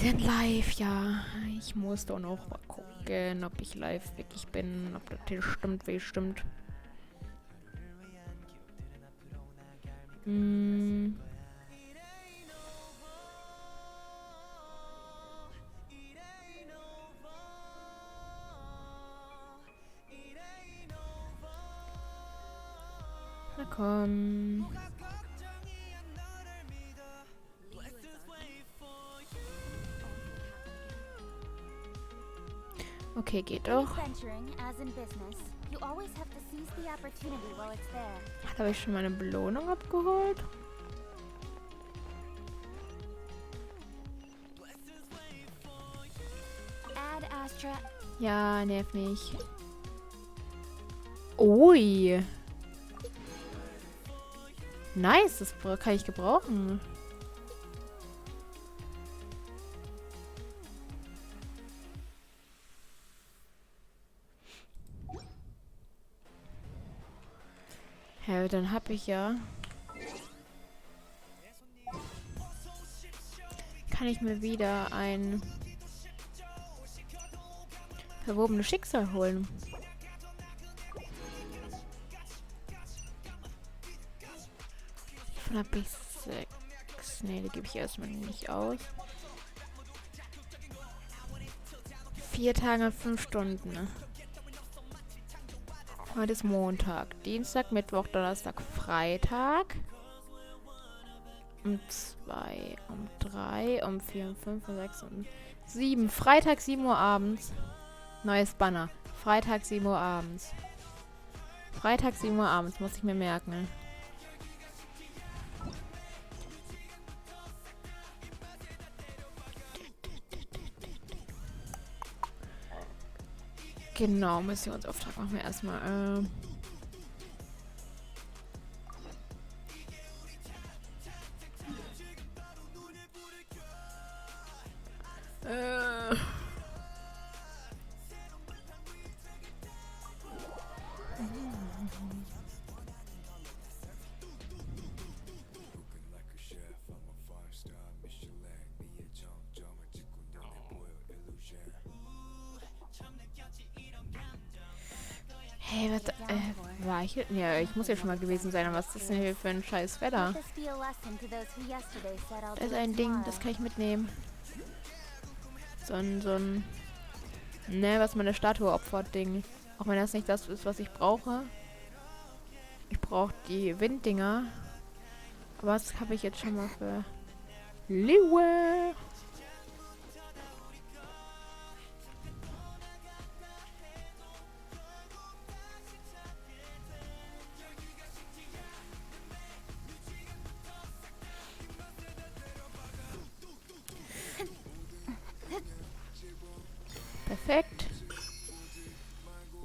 sind live, ja. Ich muss doch noch mal gucken, ob ich live wirklich bin, ob das hier stimmt, wie es stimmt. Hm. Na komm. Okay, geht doch. Habe ich schon meine Belohnung abgeholt? Ja, nerv nicht. Ui. Nice, das kann ich gebrauchen. Ja, dann habe ich ja. Kann ich mir wieder ein verwobenes Schicksal holen. Davon habe ich 6. Ne, die gebe ich erstmal nicht aus. 4 Tage, 5 Stunden. Heute ist Montag, Dienstag, Mittwoch, Donnerstag, Freitag. Um 2, um 3, um 4, um 5, um 6, um 7. Freitag 7 Uhr abends. Neues Banner. Freitag 7 Uhr abends. Freitag 7 Uhr abends, muss ich mir merken. Genau, Missionsauftrag machen wir erstmal. Hey, was? War ich? Ja, ich muss ja schon mal gewesen sein, aber was ist das denn hier für ein scheiß Wetter? Da ist ein Ding, das kann ich mitnehmen. So ein, ne, was meine Statue opfert, Ding. Auch wenn das nicht das ist, was ich brauche. Ich brauche die Winddinger. Aber was habe ich jetzt schon mal für Liwe? Perfekt.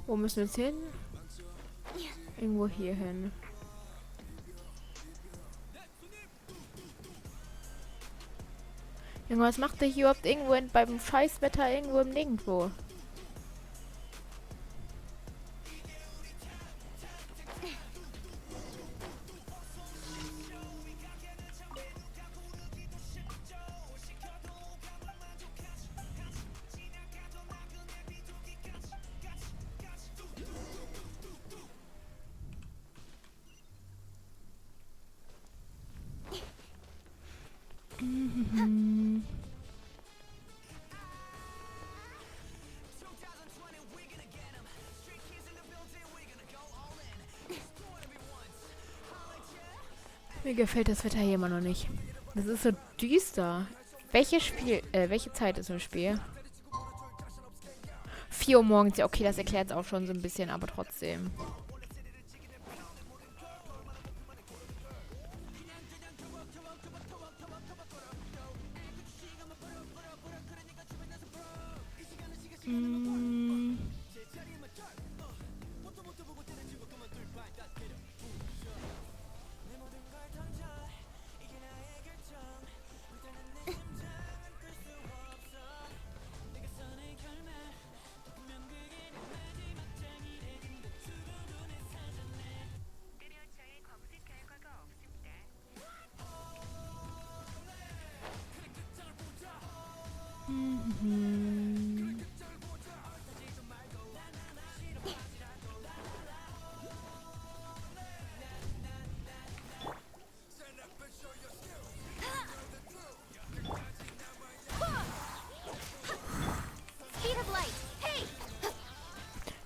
Wo müssen wir jetzt hin? Irgendwo hier hin. Junge, was macht der hier überhaupt irgendwo beim Scheißwetter irgendwo im Nirgendwo? Mir gefällt das Wetter hier immer noch nicht. Das ist so düster. Welche Zeit ist im Spiel? 4 Uhr morgens. Ja, okay, das erklärt es auch schon so ein bisschen, aber trotzdem. Mhm.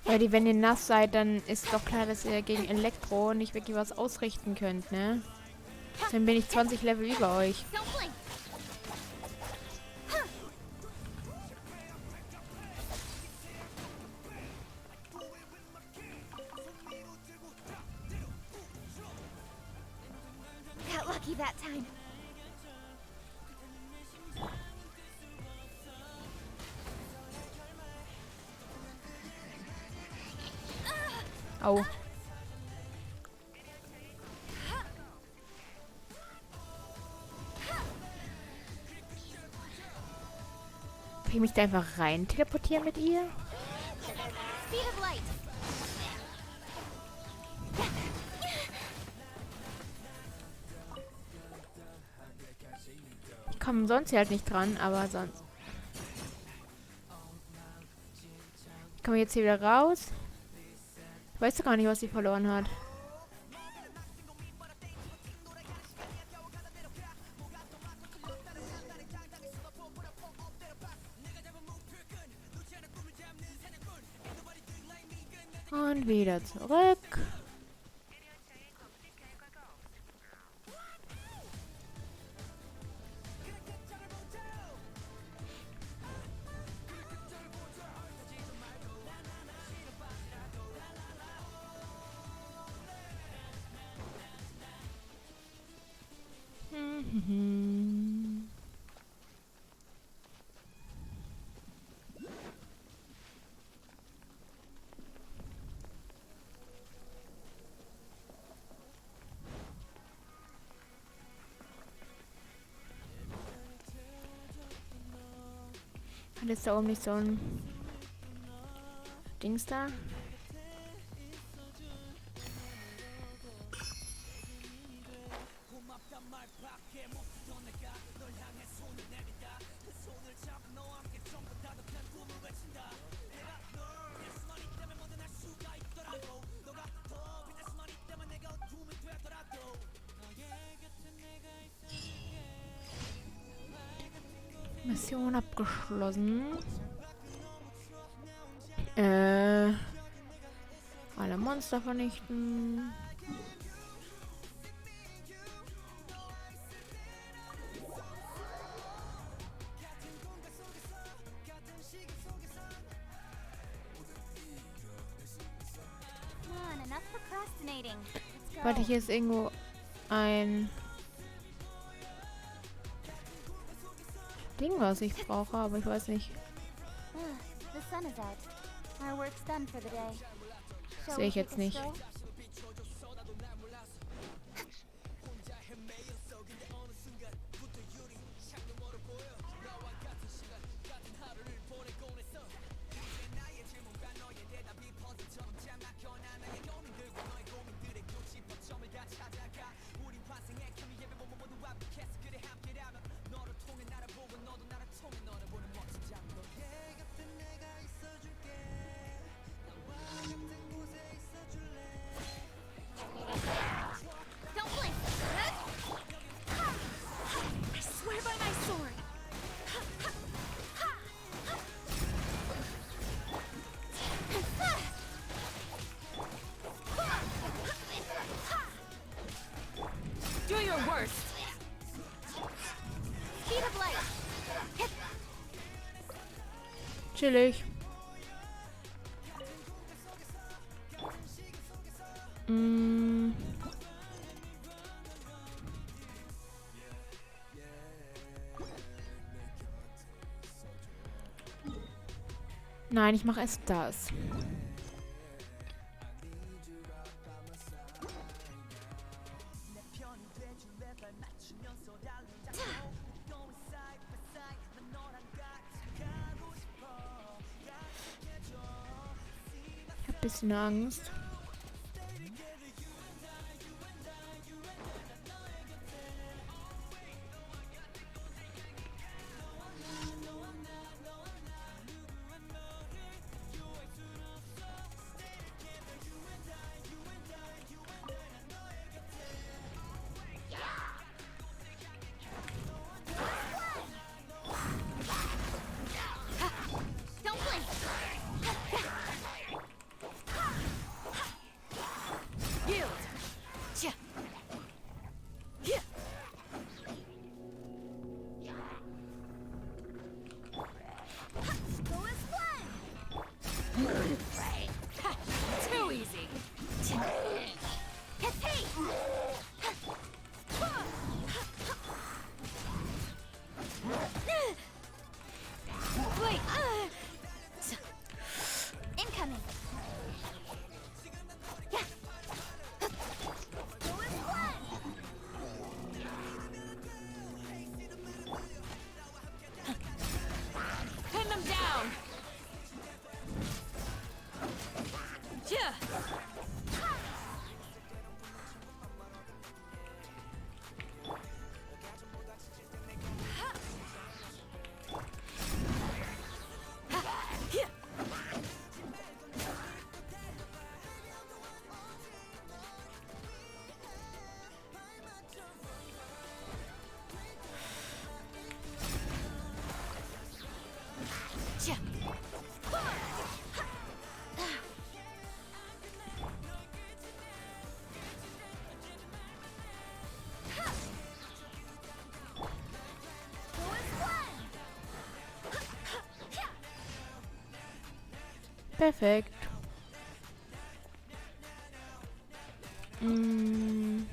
Ja, wenn ihr nass seid, dann ist doch klar, dass ihr gegen Elektro nicht wirklich was ausrichten könnt, ne? Dann bin ich 20 Level über euch. Got lucky that time. Au. Kann ich mich da einfach rein teleportieren mit ihr? Speed of light. Ich komme sonst hier halt nicht dran, aber sonst. Ich komme jetzt hier wieder raus. Ich weiß doch gar nicht, was sie verloren hat. Und wieder zurück. Hat jetzt da oben nicht so ein Dings da? Mission abgeschlossen. Alle Monster vernichten. Come on, enough procrastinating. Let's go. Warte, hier ist irgendwo ein Ding, was ich brauche, aber ich weiß nicht. The sun is out. Our work's done for the day. Shall Sehe we ich take jetzt a nicht. stroll? Don't blink. I swear by my sword. Do your worst. Speed of light. Chillig. Nein, ich mache erst das. Ich hab ein bisschen Angst. Perfekt. Mm.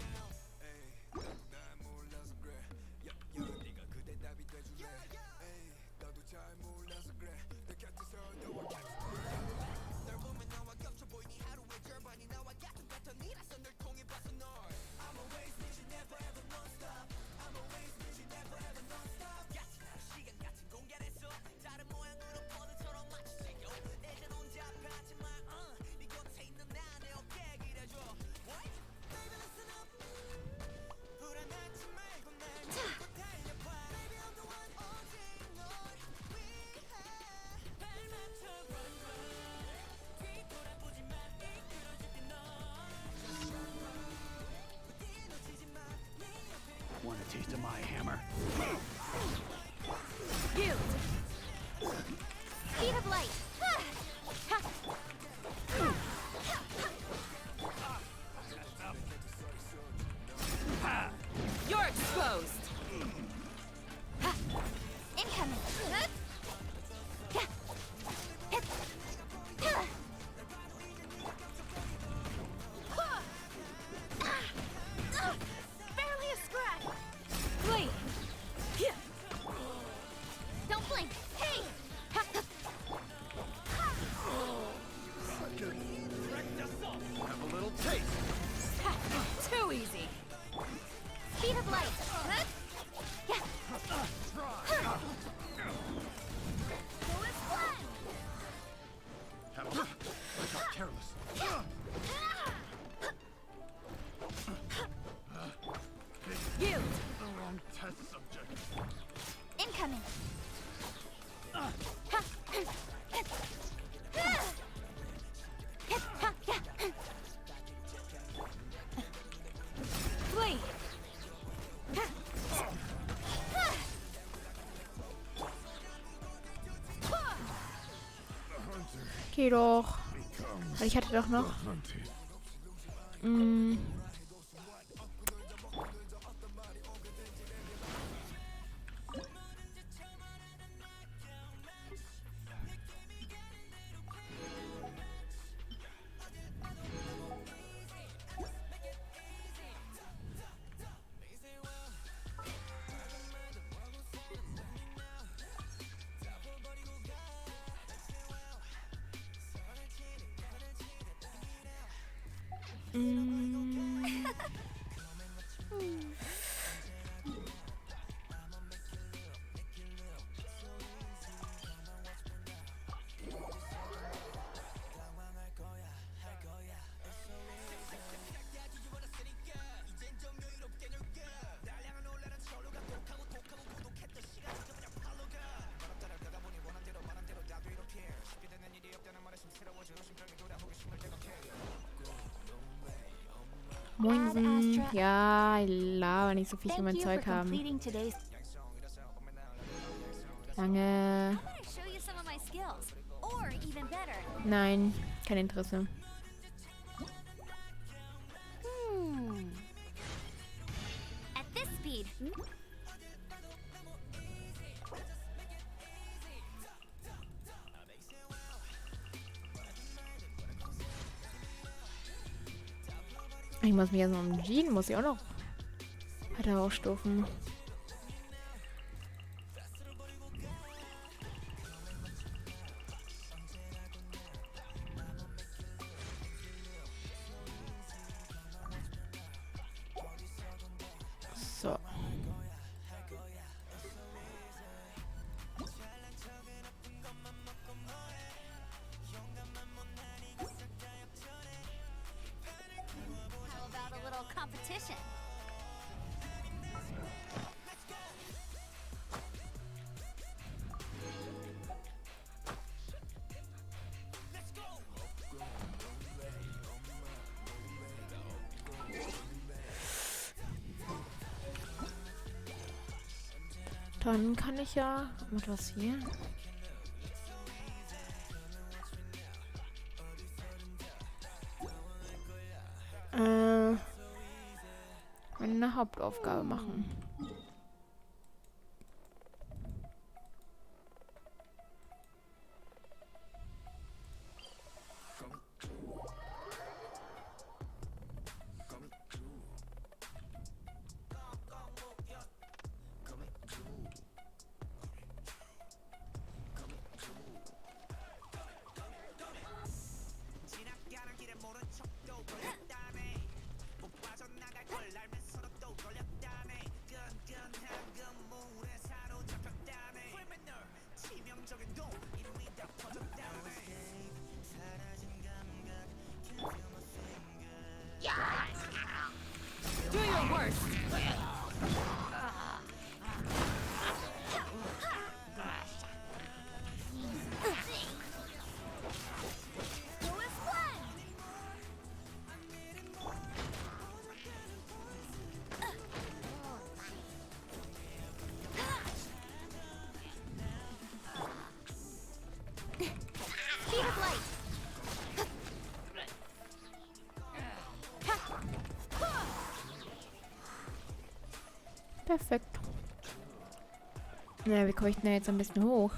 Want a taste of my hammer? Yield. Speed of light. You're exposed. Incoming. Barely a scratch. Flee. Don't blink. Hey! Have a little taste. Too easy. Speed of light. Have a I got careless. Yield. The wrong test subject. Incoming. Flee. Geh doch. Weil ich hatte doch noch. Mm. Moinsen. Ja, laber nicht so viel für mein Thank you for Zeug haben. completing today's. Danke. I want to show you some of my skills. Or even better. Nein, kein Interesse. At this speed. Ich muss mich jetzt noch um Jean, muss ich auch noch weiter hochstufen. So. How about a little competition? Dann kann ich ja mit was hier. Meine Hauptaufgabe machen. Perfekt. Ja, wie komme ich denn da jetzt am besten hoch?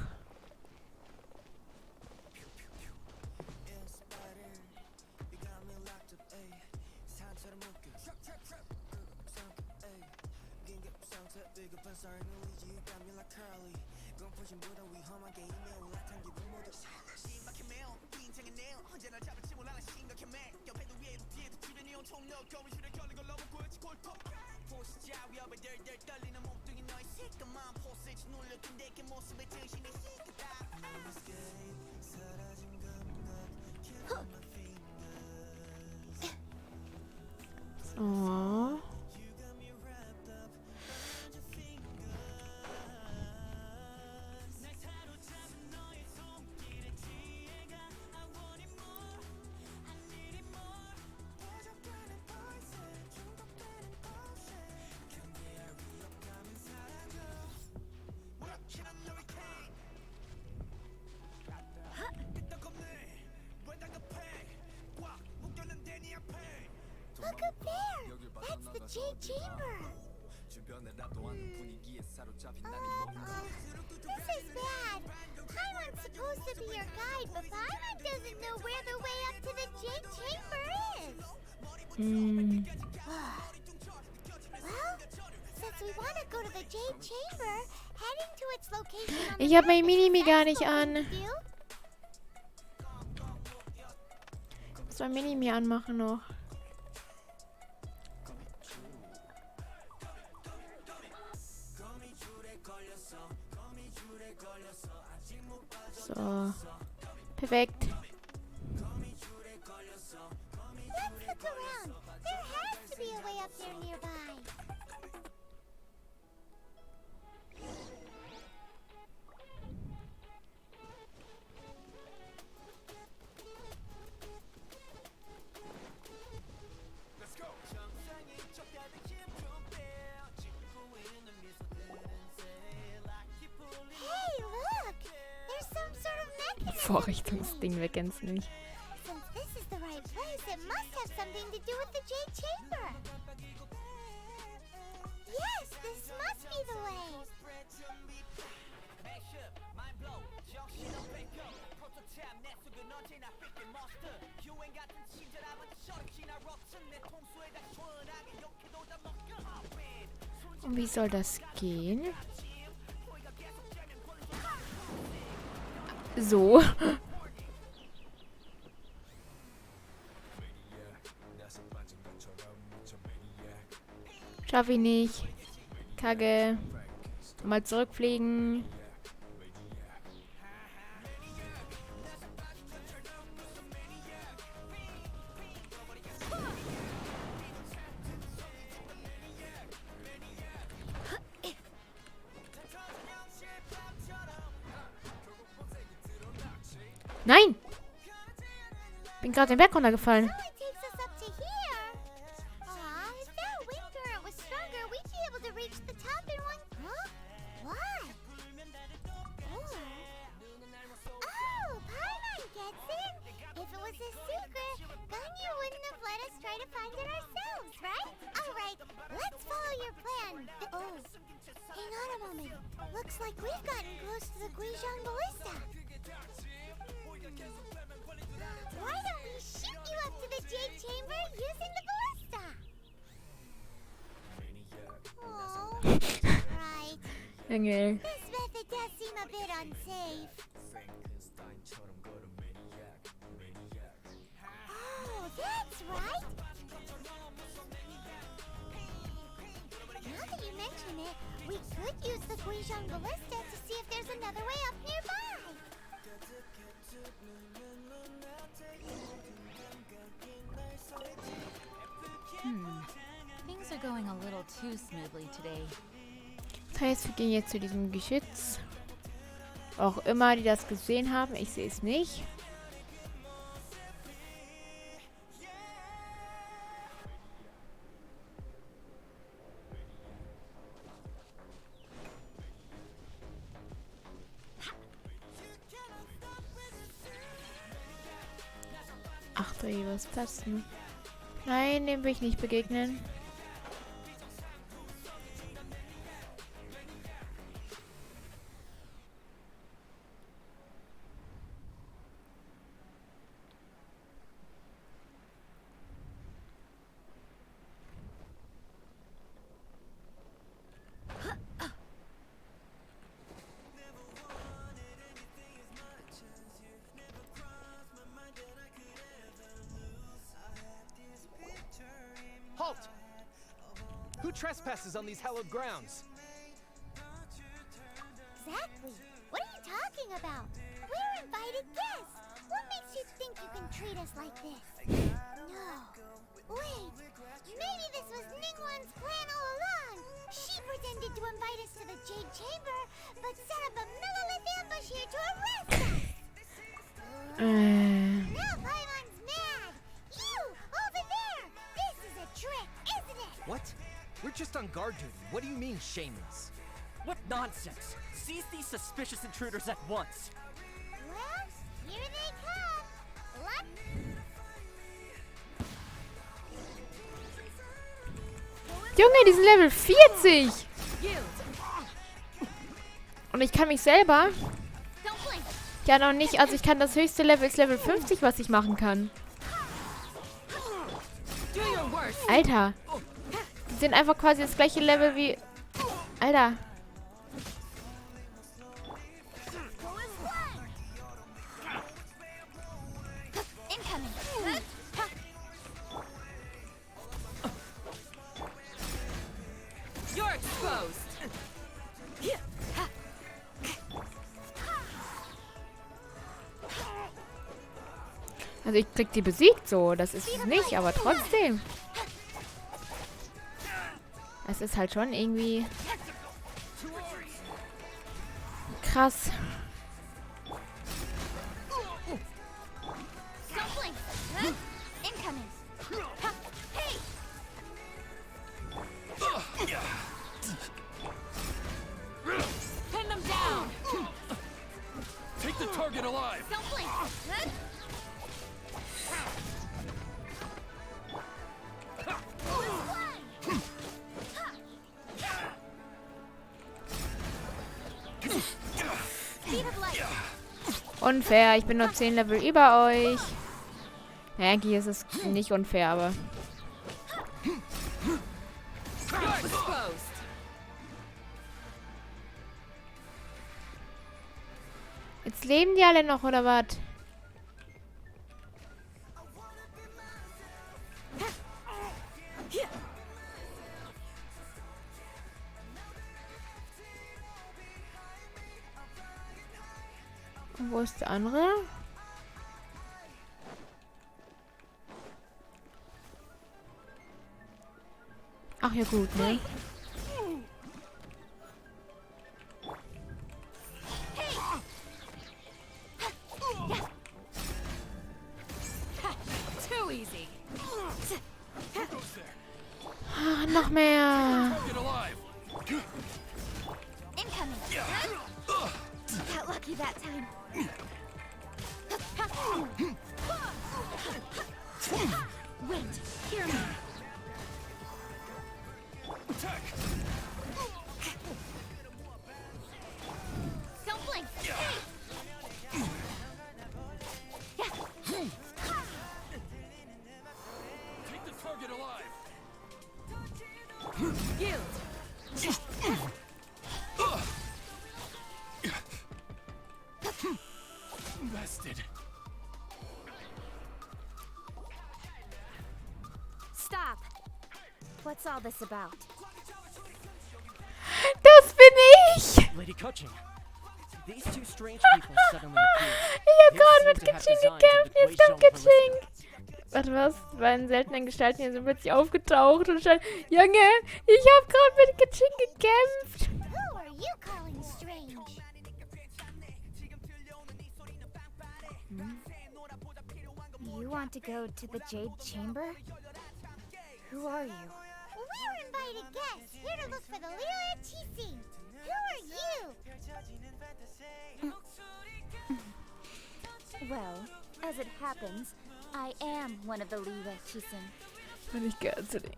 So. Look up there! That's the Jade Chamber! This is bad! Paimon's supposed to be your guide, but Paimon doesn't know where the way up to the Jade Chamber is! Well, since we want to go to the Jade Chamber, heading to its location on the Ich habe mein map Minimi is gar the nicht best an. thing to do. Ich muss mein Minimi anmachen noch. So. Perfekt. Let's look around. There has to be a way up there nearby. Let's go. Hey, look! There's some sort of mechanism. Vorrichtungsding, wer kennt's nicht. Since this is the right place, it must have something to do with the Jade Chamber. Yes, this must be the way. Und wie soll das gehen? So. Schaff ich nicht. Kacke. Mal zurückfliegen. Nein! Bin gerade den Berg runtergefallen. It takes us up to here. If that wind current was stronger, we'd be able to reach the top in one. Huh? What? Oh, Paimon gets it. If it was a secret, Ganyu wouldn't have let us try to find it ourselves, right? All right, let's follow your plan. Oh, hang on a moment. Looks like we've gotten close to the Guizhong Ballista. Why don't we shoot you up to the Jade Chamber using the ballista? Oh, right. Engel. This method does seem a bit unsafe. Oh, that's right. Now that you mention it, we could use the Guizhong Ballista to see if there's another way up nearby. Things are going a little too smoothly today. Das heißt, wir gehen jetzt zu diesem Geschütz. Auch immer, die das gesehen haben. Ich sehe es nicht. Ach du je, was ist das denn? Nein, dem will ich nicht begegnen. trespasses on these hallowed grounds? Exactly. What are you talking about? We're invited guests. What makes you think you can treat us like this? No. Wait. Maybe this was Ningguang's plan all along. She pretended to invite us to the Jade Chamber, but set up a Millilith ambush here to arrest us. Now Paimon's mad. You, over there. This is a trick, isn't it? What? We're just on guard duty. What do you mean, shamans? What nonsense! Seize these suspicious intruders at once! Well, here they come. What? Junge, die sind Level 40. Und ich kann mich selber... Don't blink. Ja, noch nicht. Also ich kann das höchste Level ist Level 50, was ich machen kann. Alter. Die sind einfach quasi das gleiche Level wie... Alter. Incoming. You're exposed. Also ich krieg die besiegt so. Das ist es nicht, aber trotzdem. Es ist halt schon irgendwie... krass. Don't blink. Incoming. Hey. Pin them down. Take the target alive. Don't blink. Speed of light. Unfair, ich bin nur 10 Level über euch. Ja, eigentlich ist es nicht unfair, aber... You're exposed. Jetzt leben die alle noch, oder was? Und wo ist der andere? Ach ja gut, ne? Too easy. Ah, noch mehr. Target alive. Incoming. Got lucky that time. Wait, hear me. Attack. Don't blink. Take the target alive. Yield. Bested. Stop. What's all this about? Das bin ich! Lady Kuching, these two strange people suddenly appeared. Ich hab They gerade seem mit to have Genshin designs of gekämpft, the jetzt kommt Guizhong Genshin. Warte, was? Die beiden seltenen Gestalten hier sind plötzlich aufgetaucht und stand... Junge, ich hab gerade mit Genshin gekämpft. Who are you calling strange? You want to go to the Jade Chamber? Who are you? We're invited guests, here to look for the Liyue Qixing. Who are you? Well, as it happens, I am one of the Liyue Qixing. Und ich gehöre zu denen.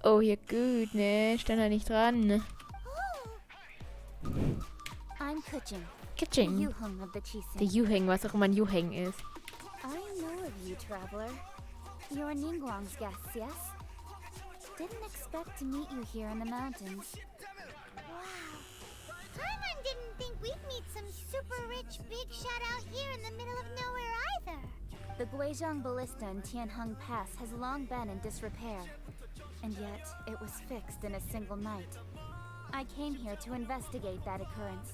Oh, ja gut, ne? Stand da nicht dran. I'm Kuching, the Kitching. Yuheng of the Qixing. Der Yuheng, was auch immer ein Yuheng ist. I know of you, traveler. You're Ningguang's guests, yes? Didn't expect to meet you here in the mountains. Wow. Paimon didn't think we'd meet some super rich big shot out here in the middle of nowhere either. The Guizhong Ballista in Tianheng Pass has long been in disrepair. and yet it was fixed in a single night. I came here to investigate that occurrence.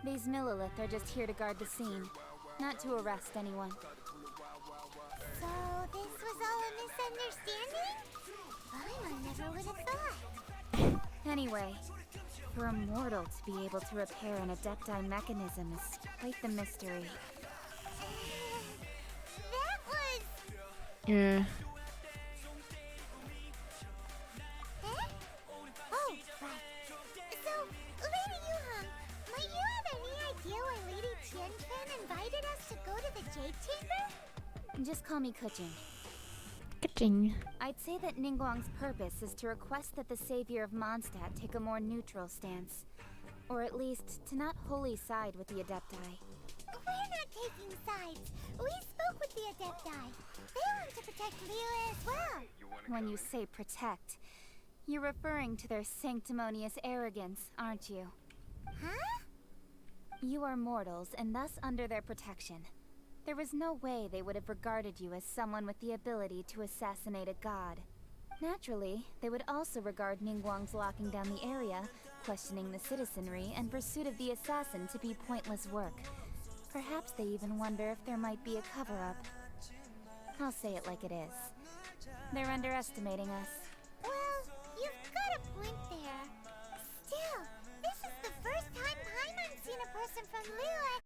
These Millilith are just here to guard the scene, not to arrest anyone. So this was all a misunderstanding? Paimon never would have thought. Anyway, for a mortal to be able to repair an Adepti mechanism is quite the mystery. That was... Yeah. Eh? Oh, right. So, Lady Yuhong, might you have any idea why Lady Tianquan invited us to go to the Jade Chamber? Just call me Kuching. Ka-ching. I'd say that Ningguang's purpose is to request that the savior of Mondstadt take a more neutral stance. Or at least, to not wholly side with the Adepti. We're not taking sides. We spoke with the Adepti. They want to protect Liyue as well. When you say protect, you're referring to their sanctimonious arrogance, aren't you? Huh? You are mortals, and thus under their protection. There was no way they would have regarded you as someone with the ability to assassinate a god. Naturally, they would also regard Ningguang's locking down the area, questioning the citizenry, and pursuit of the assassin to be pointless work. Perhaps they even wonder if there might be a cover-up. I'll say it like it is. They're underestimating us. Well, you've got a point there. Still, this is the first time Paimon's seen a person from Liyue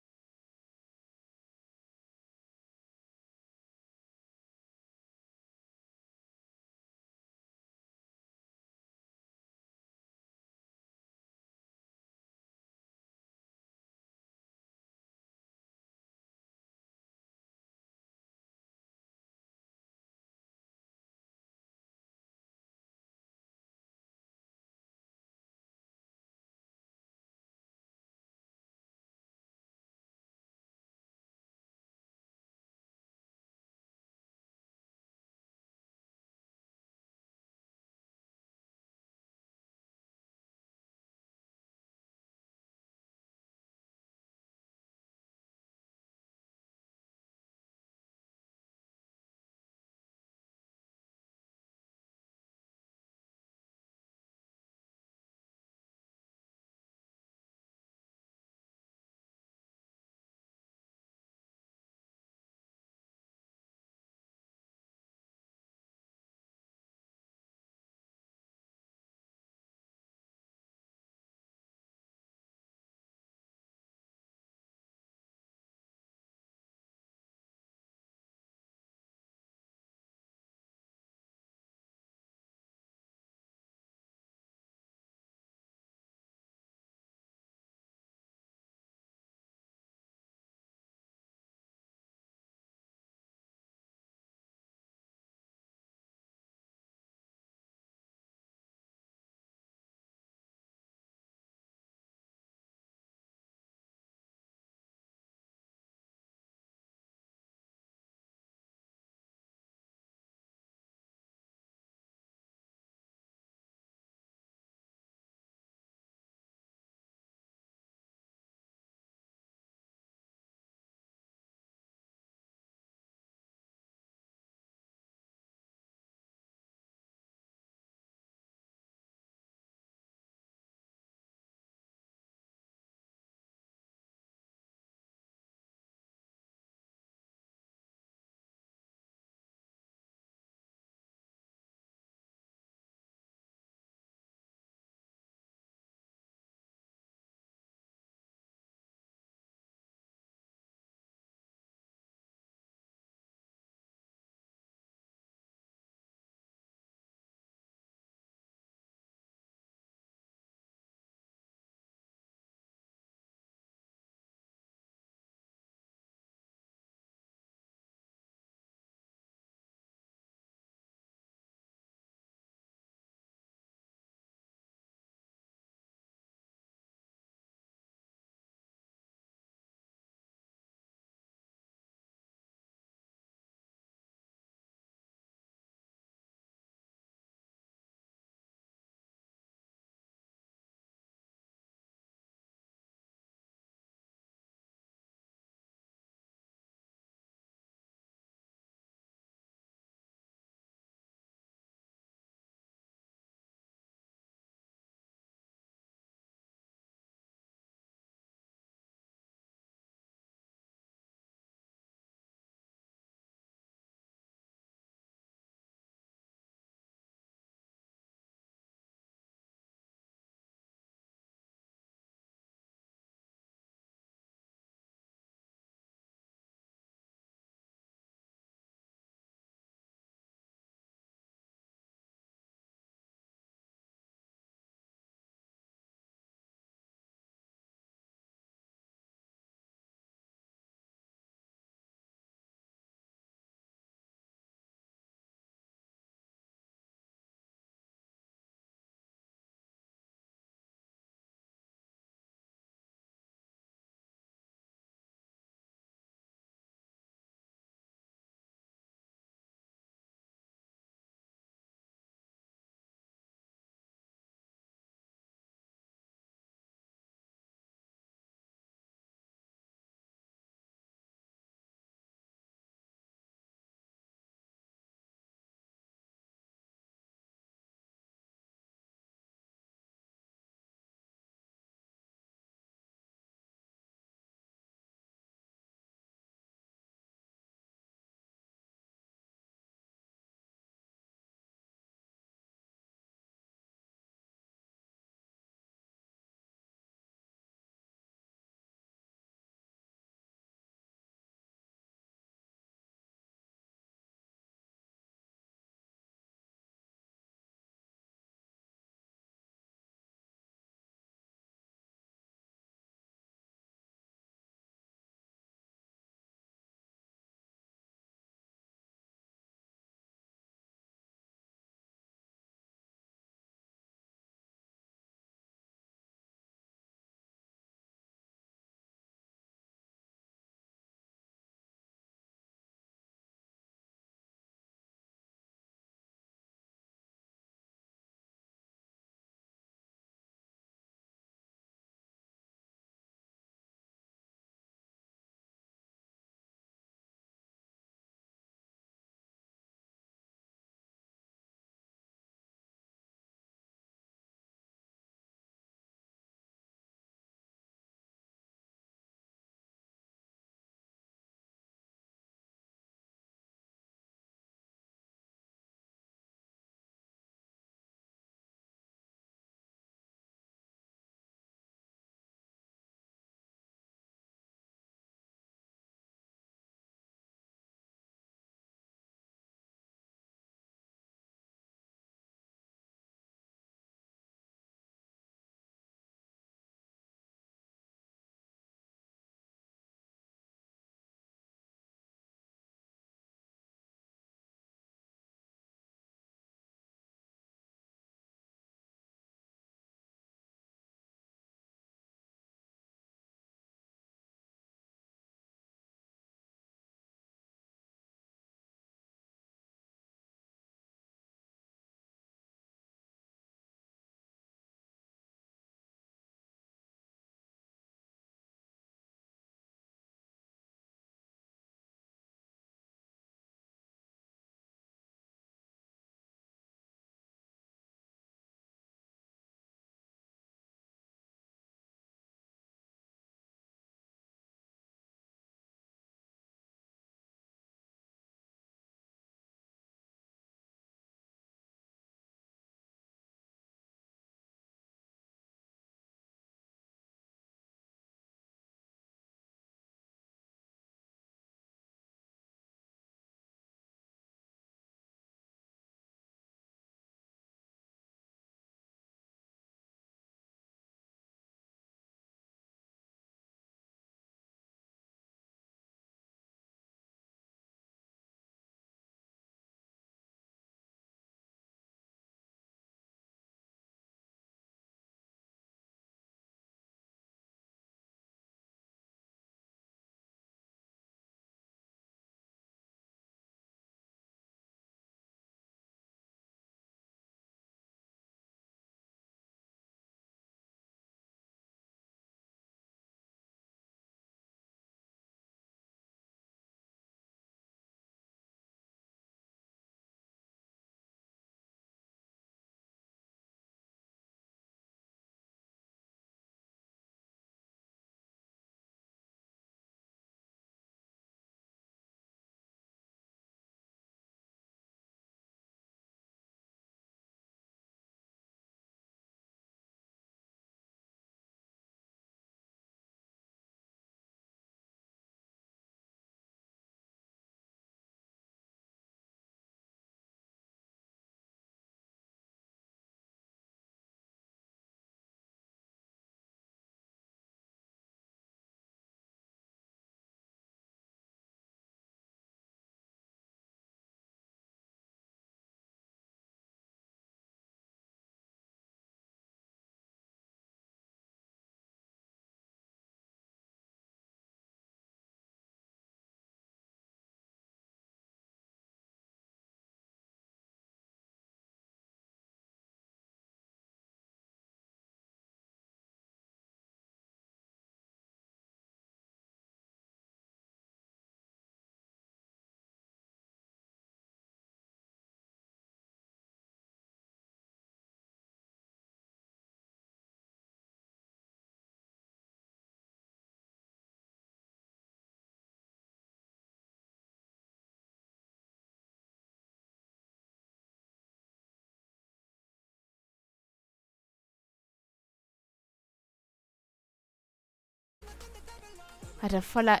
Warte, voller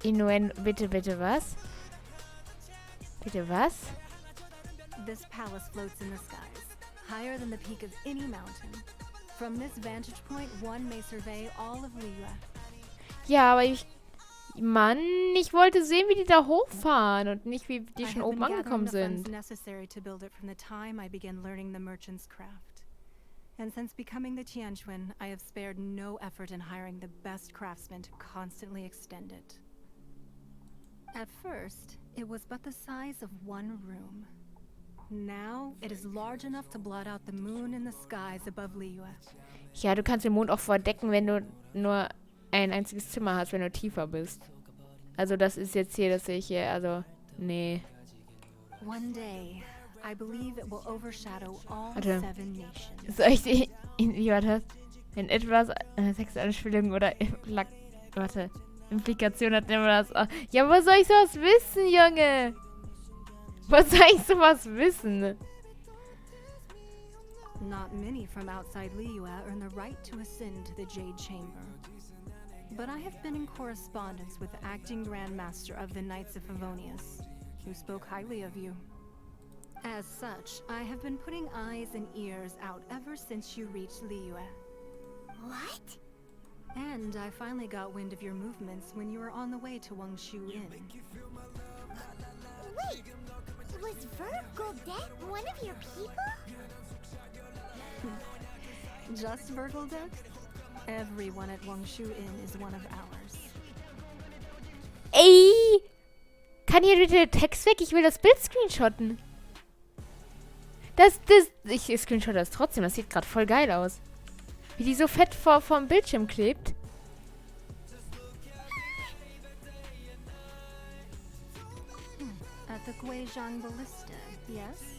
Innuendo. Bitte, was? Bitte, was? This palace floats in the skies, higher than the peak of any mountain. From this vantage point, one may survey all of Liyue. Ja, aber Mann, ich wollte sehen, wie die da hochfahren und nicht, wie die I schon have oben been angekommen gathering the funds sind. necessary to build it from the time I began learning the merchant's craft. And since becoming the Tianquan, I have spared no effort in hiring the best craftsmen to constantly extend it. At first, it was but the size of one room. Now, it is large enough to blot out the moon in the skies above Liyue. Ja, du kannst den Mond auch verdecken, wenn du nur ein einziges Zimmer hast, wenn du tiefer bist. Also das ist jetzt hier, das sehe ich hier, also, nee. One day, I believe it will overshadow all Warte. 7 nations. Soll ich die, wie war das? Wenn etwas eine Sexualspielung oder Implikation hat, nennen wir das auch. Ja, wo soll ich sowas wissen, Junge? Wo soll ich sowas wissen? Not many from outside Liyue earn the right to ascend to the Jade Chamber. But I have been in correspondence with the acting Grand Master of the Knights of Favonius, who spoke highly of you. As such, I have been putting eyes and ears out ever since you reached Liyue. What? And I finally got wind of your movements when you were on the way to Wangshu Inn. Wait, was Virgil Death one of your people? Just Virgil Death? Everyone at Wangshu Inn is one of ours. Ey! Kann hier bitte der Text weg? Ich will das Bild screenshotten. Ich screenshot das trotzdem. Das sieht gerade voll geil aus. Wie die so fett vorm Bildschirm klebt. At the Guizhang Ballista, yes?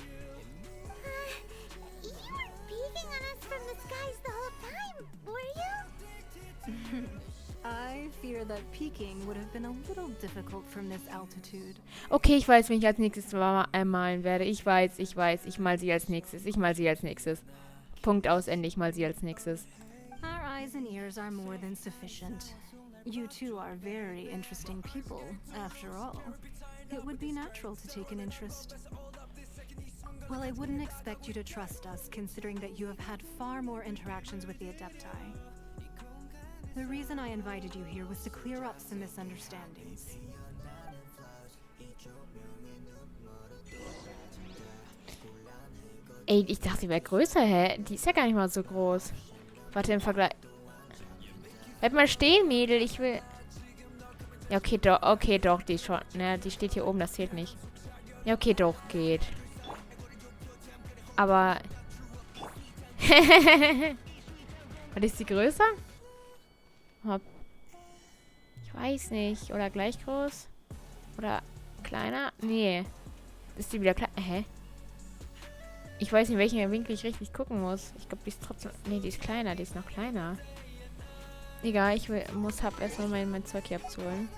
You were peeking on us from the skies the whole time, were you? I fear that peeking would have been a little difficult from this altitude. Okay, ich weiß, wen ich als nächstes malen werde. Ich weiß. Ich mal sie als nächstes. Punkt aus, Ende. Ich mal sie als nächstes. Our eyes and ears are more than sufficient. You two are very interesting people, after all. It would be natural to take an interest. Well, I wouldn't expect you to trust us, considering that you have had far more interactions with the Adepti. The reason I invited you here was to clear up some misunderstandings. Ey, ich dachte, die wäre größer, hä? Die ist ja gar nicht mal so groß. Warte, im Vergleich. Bleib mal stehen, Mädel, ich will... Ja, okay, doch, die ist schon... Naja, die steht hier oben, das zählt nicht. Ja, okay, doch, geht. Aber... Was ist die größer? Hopp. Ich weiß nicht. Oder gleich groß? Oder kleiner? Nee. Ist die wieder klein? Hä? Ich weiß nicht, welchen Winkel ich richtig gucken muss. Ich glaube, die ist trotzdem... Nee, die ist kleiner. Die ist noch kleiner. Egal, hab erstmal mein Zeug hier abzuholen.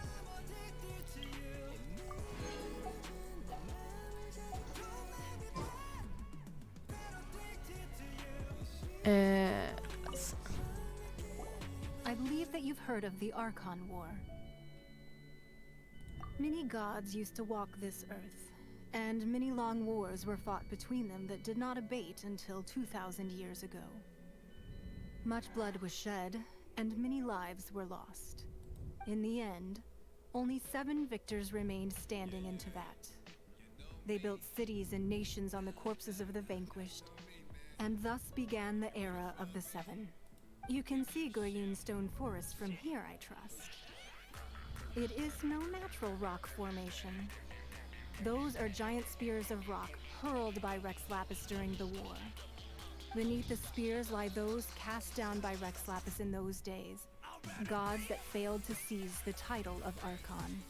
I believe that you've heard of the Archon War. Many gods used to walk this earth, and many long wars were fought between them that did not abate until 2,000 years ago. Much blood was shed, and many lives were lost. In the end, only 7 victors remained standing in Tibet. They built cities and nations on the corpses of the vanquished, and thus began the era of the 7. You can see Goyun Stone Forest from here, I trust. It is no natural rock formation. Those are giant spears of rock hurled by Rex Lapis during the war. Beneath the spears lie those cast down by Rex Lapis in those days, gods that failed to seize the title of Archon.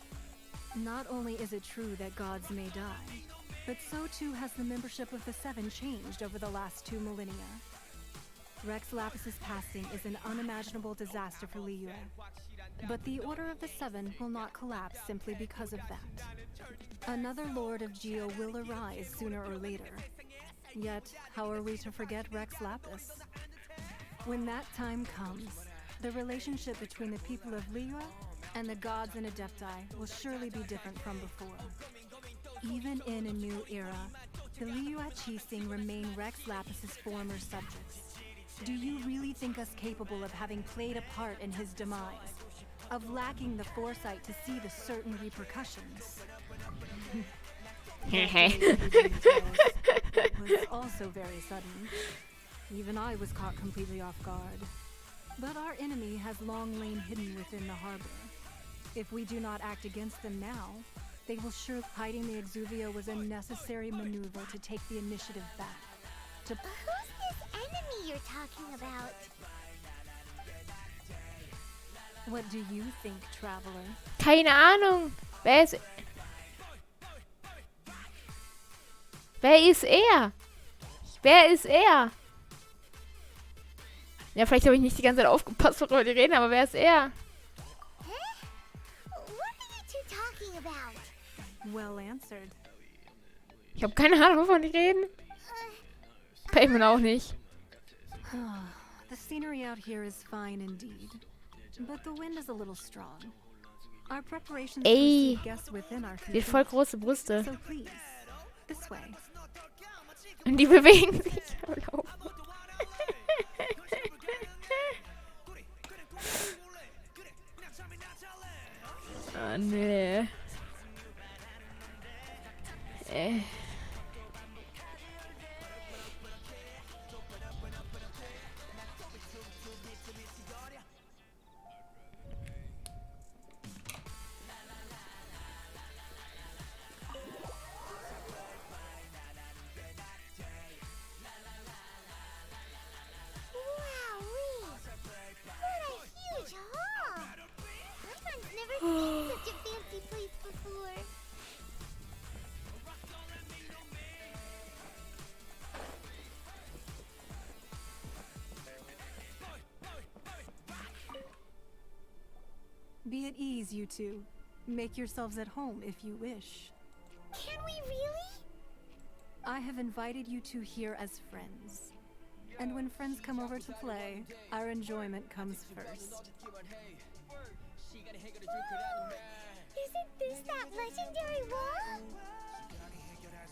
Not only is it true that gods may die, but so too has the membership of the 7 changed over the last 2 millennia. Rex Lapis's passing is an unimaginable disaster for Liyue. But the Order of the 7 will not collapse simply because of that. Another Lord of Geo will arise sooner or later. Yet, how are we to forget Rex Lapis? When that time comes, The relationship between the people of Liyue and the gods and Adepti will surely be different from before. Even in a new era, the Liyue Qixing remain Rex Lapis's former subjects. Do you really think us capable of having played a part in his demise? Of lacking the foresight to see the certain repercussions? It was also very sudden. Even I was caught completely off guard. But our enemy has long lain hidden within the harbor. If we do not act against them now, they will surely. Hiding the Exuvia was a necessary maneuver to take the initiative back. Who's this enemy you're talking about? What do you think, traveler? Keine Ahnung. Wer ist er? Wer ist er? Ja, vielleicht habe ich nicht die ganze Zeit aufgepasst, worüber die reden, aber wer ist er? What are you two talking about? Well answered. Ich habe keine Ahnung, wovon die reden. Payment auch nicht. The scenery out here is fine indeed, but the wind is a little strong. Our preparations to Ey, receive guests within our die hat voll große Brüste. So please, this way. Und die bewegen sich am Laufen. Ah, nee. Wowee! What a huge hall! I've never seen such a fancy place before. Be at ease, you two. Make yourselves at home if you wish. Can we really? I have invited you two here as friends. And when friends come over to play, our enjoyment comes first. Isn't this that legendary wall?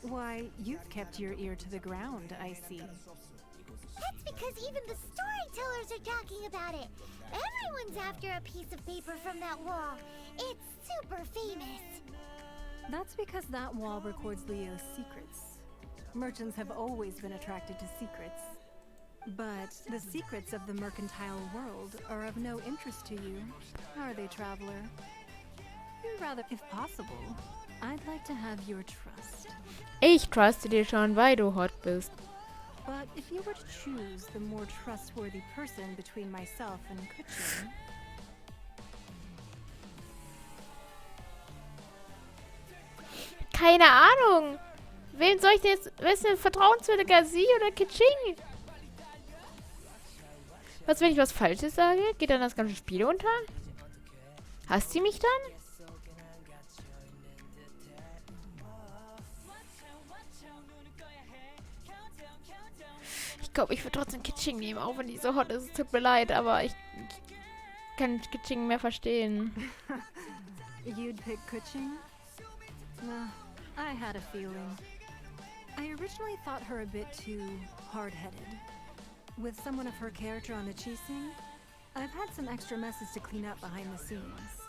Why, you've kept your ear to the ground, I see. That's because even the storytellers are talking about it. Everyone's after a piece of paper from that wall. It's super famous. That's because that wall records Leo's secrets. Merchants have always been attracted to secrets. But the secrets of the mercantile world are of no interest to you, are they, traveler? Rather, if possible, I'd like to have your trust. Ich truste dir schon, weil du hot bist. But if you were to choose the more trustworthy person between myself and Kuchin, Keine Ahnung. Wen soll ich denn jetzt... Wer ist denn vertrauenswürdiger, sie oder Kiching? Was, wenn ich was Falsches sage? Geht dann das ganze Spiel unter? Hasst sie mich dann? Ich glaube, ich würde trotzdem Kiching nehmen, auch wenn die so hot ist. Es tut mir leid, aber ich kann Kiching mehr verstehen. you'd pick Kuchin? I had a feeling. I originally thought her a bit too hard-headed. With someone of her character on the Qixing, I've had some extra messes to clean up behind the scenes.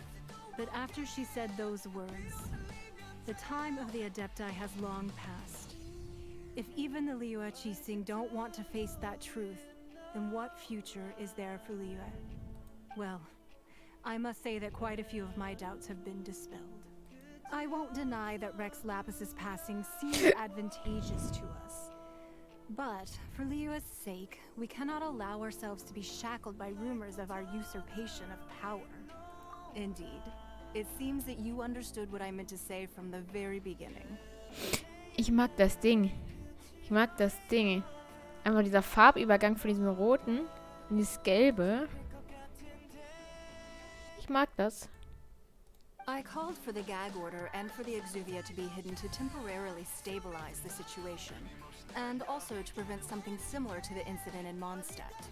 But after she said those words, the time of the Adepti has long passed. If even the Liyue Qixing don't want to face that truth, then what future is there for Liyue? Well, I must say that quite a few of my doubts have been dispelled. I won't deny that Rex Lapis's passing seems advantageous to us. But, for Liyue's sake, we cannot allow ourselves to be shackled by rumors of our usurpation of power. Indeed. It seems that you understood what I meant to say from the very beginning. Ich mag das Ding. Ich mag das Ding. Einfach dieser Farbübergang von diesem Roten in dieses Gelbe. Ich mag das. I called for the gag order and for the Exuvia to be hidden to temporarily stabilize the situation, and also to prevent something similar to the incident in Mondstadt.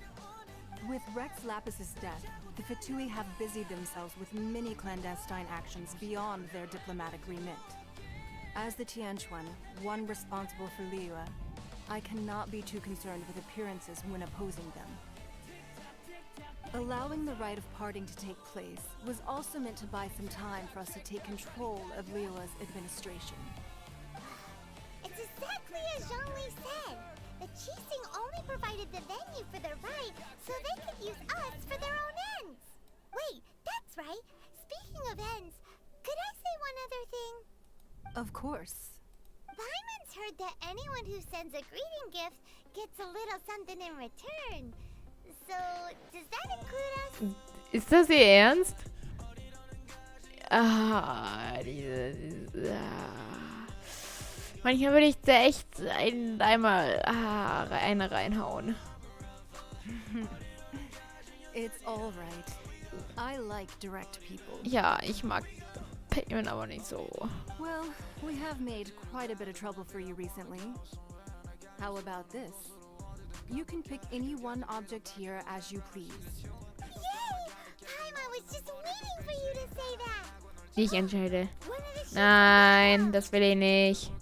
With Rex Lapis's death, the Fatui have busied themselves with many clandestine actions beyond their diplomatic remit. As the Tianquan, one responsible for Liyue, I cannot be too concerned with appearances when opposing them. Allowing the rite of parting to take place was also meant to buy some time for us to take control of Liyue's administration. It's exactly as Zhongli said. The Qixing only provided the venue for their rite so they could use us for their own ends. Wait, that's right. Speaking of ends, could I say one other thing? Of course. Paimon's heard that anyone who sends a greeting gift gets a little something in return. So, does that include us? Ist das ihr Ernst? Manchmal würde ich da echt einmal eine reinhauen. It's all right. I like direct people. Ja, ich mag Paimon aber nicht so. Well, we have made quite a bit of trouble for you recently. How about this? You can pick any one object here as you please. Yay! Paimon was just waiting for you to say that. Ich entscheide. One of the sheets Nein, das will ich nicht.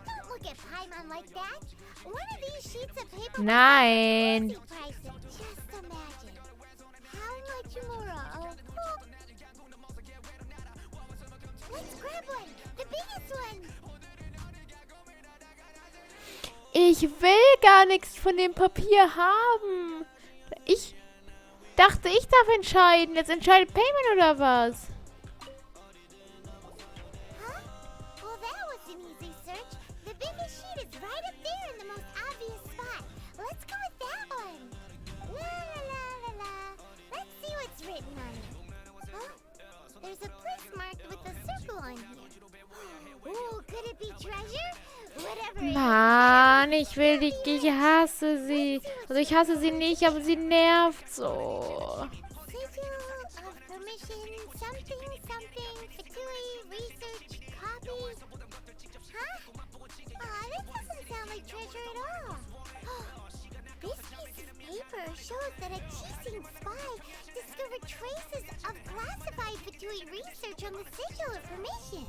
Don't look at Paimon like that. One of these sheets of paper Nein. was prices. Just imagine. How much more? Let's grab one. The biggest one. Ich will gar nichts von dem Papier haben. Ich dachte, ich darf entscheiden. Jetzt entscheidet Paimon oder was? Huh? Well, that was an easy search. The biggest sheet is right up there in the most obvious spot. Let's go with that one. La la la la la. Let's see what's written on it. Huh? There's a place marked with a circle on here. Ooh, could it be treasure? Whatever it is. Mann, ich will die. Ich hasse sie. Also ich hasse sie nicht, aber sie nervt so. Sigil of permission, something, Fatui, research, copy. Huh? That doesn't sound like treasure at all. This piece of paper shows that a Qixing spy discovered traces of classified Fatui research on the Sigil of permission.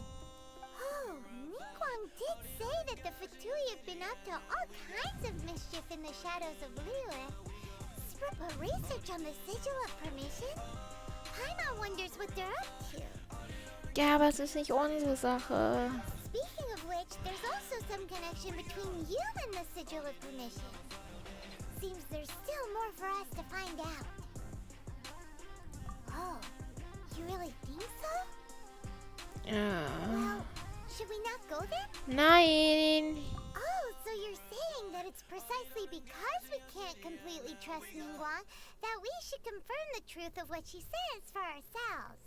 Oh, Ningguang did say that the Fatui have been up to all kinds of mischief in the shadows of Liyue. Scribble research on the Sigil of permission? Paimon wonders what they're up to. Ja, aber es ist nicht unsere Sache. Speaking of which, there's also some connection between you and the Sigil of permission. Seems there's still more for us to find out. Oh, you really think so? Ja. Well, should we not go then? Nein. Oh, so you're saying that it's precisely because we can't completely trust Ningguang that we should confirm the truth of what she says for ourselves.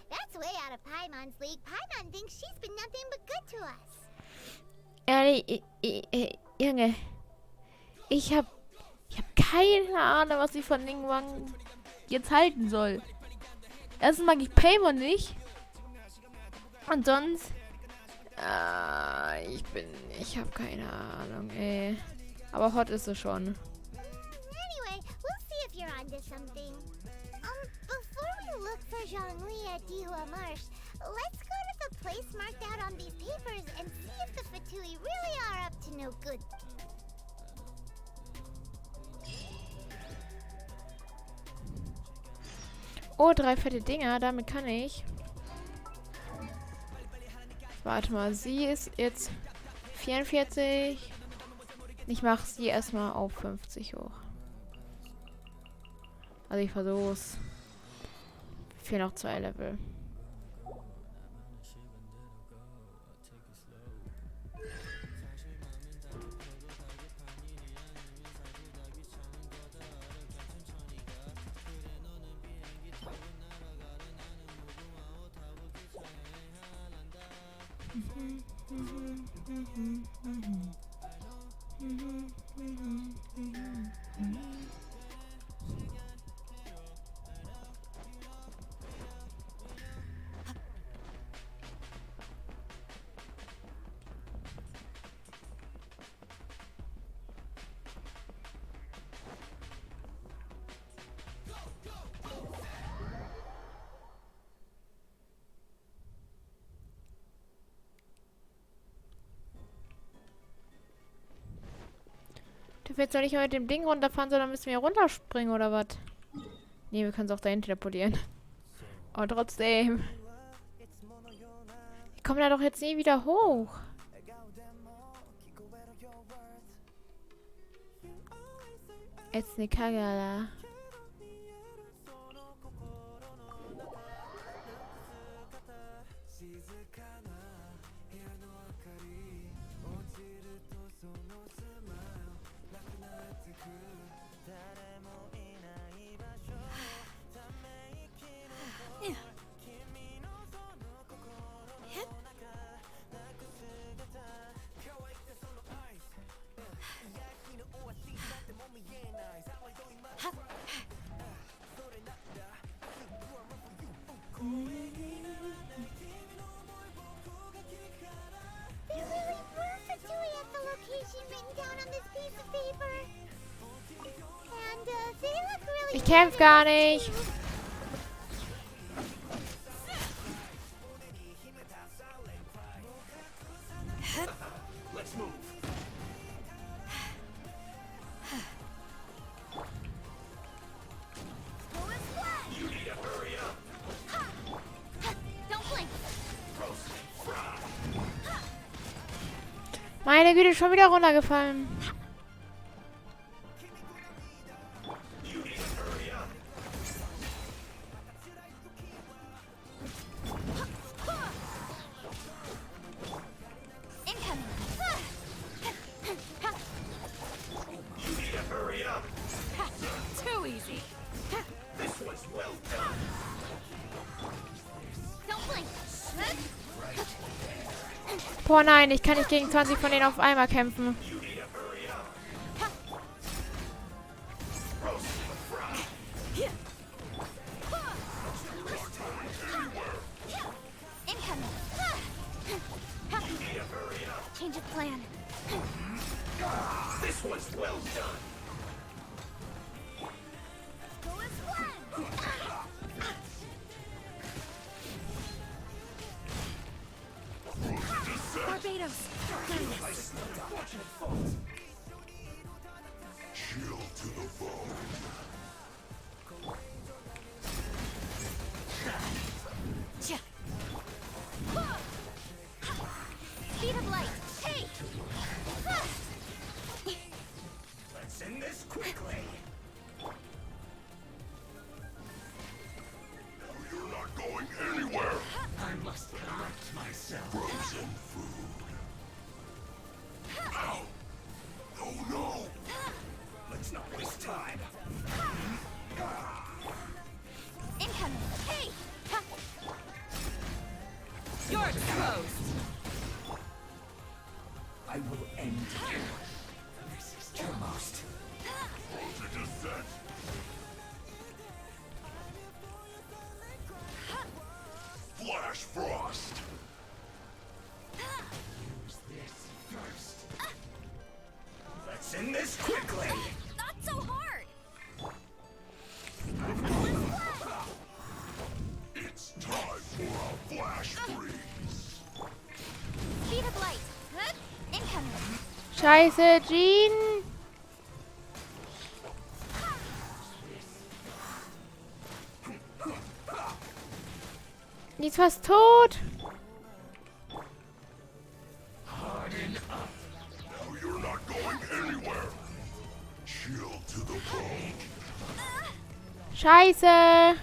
That's way out of Paimon's league. Paimon thinks she's been nothing but good to us. Ehrlich, Junge. Ich hab keine Ahnung, was ich von Ningguang jetzt halten soll. Erstens mag ich Paimon nicht. Und sonst... ich hab keine Ahnung, ey. Aber hot ist sie schon. Anyway, we'll see if you're onto something. Before we look for Zhongli at Dihua Marsh, let's go to the place marked out on these papers and see if the Fatui really are up to no good. Oh, 3 fette Dinger, damit kann ich. Warte mal, sie ist jetzt 44. Ich mache sie erstmal auf 50 hoch. Also ich versuch's. Fehlen noch 2 Level. Dürfen wir jetzt noch nicht mal mit dem Ding runterfahren, sondern müssen wir runterspringen oder was? Nee, wir können es auch dahin teleportieren. Aber trotzdem. Ich komme da doch jetzt nie wieder hoch. Jetzt ne Kagala. There really were Fatui at the location written down on this piece of paper. And they look really Ich kämpf gar nicht. Let's move. You need to hurry up. Don't blink. Roast, fry. Meine Güte, schon wieder runtergefallen. You need to hurry up. Incoming. You need to hurry up. Too easy. This was well done. Don't blink. Boah, nein, ich kann nicht gegen 20 von denen auf einmal kämpfen. You need to hurry up. Roast, fry. Incoming. You need to hurry up. Change of plan. This was well done. Barbados. Chill to the bone. Speed of light. Hey! Let's end this quickly. You're not going anywhere. I must correct myself. Frozen food. Ow. Oh no. Let's not waste time. Incoming. Hey! You're exposed. I will end you. This is your most. Frozen descent. Flash frost. Use this first. Let's end this quickly. Not so hard! It's time for a flash freeze. Speed of light. Incoming. Scheiße, Jean. Die ist fast tot. Harden up. Now you're not going anywhere. Chill to the bone. Scheiße.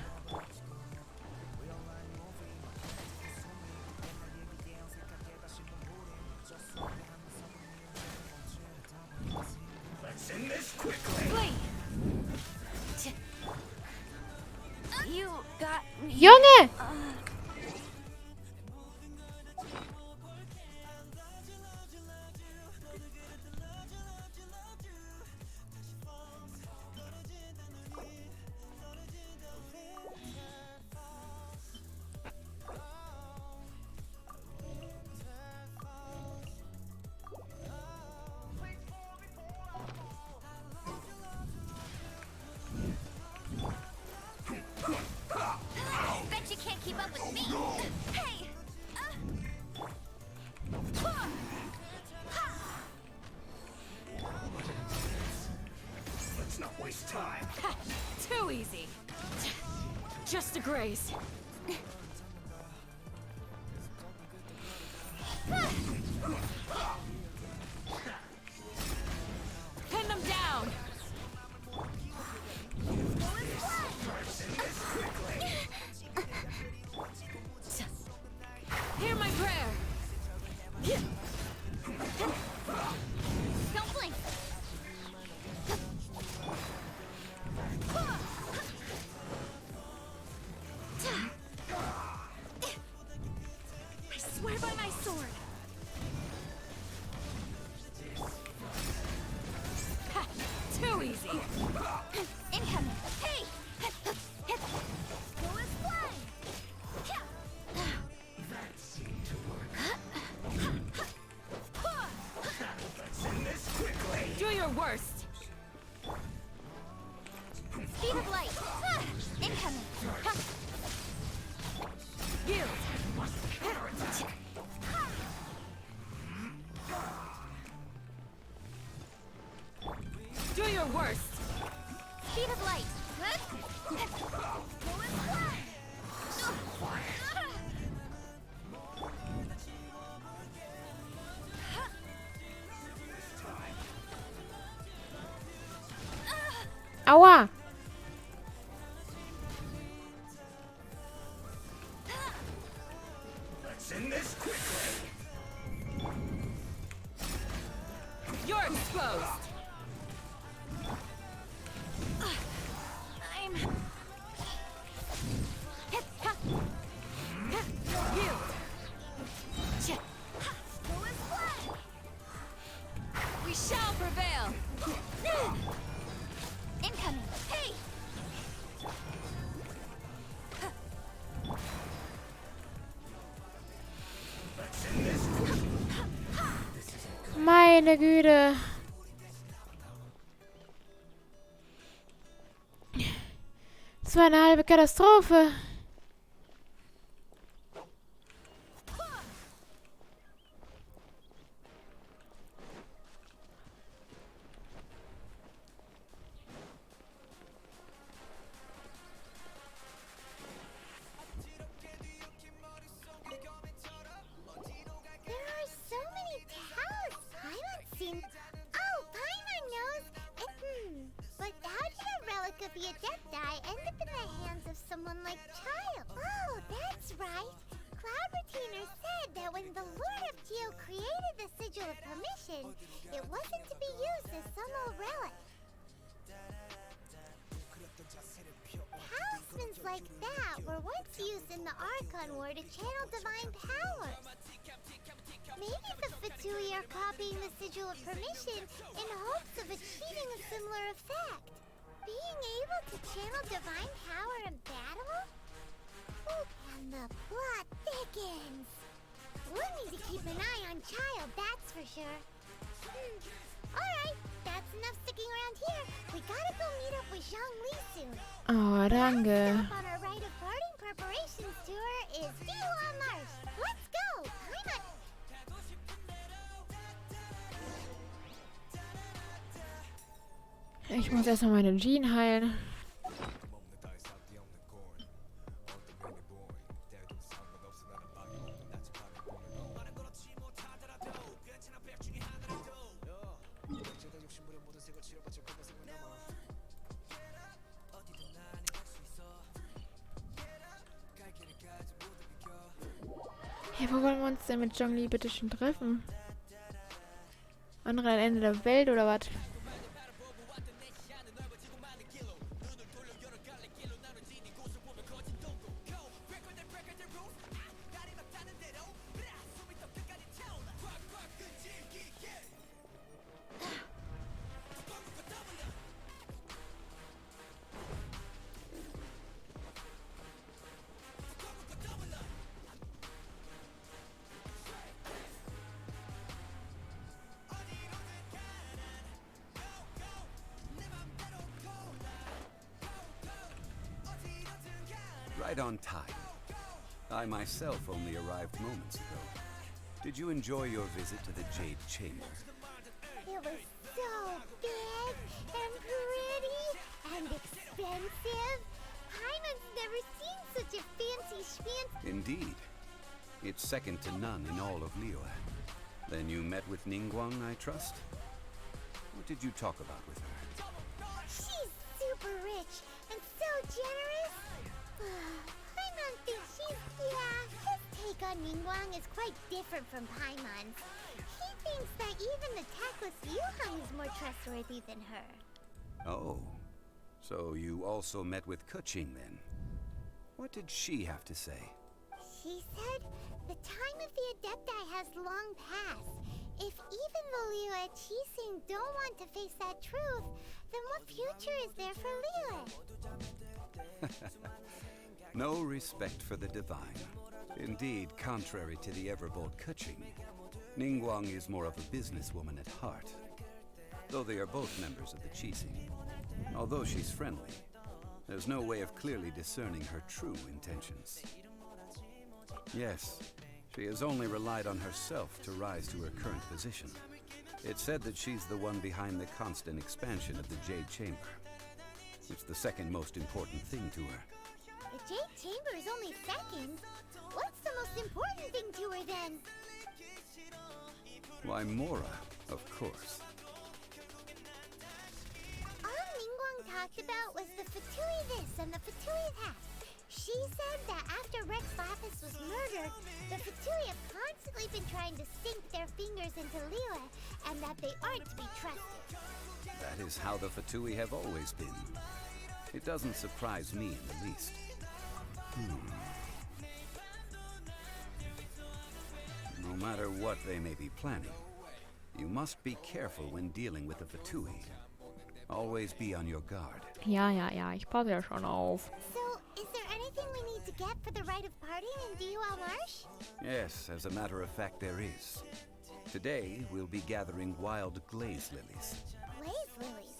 Let's end this quickly. Wait! You got me. Junge. Bet you can't keep up with me. Hey! time. Ha! Too easy. Just a graze. Pin them down. Hear my prayer. Don't blink. I swear by my sword. Ha! Too easy. Incoming. Hey! Go is flying. Do your worst. Speed of light. Incoming. Yield. Do your worst. Speed of light. Go is flying. Aua! Let's end this quickly. You're exposed. I'm. Yield. Go is flying. We shall prevail. Incoming. Hey! Let's end this quickly. Meine Güte. Das war eine halbe Katastrophe. There are so many talents Paimon seen. Oh, Paimon knows. But how did a relic of the Adepti end up in the hands of someone like Child? Oh, that's right. Cloud Retainer said that when the Lord of Geo created the Sigil of Permission, it wasn't to be used as some old relic. Talismans like that were once used in the Archon War to channel divine powers. Maybe the Fatui are copying the Sigil of Permission in hopes of achieving a similar effect. Being able to channel divine power in battle? Ooh, and the plot thickens. We'll need to keep an eye on Child, that's for sure. Alright, that's enough sticking around here. We gotta go meet up with Zhongli soon. Oh, danke. Stop on our rite of parting preparations tour is Diwa Marsh. Let's go! I'm Ich muss erstmal meine Jean heilen. Hey, wo wollen wir uns denn mit Zhongli bitte schon treffen? Andere Ende der Welt oder was? Right on time. I myself only arrived moments ago. Did you enjoy your visit to the Jade Chamber? It was so big and pretty expensive. Paimon's never seen such a fancy schmancy. Indeed. It's second to none in all of Liyue. Then you met with Ningguang, I trust? What did you talk about with her? She's super rich and so generous. Paimon thinks his take on Ningguang is quite different from Paimon's. He thinks that even the tactless Yuhang is more trustworthy than her. Oh. So you also met with Keqing then? What did she have to say? She said the time of the Adepti has long passed. If even the Liyue Qixing don't want to face that truth, then what future is there for Liyue? No respect for the divine. Indeed, contrary to the ever-bold Keqing, Ningguang is more of a businesswoman at heart. Though they are both members of the Qixing. Although she's friendly, there's no way of clearly discerning her true intentions. Yes, she has only relied on herself to rise to her current position. It's said that she's the one behind the constant expansion of the Jade Chamber. It's the second most important thing to her. The Jade Chamber is only second. What's the most important thing to her then? Why, Mora, of course. All Ningguang talked about was the Fatui this and the Fatui that. She said that after Rex Lapis was murdered, the Fatui have constantly been trying to sink their fingers into Liyue, and that they aren't to be trusted. That is how the Fatui have always been. It doesn't surprise me in the least. No matter what they may be planning, you must be careful when dealing with the Fatui. Always be on your guard. Ja, ich passe ja schon auf. So, is there anything we need to get for the rite of parting in Dihua Marsh? Yes, as a matter of fact, there is. Today, we'll be gathering wild glaze lilies. Blaze lilies?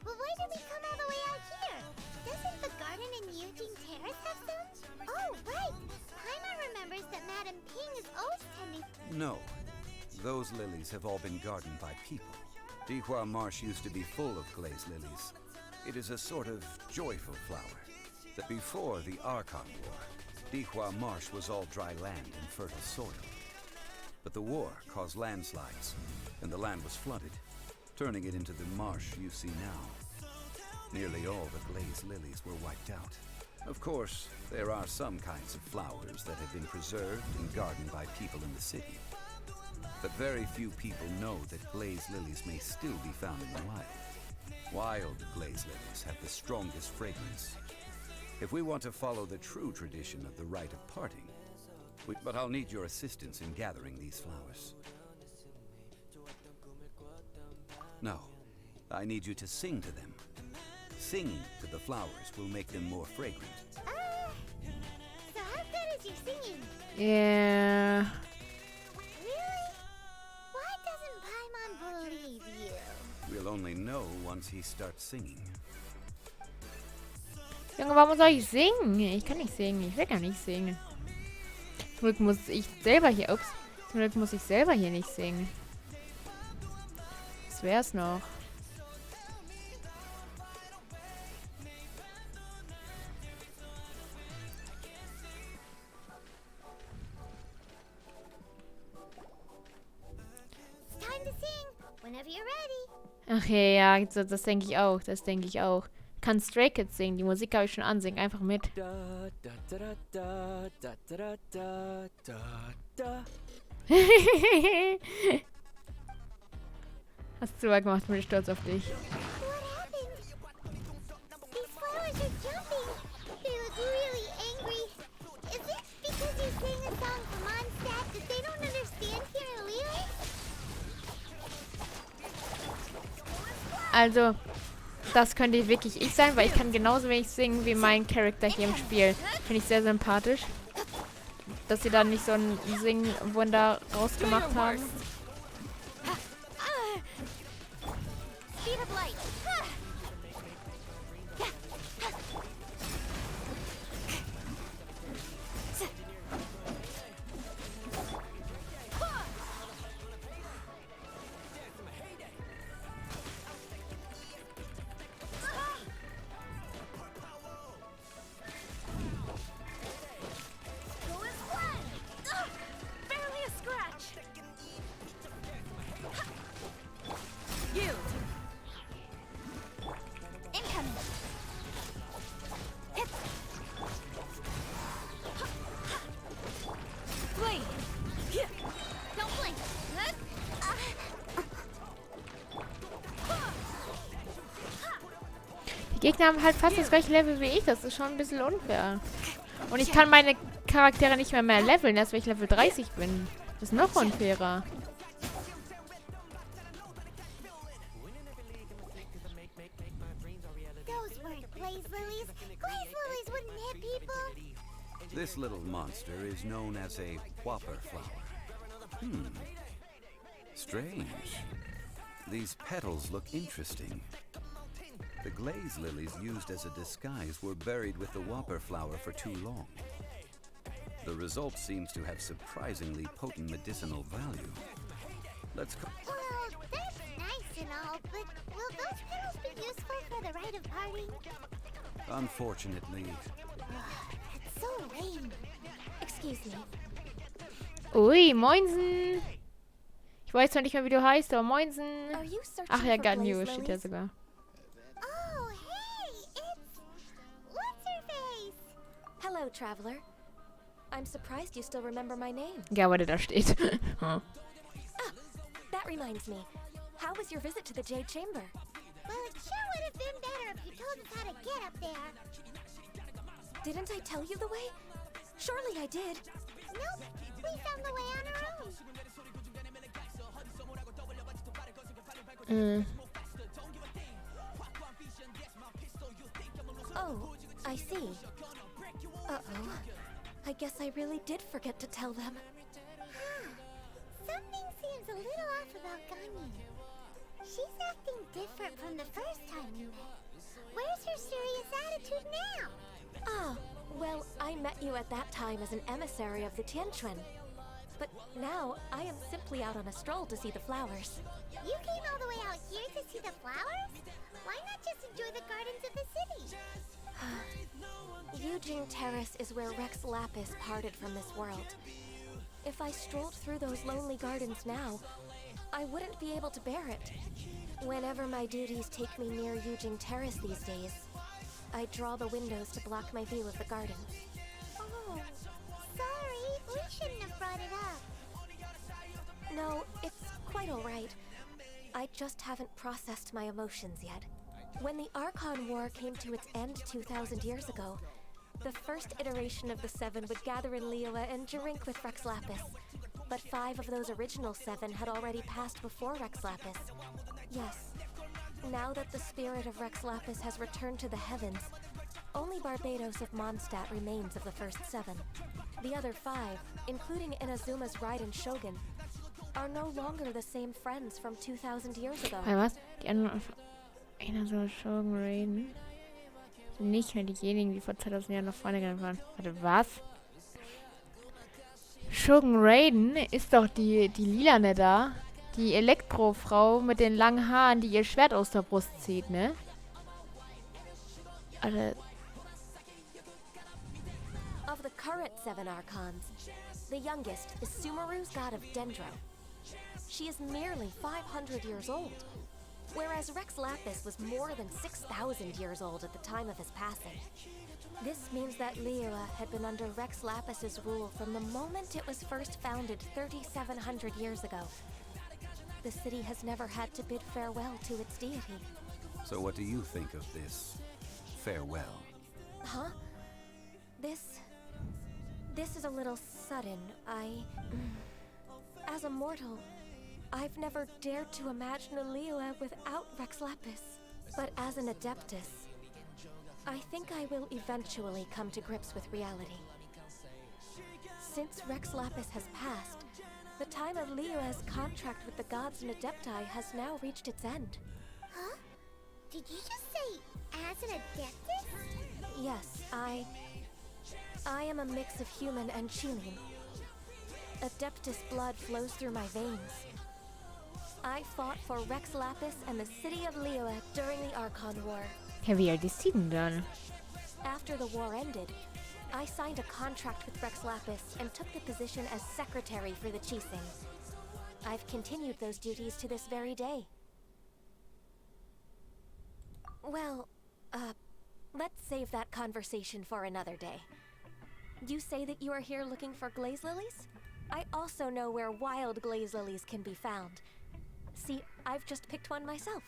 Well, why did we come all the way out here? Doesn't the garden in Eugene Terrace have some? Oh, right! Paimon remembers that Madame Ping is always tending... No. Those lilies have all been gardened by people. Dihua Marsh used to be full of glaze lilies. It is a sort of joyful flower. That before the Archon War, Dihua Marsh was all dry land and fertile soil. But the war caused landslides, and the land was flooded, turning it into the marsh you see now. Nearly all the glaze lilies were wiped out. Of course, there are some kinds of flowers that have been preserved and gardened by people in the city. But very few people know that glaze lilies may still be found in the wild. Wild glaze lilies have the strongest fragrance. If we want to follow the true tradition of the rite of parting, but I'll need your assistance in gathering these flowers. No, I need you to sing to them. Singing to the flowers will make them more fragrant. So how good is your singing? Yeah. Really? Why doesn't Paimon believe you? We'll only know once he starts singing. Junge, warum soll ich singen? Ich kann nicht singen. Ich will gar nicht singen. Zum Glück muss ich selber hier... Ups. Zum Glück muss ich selber hier nicht singen. Das wär's noch. It's time to sing. Whenever you're ready. Ach ja, das denke ich auch. Das denke ich auch. Kann Stray Kids singen. Die Musik kann ich schon ansingen. Einfach mit. Da da da da da da da da da. Hast du super gemacht. Bin ich stolz auf dich. What happened? These flowers are jumping. They look really angry. Is it because you sang a song from Mondstadt that they don't understand here in Liyue? Also, das könnte wirklich ich sein, weil ich kann genauso wenig singen wie mein Charakter hier im Spiel. Finde ich sehr sympathisch. Dass sie da nicht so ein Singwunder rausgemacht haben. Speed of light. Gegner haben halt fast das gleiche Level wie ich. Das ist schon ein bisschen unfair. Und ich kann meine Charaktere nicht mehr leveln, erst wenn ich Level 30 bin. Das ist noch unfairer. Those weren't glaze lilies. Glaze lilies wouldn't hit people. This little monster is known as a whopper flower. Strange. These petals look interesting. The glaze lilies used as a disguise were buried with the whopper flower for too long. The result seems to have surprisingly potent medicinal value. Let's go. Well, that's nice and all, but will those petals be useful for the rite of parting? Unfortunately, That's so lame. Excuse me. Ui, moinsen. Ich weiß zwar nicht mehr, wie du heißt, aber moinsen. Are you searching Ach ja, for Gun glaze News steht ja lilies? sogar. Oh, hey, it's... What's her face? Hello, traveler. I'm surprised you still remember my name. Ja, warte, da steht. That reminds me. How was your visit to the Jade Chamber? Well, it sure would have been better if you told us how to get up there. Didn't I tell you the way? Surely I did. Nope, we found the way on our own. Oh, I see. Uh-oh. I guess I really did forget to tell them. Something seems a little off about Ganyu. She's acting different from the first time we met. Where's her serious attitude now? Ah, well, I met you at that time as an emissary of the Tianquan. But now, I am simply out on a stroll to see the flowers. You came all the way out here to see the flowers? Why not just enjoy the gardens of the city? Yujing Terrace is where Rex Lapis parted from this world. If I strolled through those lonely gardens now, I wouldn't be able to bear it. Whenever my duties take me near Yujing Terrace these days, I draw the windows to block my view of the garden. Oh, sorry. We shouldn't have brought it up. No, it's quite alright. I just haven't processed my emotions yet. When the Archon War came to its end 2,000 years ago, the first iteration of the Seven would gather in Liyue and drink with Rex Lapis. But 5 of those original 7 had already passed before Rex Lapis. Yes. Now that the spirit of Rex Lapis has returned to the heavens, only Barbados of Mondstadt remains of the first 7. The other 5, including Inazuma's Raiden Shogun, are no longer the same friends from 2,000 years ago. Was? Die anderen... Einer soll Shogun Raiden. Nicht mehr diejenigen, die vor 2000 Jahren nach vorne gegangen waren. Warte, was? Shogun Raiden ist doch die Lilane da. Die Elektrofrau mit den langen Haaren, die ihr Schwert aus der Brust zieht, ne? Alter. Of the current 7 Archons, the youngest is Sumeru's god of Dendro. She is merely 500 years old, whereas Rex Lapis was more than 6,000 years old at the time of his passing. This means that Liyue had been under Rex Lapis's rule from the moment it was first founded 3,700 years ago. The city has never had to bid farewell to its deity. so what do you think of this farewell? Huh? This is a little sudden. As a mortal, I've never dared to imagine a Liyue without Rex Lapis. But as an Adeptus, I think I will eventually come to grips with reality. Since Rex Lapis has passed, the time of Liyue's contract with the gods and Adepti has now reached its end. Huh? Did you just say, as an Adeptus? Yes, I am a mix of human and Qilin. Adeptus blood flows through my veins. I fought for Rex Lapis and the city of Liyue during the Archon War. Ja, wie alt ist sie denn dann? After the war ended, I signed a contract with Rex Lapis and took the position as secretary for the Qixing. I've continued those duties to this very day. Well, let's save that conversation for another day. You say that you are here looking for glaze lilies? I also know where wild glaze lilies can be found. See, I've just picked one myself.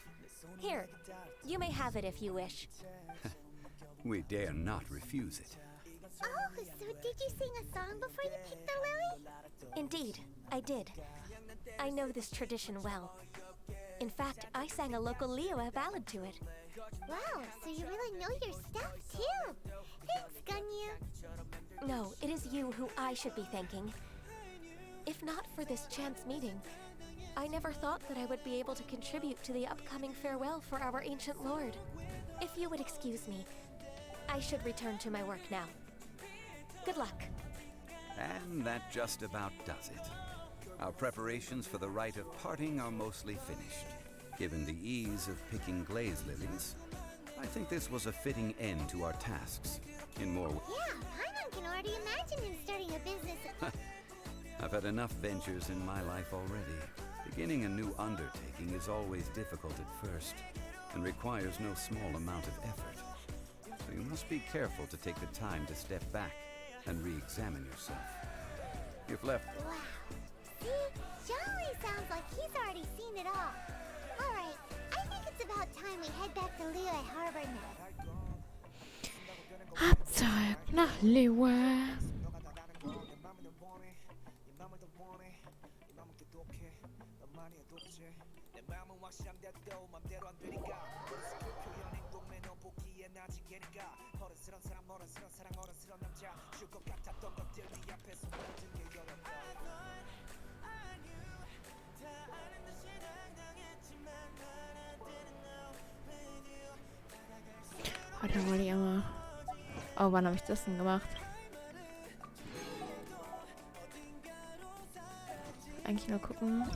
Here, you may have it if you wish. We dare not refuse it. Oh, so did you sing a song before you picked the lily? Indeed, I did. I know this tradition well. In fact, I sang a local Liyue ballad to it. Wow, so you really know your stuff, too. Thanks, Ganyu. No, it is you who I should be thanking. If not for this chance meeting, I never thought that I would be able to contribute to the upcoming farewell for our ancient lord. If you would excuse me, I should return to my work now. Good luck. And that just about does it. Our preparations for the rite of parting are mostly finished. Given the ease of picking glaze lilies, I think this was a fitting end to our tasks. In more ways. Yeah, Paimon can already imagine him starting a business. I've had enough ventures in my life already. Beginning a new undertaking is always difficult at first, and requires no small amount of effort. So you must be careful to take the time to step back and re-examine yourself. If left... Wow. See? Jolly sounds like he's already seen it all. Alright, I think it's about time we head back to Liyue Harbor now. Abenteuer nach Liyue. Warte, wollte ich immer. Oh, wann habe ich das denn gemacht? Eigentlich nur gucken.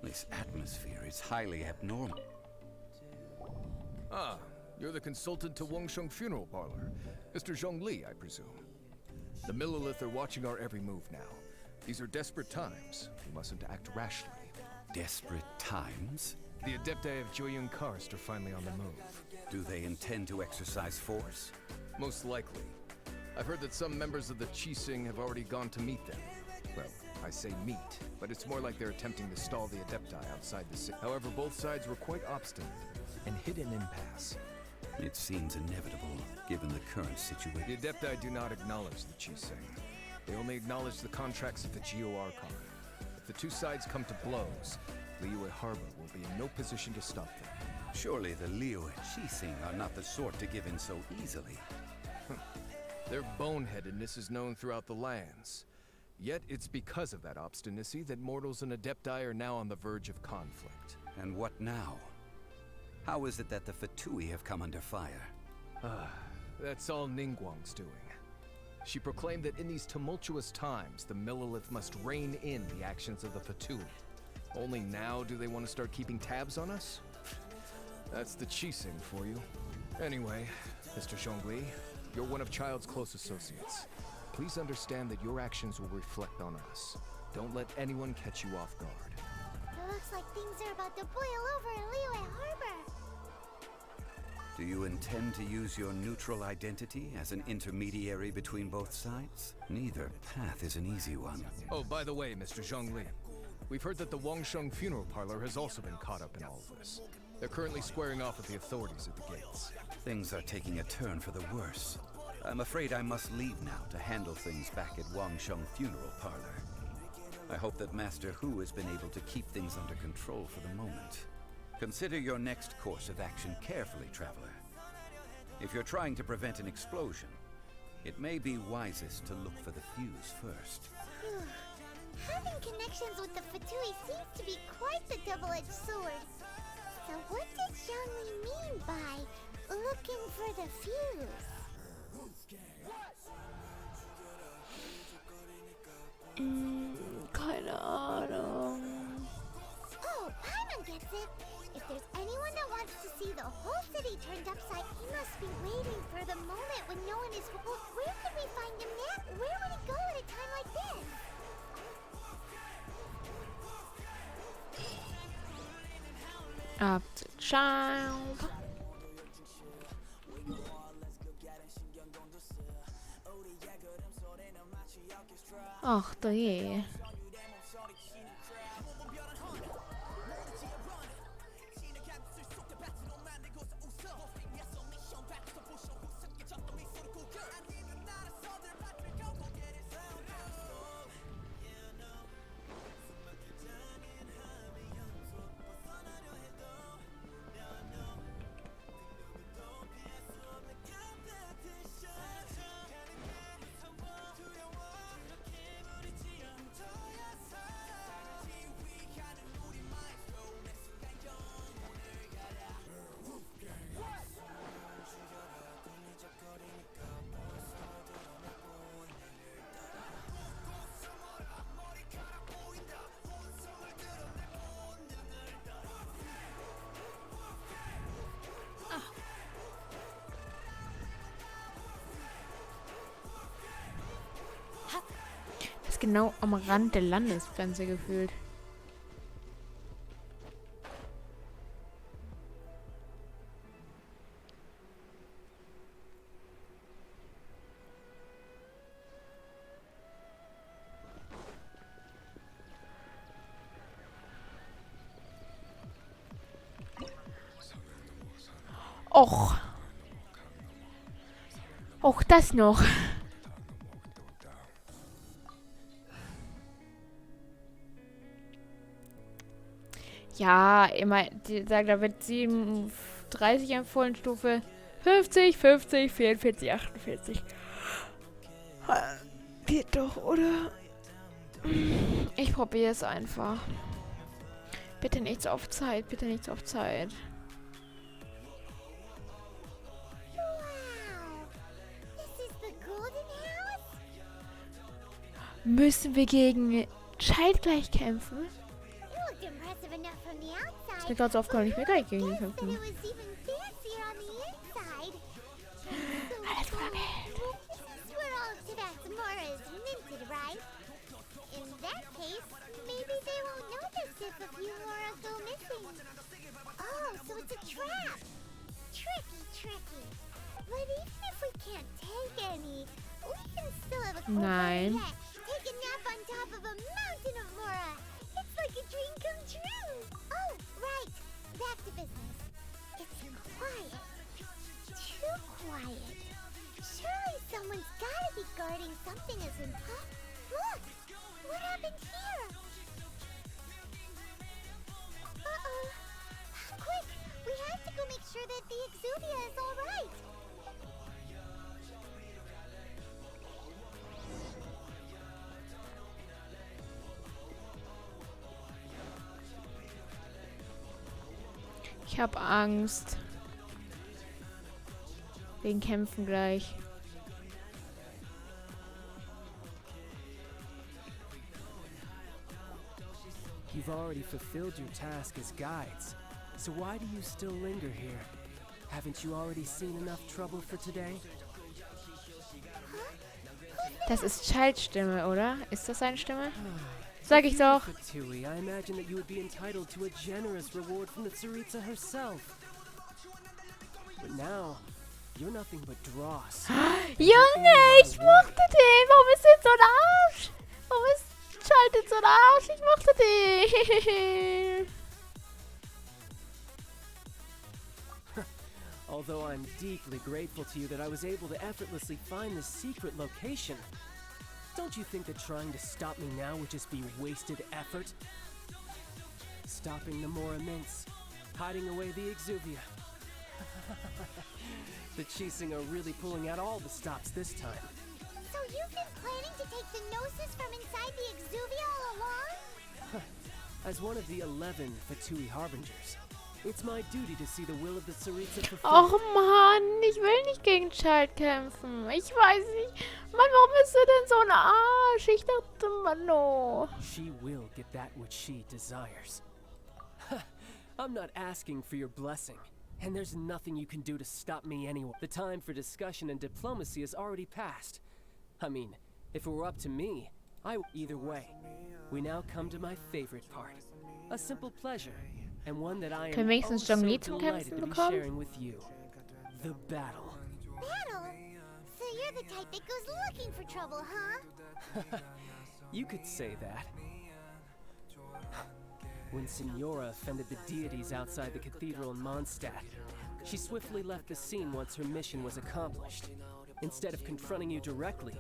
This atmosphere is highly abnormal. Ah, you're the consultant to Wangsheng Funeral Parlor. Mr. Zhongli, I presume. The Millilith are watching our every move now. These are desperate times. We mustn't act rashly. Desperate times? The Adepti of Joyun Karst are finally on the move. Do they intend to exercise force? Most likely. I've heard that some members of the Qixing have already gone to meet them. Well, I say meet, but it's more like they're attempting to stall the Adepti outside the city. However, both sides were quite obstinate and hit an impasse. It seems inevitable, given the current situation. The Adepti do not acknowledge the Qixing. They only acknowledge the contracts of the Geo-Archon. If the two sides come to blows, Liyue Harbor will be in no position to stop them. Surely the Liyue Qixing are not the sort to give in so easily. Their boneheadedness is known throughout the lands. Yet it's because of that obstinacy that mortals and Adepti are now on the verge of conflict. And what now? How is it that the Fatui have come under fire? That's all Ningguang's doing. She proclaimed that in these tumultuous times, the Millilith must rein in the actions of the Fatui. Only now do they want to start keeping tabs on us? That's the Qixing for you. Anyway, Mr. Zhongli, you're one of Child's close associates. Please understand that your actions will reflect on us. Don't let anyone catch you off guard. It looks like things are about to boil over in Liyue Harbor. Do you intend to use your neutral identity as an intermediary between both sides? Neither path is an easy one. Oh, by the way, Mr. Zhongli, we've heard that the Wangsheng Funeral Parlor has also been caught up in all of this. They're currently squaring off with the authorities at the gates. Things are taking a turn for the worse. I'm afraid I must leave now to handle things back at Wangsheng Funeral Parlor. I hope that Master Hu has been able to keep things under control for the moment. Consider your next course of action carefully, Traveler. If you're trying to prevent an explosion, it may be wisest to look for the fuse first. Having connections with the Fatui seems to be quite the double-edged sword. So what did Zhongli mean by looking for the fuse? Keine Ahnung. Oh, Paimon gets it. If there's anyone that wants to see the whole city city turned upside. He must be waiting for the moment when no one is. Well, where could we find him now? Where would he go at a time like this? Up to child. Ach, du je. Das ist genau am Rand der Landesgrenze gefühlt. Och. Och, das noch. Ja, immer, die sagt, da wird 37 empfohlen, Stufe 50, 50, 44, 48. Geht doch, oder? Ich probiere es einfach. Bitte nicht so auf Zeit, bitte nicht so auf Zeit. Müssen wir gegen Child gleich kämpfen? Ist mir gerade so aufgefallen, ich will gar nicht gegen ihn kämpfen. Alles voller Geld. Nein. Take a nap on top of a mountain of Mora. It's like a dream come true. Oh, right. Back to business. It's quiet. Too quiet. Surely someone's gotta be guarding something as important. Look! What happened here? Uh-oh. Quick! We have to go make sure that the Exuvia is alright. Ich hab Angst. Wegen Kämpfen gleich. You've already fulfilled your task as guides, so why do you still linger here? Haven't you already seen enough trouble for today? Das ist Childs Stimme, oder? Ist das seine Stimme? Sag ich doch. Fatui, I imagine that you would be entitled to a generous reward from the Tsaritsa herself. But now, you're nothing but dross. Junge, ich mochte den. Warum ist der so ein Arsch? Warum ist Child jetzt so ein Arsch? Ich mochte den. Although I'm deeply grateful to you that I was able to effortlessly find this secret location, don't you think that trying to stop me now would just be wasted effort? Stopping the Mora Mints, hiding away the Exuvia. The Chising are really pulling out all the stops this time. So you've been planning to take the Gnosis from inside the Exuvia all along? As one of the 11 Fatui Harbingers, it's my duty to see the will of the Tsaritsa fulfilled. Och Mann, ich will nicht gegen Child kämpfen. Ich weiß nicht. Mann, warum bist du denn so ein Arsch? Ich dachte, Mann, no. She will get that which she desires. I'm not asking for your blessing. And there's nothing you can do to stop me anyway. The time for discussion and diplomacy has already passed. I mean, if it were up to me, either way. We now come to my favorite part. A simple pleasure, and one that I am Können wir wenigstens so Zhongli zum delighted Kämpfen to be bekommen? sharing with you. The battle. Battle? So you're the type that goes looking for trouble, huh? You could say that. When Signora offended the deities outside the cathedral in Mondstadt, she swiftly left the scene once her mission was accomplished. Instead of confronting you directly,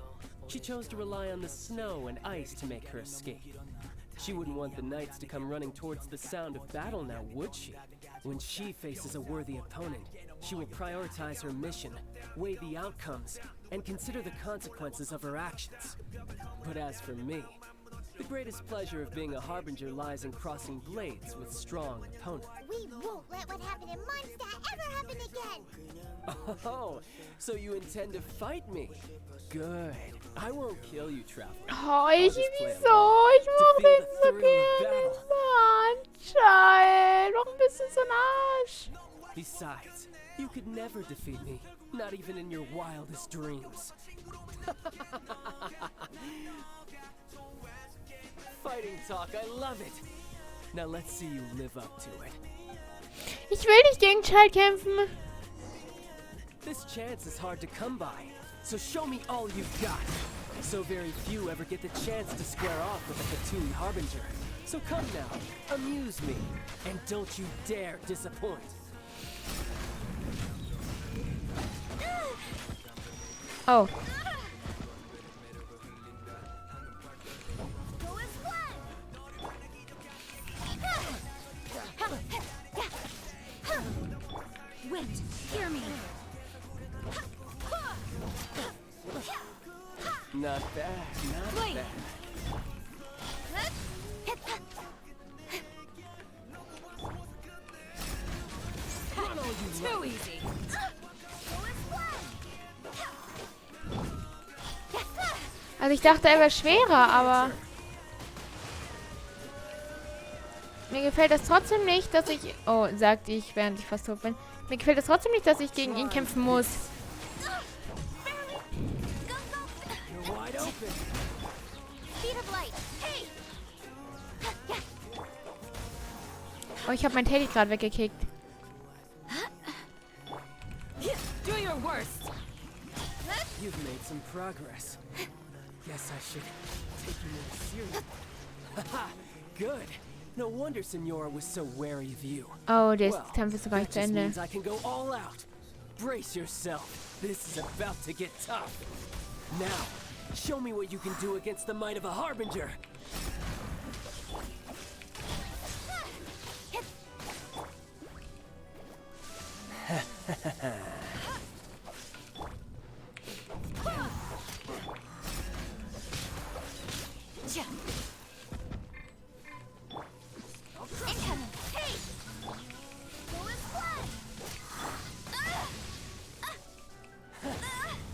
she chose to rely on the snow and ice to make her escape. She wouldn't want the knights to come running towards the sound of battle now, would she? When she faces a worthy opponent, she will prioritize her mission, weigh the outcomes, and consider the consequences of her actions. But as for me, the greatest pleasure of being a harbinger lies in crossing blades with strong opponents. We won't let what happened in Mondstadt ever happen again! Oh, so you intend to fight me? Good. I won't kill you, Traveler. Oh, I'll ich just play wieso? along Ich to mag feel den the so thrill of gerne. battle. Mann, Child. Warum bist du so ein Arsch? Besides, you could never defeat me, not even in your wildest dreams. Fighting talk, I love it. Now let's see you live up to it. Ich will nicht gegen Child kämpfen. This chance is hard to come by, so show me all you've got. So very few ever get the chance to square off with a Fatui Harbinger. So come now, amuse me, and don't you dare disappoint. Oh. Wait, hear me. Not bad, not Wait. bad. Run all you Too like. easy. Also ich dachte, er wäre schwerer, aber mir gefällt das trotzdem nicht, dass ich... Oh, sagte ich, während ich fast tot bin. Mir gefällt es trotzdem nicht, dass ich gegen ihn kämpfen muss. You're wide open. Speed of light! Hey! Oh, ich habe mein Teddy gerade weggekickt. Do your worst. You've made some progress. Guess I should take you more seriously. Haha, good. No wonder Signora was so wary of you. Oh, der Well, Kampf ist sogar that nicht zu just Ende. means I can go all out. Brace yourself. This is about to get tough. Now, show me what you can do against the might of a Harbinger. Incoming! Hey! Go with blood!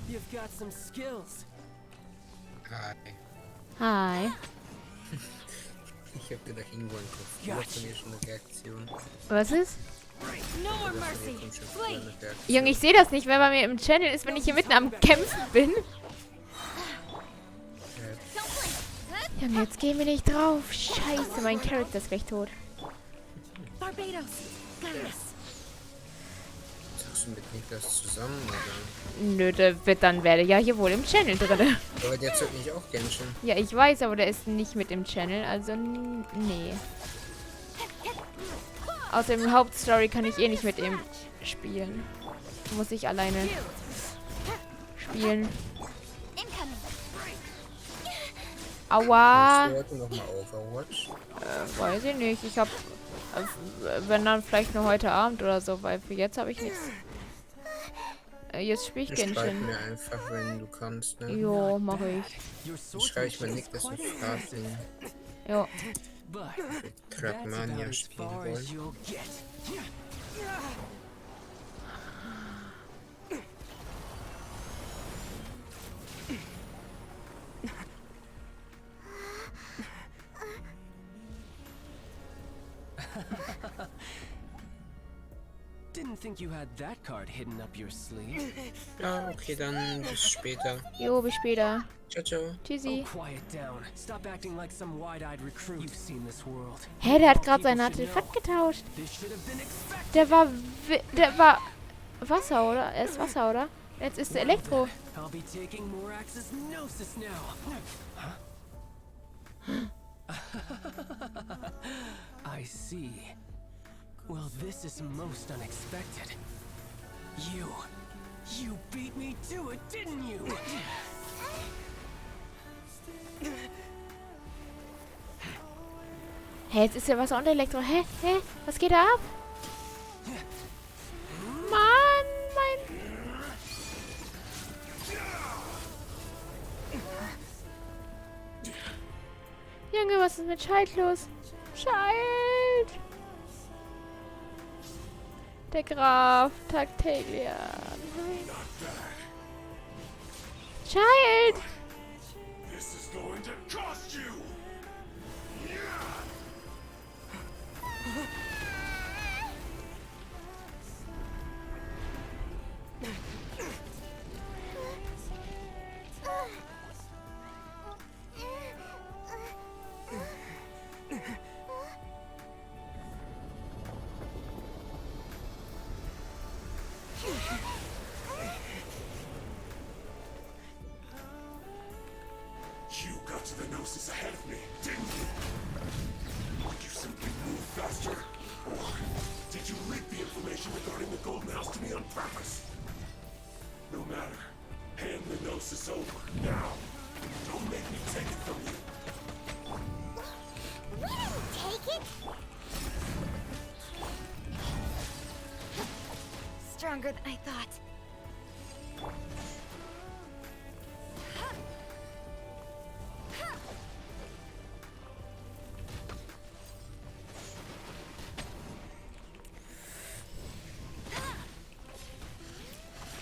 You've got some skills. Hi. Hi. Ich hab gedacht, irgendwo ein Kopf. Du hast von mir schon eine Reaktion. Was ist? No more Du hast von mercy. mir schon Flee. eine Reaktion. Junge, ich sehe das nicht, wer bei mir im Channel ist, wenn ich hier mitten am Kämpfen bin. Junge, jetzt gehen wir nicht drauf. Scheiße, mein Charakter ist gleich tot. Barbados. Gyrus. Sagst du mit Niklas zusammen oder? Nö, der wird dann werde ja hier wohl im Channel drin. Aber der zockt nicht auch Genshin. Ja, ich weiß, aber der ist nicht mit im Channel, also nee. Außerdem in Hauptstory kann ich eh nicht mit ihm spielen. Muss ich alleine spielen. Incoming! Aua! Spielst du heute nochmal Overwatch? Weiß ich nicht. Ich hab, wenn dann vielleicht nur heute Abend oder so, weil für jetzt habe ich nichts. Jetzt spiele ich Schreib Genshin. mir einfach, wenn du kannst, ne? Jo, mache ich. Your Dann schreibe ich mal swordsmanship Niklas is und quite frag impressive. ihn, Jo. But ob wir that's Trackmania about as spielen far as wollen. you'll get. Didn't think you had that card hidden up your sleeve. Ja, okay, dann bis später. Jo, bis später. Ciao, ciao. Tschüssi. Oh, quiet down. Stop acting like some wide-eyed recruit. You've seen this world. Hä, der hat gerade sein Artefakt getauscht. This should have been expected. Der war Wasser, oder? Er ist Wasser, oder? Jetzt ist er Elektro. I'll be taking Morax's Gnosis now. I see. Well, this is most unexpected. You beat me to it, didn't you? Hä, jetzt ist ja Wasser und Elektro. Hä? Was geht da ab? Mann, Junge, was ist mit Child los? Child! Der Graf Tactelia. Nein. Child! This is going to cost you! You got to the Gnosis ahead of me, didn't you? Would you simply move faster? Or did you leak the information regarding the Golden House to me on purpose? No matter. Hand the Gnosis over, now. Don't make me take it from you. We didn't take it! Stronger than I thought.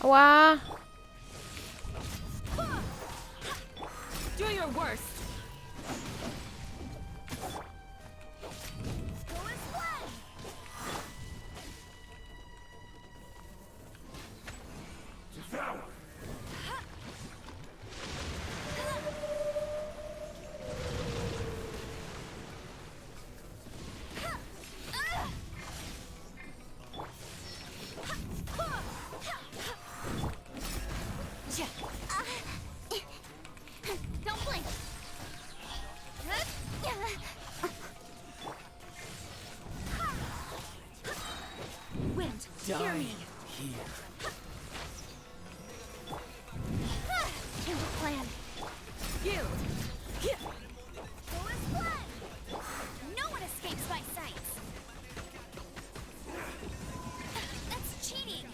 Aua. Do your worst. Devour! Don't blink! Wind, hear Die me. here. Change of plan. Yield. No one escapes my sight. That's cheating.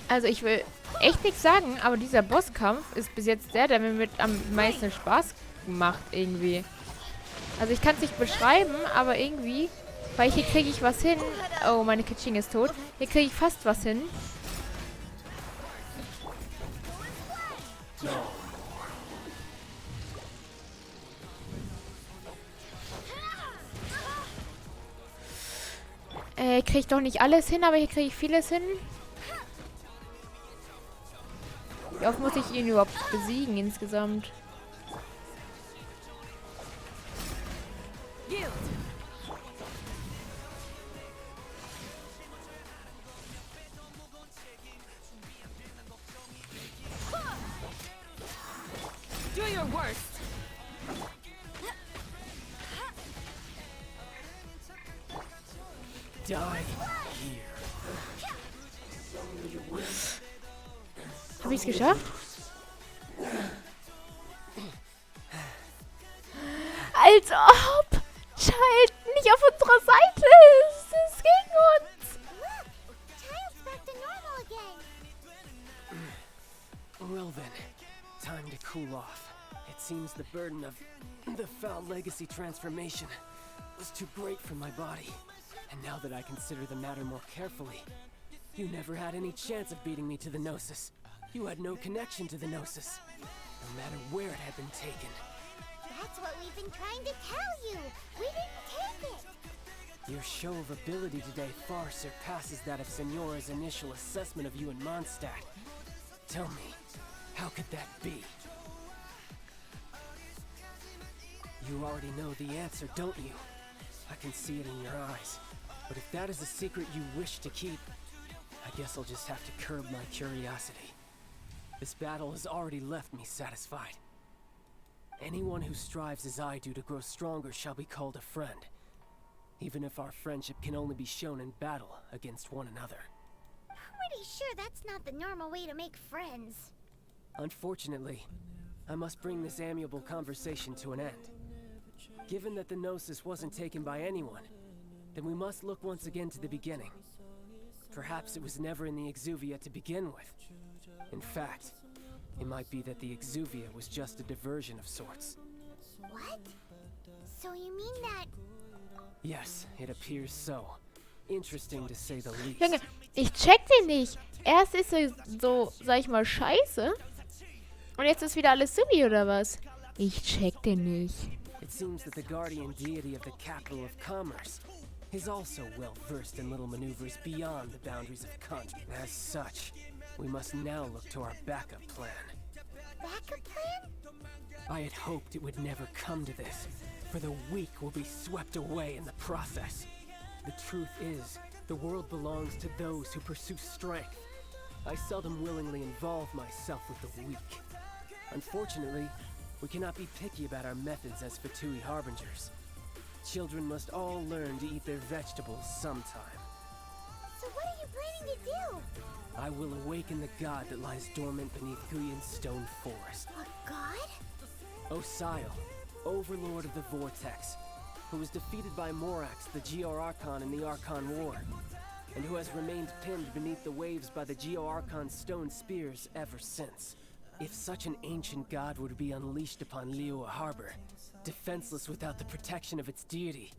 Also ich will echt nichts sagen, aber dieser Bosskampf ist bis jetzt der mir mit am meisten Spaß macht irgendwie. Also ich kann es nicht beschreiben, aber irgendwie, weil hier kriege ich was hin. Oh, meine Kitsching ist tot. Hier kriege ich fast was hin. Kriege ich doch nicht alles hin, aber hier kriege ich vieles hin. Wie oft muss ich ihn überhaupt besiegen insgesamt? Yield. Do your worst. Die here. Habe ich es geschafft? Als ob Child nicht auf unserer Seite ist. Es gegen uns. Look! Child's back to normal again. Well then, time to cool off. It seems the burden of the foul legacy transformation was too great for my body. And now that I consider the matter more carefully, you never had any chance of beating me to the Gnosis. You had no connection to the Gnosis. no matter where it had been taken. That's what we've been trying to tell you. We didn't take it. Your show of ability today far surpasses that of Senora's initial assessment of you in Mondstadt. Tell me, how could that be? You already know the answer, don't you? I can see it in your eyes. But if that is a secret you wish to keep, I guess I'll just have to curb my curiosity. This battle has already left me satisfied. Anyone who strives as I do to grow stronger shall be called a friend, even if our friendship can only be shown in battle against one another. Pretty sure that's not the normal way to make friends. Unfortunately, I must bring this amiable conversation to an end. Given that the Gnosis wasn't taken by anyone, then we must look once again to the beginning. Perhaps it was never in the Exuvia to begin with. In fact, it might be that the Exuvia was just a diversion of sorts. What? So you mean that... Yes, it appears so. Interesting to say the least. Junge, ich check den nicht. Erst ist er so, sag ich mal, scheiße. Und jetzt ist wieder alles subi, oder was? Ich check den nicht. It seems that the guardian deity of the capital of commerce is also well versed in little maneuvers beyond the boundaries of country. As such, we must now look to our backup plan. Backup plan? I had hoped it would never come to this, for the weak will be swept away in the process. The truth is, the world belongs to those who pursue strength. I seldom willingly involve myself with the weak. Unfortunately, we cannot be picky about our methods as Fatui Harbingers. Children must all learn to eat their vegetables sometime. So what are you planning to do? I will awaken the god that lies dormant beneath Guyan's stone forest. A god? Osial, overlord of the Vortex, who was defeated by Morax, the Geo-Archon in the Archon War, and who has remained pinned beneath the waves by the Geo-Archon's stone spears ever since. If such an ancient god were to be unleashed upon Liyue Harbor, defenseless without the protection of its deity,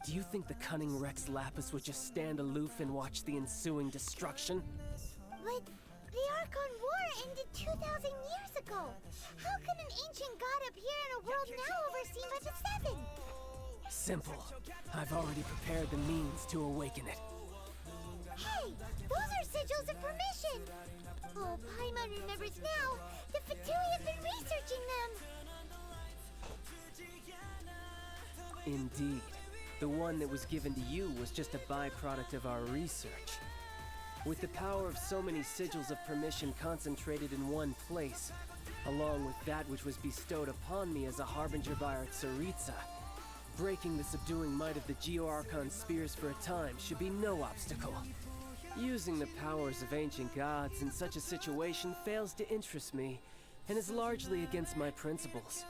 do you think the cunning Rex Lapis would just stand aloof and watch the ensuing destruction? But the Archon War ended 2,000 years ago. How can an ancient god appear in a world now overseen by the Seven? Simple. I've already prepared the means to awaken it. Hey, those are sigils of permission. Oh, Paimon remembers now. The Fatui has been researching them. Indeed. The one that was given to you was just a byproduct of our research. With the power of so many sigils of permission concentrated in one place, along with that which was bestowed upon me as a harbinger by our Tsaritsa, breaking the subduing might of the Geo-Archon spears for a time should be no obstacle. Using the powers of ancient gods in such a situation fails to interest me, and is largely against my principles.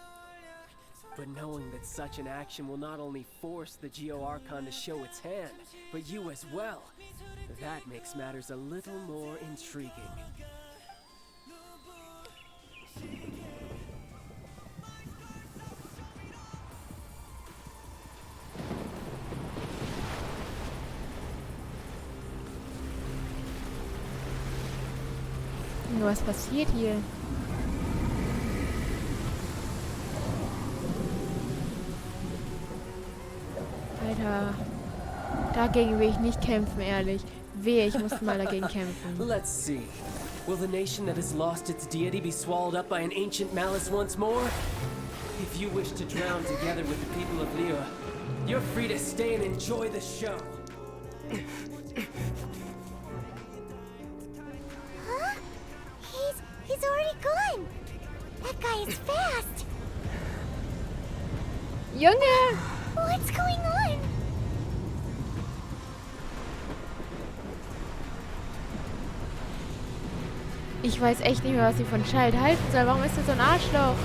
But knowing that such an action will not only force the Geo-Archon to show its hand, but you as well, that makes matters a little more intriguing. Was passiert hier? Alter, dagegen will ich nicht kämpfen, ehrlich. Wehe, ich muss mal dagegen kämpfen. Let's see. Will the nation that has lost its deity be swallowed up by an ancient malice once more? If you wish to drown together with the people of Liyue, you're free to stay and enjoy the show. Huh? He's already gone. That guy is fast. Junge! What's going on? Ich weiß echt nicht mehr, was ich von Child halten soll. Warum ist er so ein Arschloch?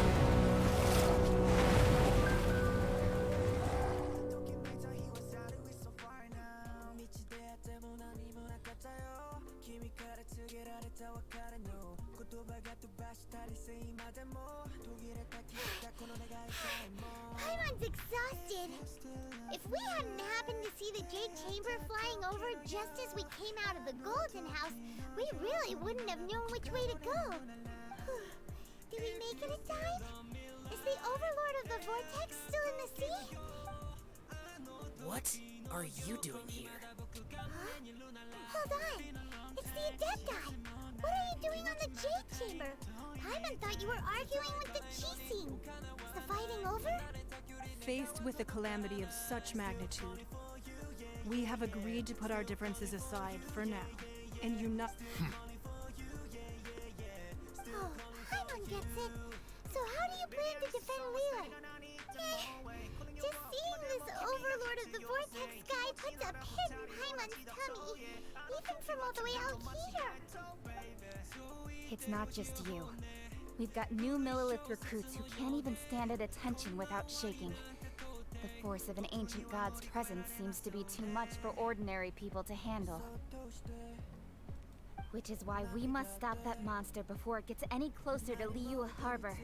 Paimon's exhausted. If we hadn't happened to see the Jade Chamber flying over just as we came out of the Golden House, we really wouldn't have known which way to go. Did we make it in time? Is the Overlord of the Vortex still in the sea? What are you doing here? Huh? Hold on. It's the Adepti. What are you doing on the Jade Chamber? Paimon thought you were arguing with the Chising. Is the fighting over? Faced with a calamity of such magnitude, we have agreed to put our differences aside for now, and unite. Oh, Paimon gets it. So how do you plan to defend Leela? Just seeing this Overlord of the Vortex guy puts a pit in Paimon's tummy, even from all the way out here. It's not just you. We've got new Millilith recruits who can't even stand at attention without shaking. The force of an ancient god's presence seems to be too much for ordinary people to handle. Which is why we must stop that monster before it gets any closer to Liyue Harbor.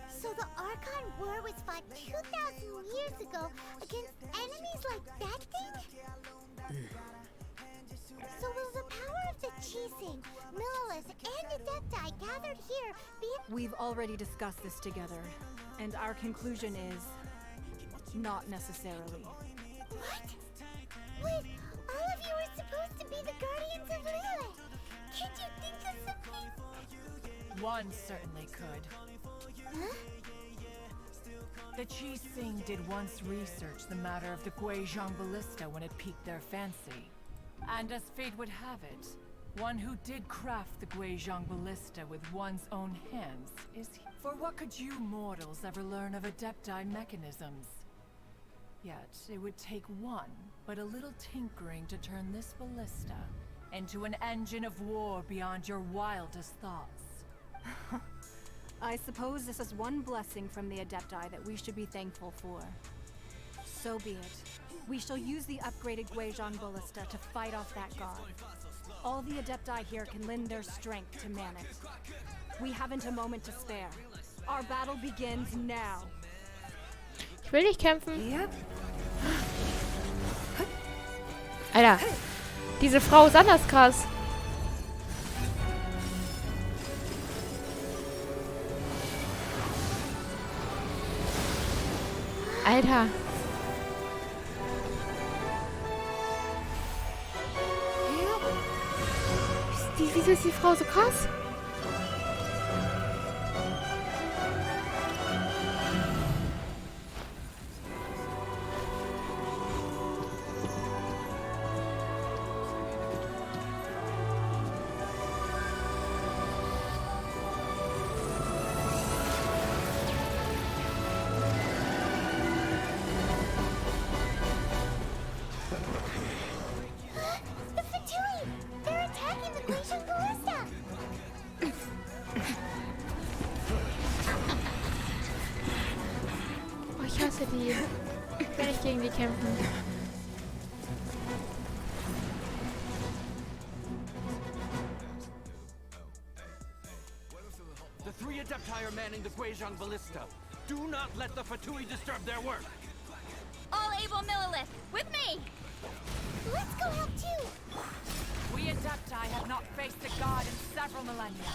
So the Archon War was fought 2,000 years ago against enemies like that thing? So will the power of the Chising, Millilith, and Adepti gathered here be... We've already discussed this together, and our conclusion is... not necessarily. What? Wait, all of you were supposed to be the Guardians of Lilith. Can't you think of something? One certainly could. Huh? The Chising did once research the matter of the Guizhong Ballista when it piqued their fancy. And as fate would have it, one who did craft the Guizhong Ballista with one's own hands is he. For what could you mortals ever learn of Adepti mechanisms? Yet, it would take one, but a little tinkering to turn this ballista into an engine of war beyond your wildest thoughts. I suppose this is one blessing from the Adepti that we should be thankful for. So be it. We shall use the upgraded Guizhong Ballista to fight off that god. All the Adepti here can lend their strength to man it. We haven't a moment to spare. Our battle begins now. Ich will nicht kämpfen. Alter, diese Frau ist anders krass. Alter. Wieso ist die Frau so krass? The Fatui! They're attacking the Guizhong Ballista! Oh, ich hasse die. Ich will nicht gegen die kämpfen. The three Adepti are manning the Guizhong Ballista. Do not let the Fatui disturb their work. All able Millilith, with me! Let's go help too! We Adepti have not faced the god in several millennia.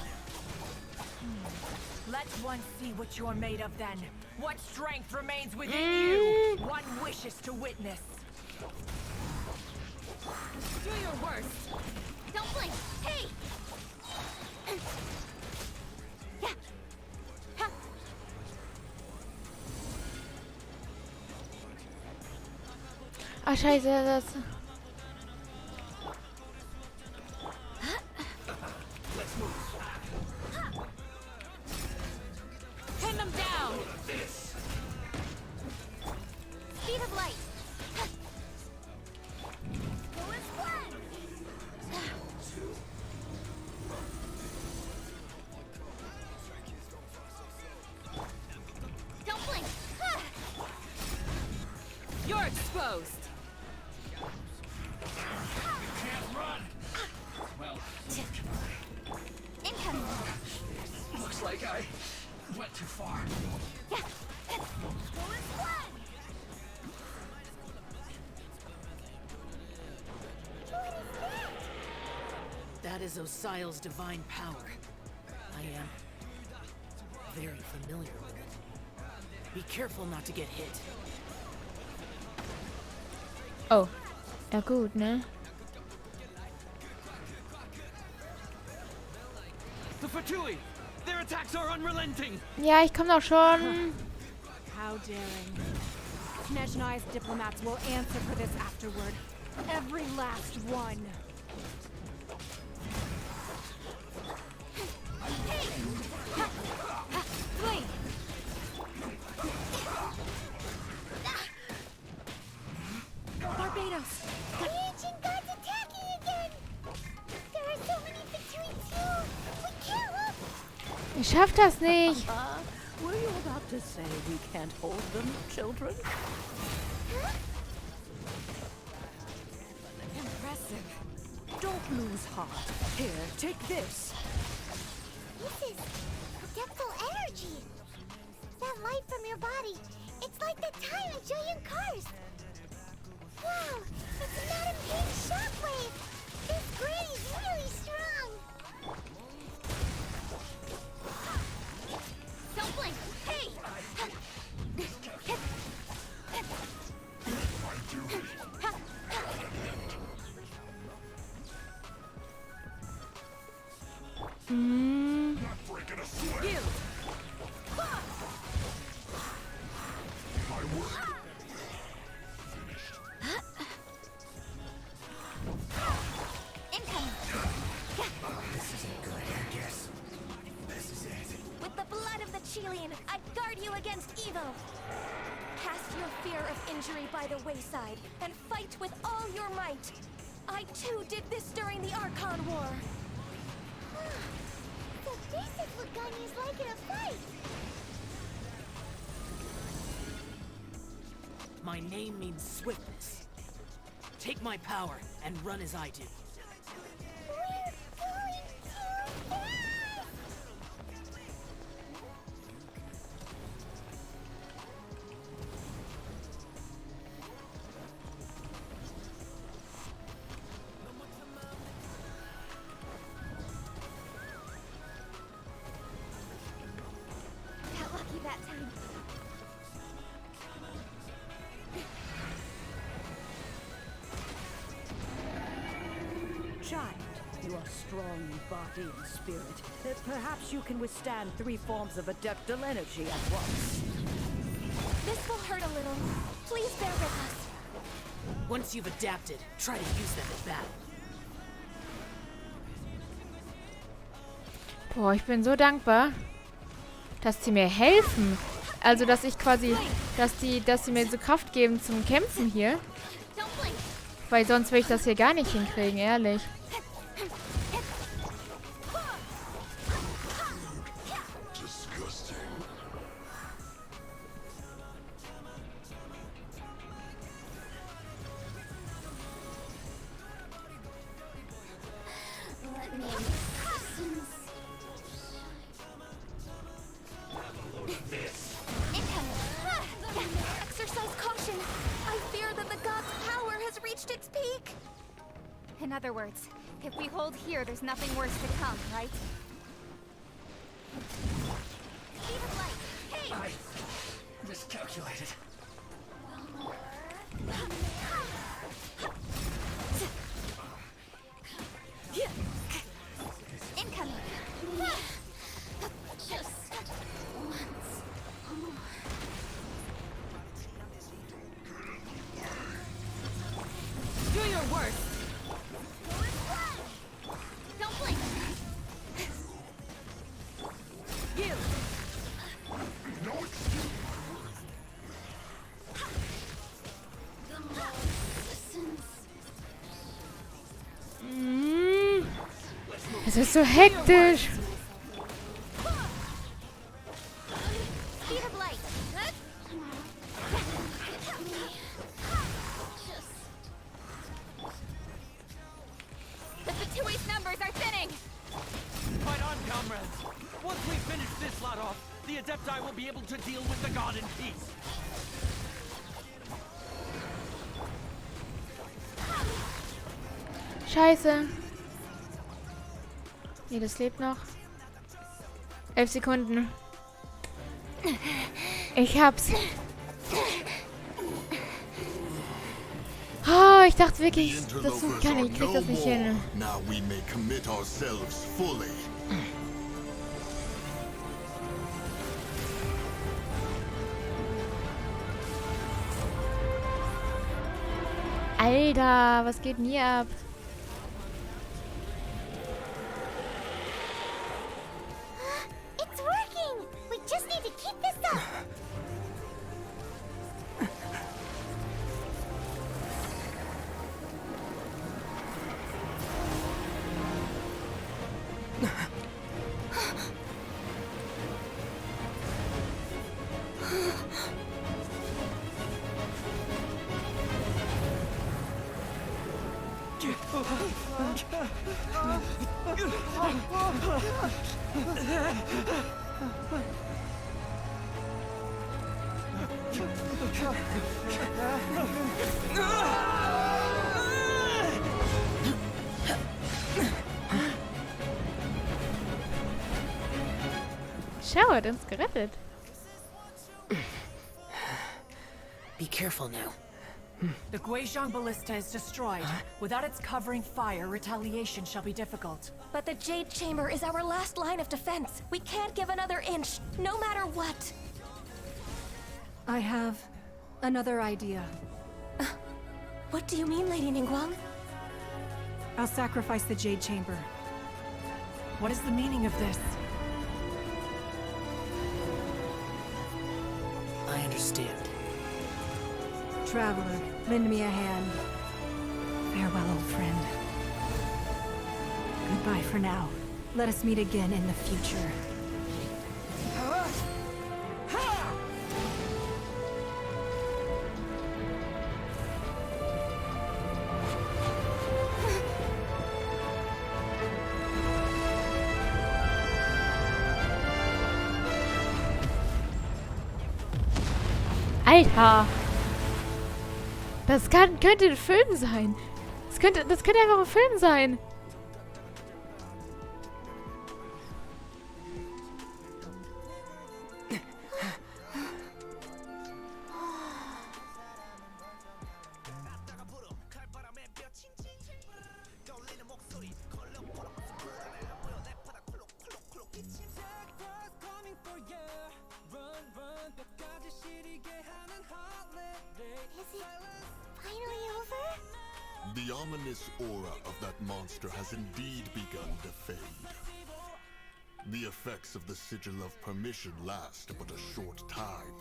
Let one see what you're made of then. What strength remains within you? One wishes to witness. Do your worst! Don't blink! Hey! Yeah! Ha! Ah, scheiße, das... Pin them down! Speed of light! Go as planned! Don't blink! You're exposed! Incoming! Looks like I went too far. Yeah! Go as planned! That is Osial's divine power. I am very familiar with it. Be careful not to get hit. Oh. Ja gut, ne? The Fatui! Their attacks are unrelenting! Ja, ich komme doch schon. How daring. Snezhnai's diplomats will answer for this afterward. Every last one. Flee! Barbados! The ancient gods attacking again! There are so many Fatui too! We can't look! Ich schaff das nicht. Were you about to say we can't hold them, children? Impressive. Don't lose heart. Here, take this. This is depthful energy! That light from your body, it's like the time in Julian Cars! Wow! It's not a big shockwave! This granny's really strong! Don't blink! Hey! Hm. With the blood of the Chilean, I guard you against evil. Cast your fear of injury by the wayside and fight with all your might. I too did this during the Archon War. So this is what Ganya's like in a fight! My name means swiftness. Take my power and run as I do. We're going too fast! Got lucky that time. Child, you are strong in body and spirit. Perhaps you can withstand 3 forms of adeptal energy at once. This will hurt a little. Please bear with us. Once you've adapted, try to use them in battle. Boah, ich bin so dankbar, dass sie mir helfen. Also, dass ich quasi, dass sie mir so Kraft geben zum Kämpfen hier. Weil sonst will ich das hier gar nicht hinkriegen, ehrlich. Exercise caution. I fear that the god's power has reached its peak. In other words, if we hold here, there's nothing worse to come, right? Speed of light. Hey! I miscalculated. Incoming. Just once. Do your worst! Don't blink. You! Es ist so hektisch. Speed of light. The Fatui's numbers are thinning. Fight on, comrades! Once we finish this lot off, the Adepti will be able to deal with the god in peace. Scheiße. Nee, das lebt noch. 11 Sekunden. Ich hab's. Oh, ich dachte wirklich, das kann ich, krieg das nicht hin. Now we may commit ourselves fully. Alter, was geht denn hier ab? It's working! We just need to keep this up! Schau, hat uns gerettet. Be careful now. The Guizhong Ballista is destroyed. Without its covering fire, retaliation shall be difficult. But the Jade Chamber is our last line of defense. We can't give another inch, no matter what. I have another idea. What do you mean, Lady Ningguang? I'll sacrifice the Jade Chamber. What is the meaning of this? I understand. Traveler, lend me a hand. Farewell, old friend. Goodbye for now. Let us meet again in the future. Alter! Das könnte ein Film sein. Das könnte einfach ein Film sein. Is it finally over? The ominous aura of that monster has indeed begun to fade. The effects of the Sigil of Permission last but a short time.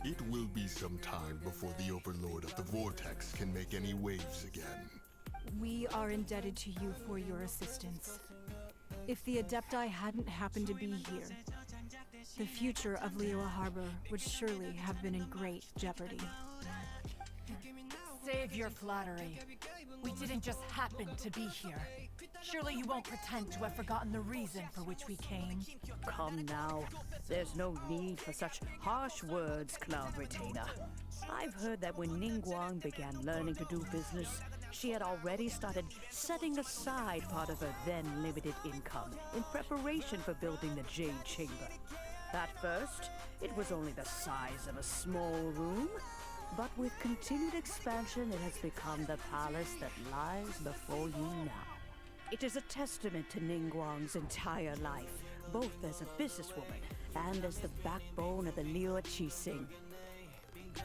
It will be some time before the Overlord of the Vortex can make any waves again. We are indebted to you for your assistance. If the Adepti hadn't happened to be here, the future of Liyue Harbor would surely have been in great jeopardy. Save your flattery. We didn't just happen to be here. Surely you won't pretend to have forgotten the reason for which we came. Come now. There's no need for such harsh words, Cloud Retainer. I've heard that when Ningguang began learning to do business, she had already started setting aside part of her then limited income in preparation for building the Jade Chamber. At first, it was only the size of a small room, but with continued expansion it has become the palace that lies before you now. It is a testament to Ningguang's entire life, both as a businesswoman and as the backbone of the Liyue Qixing.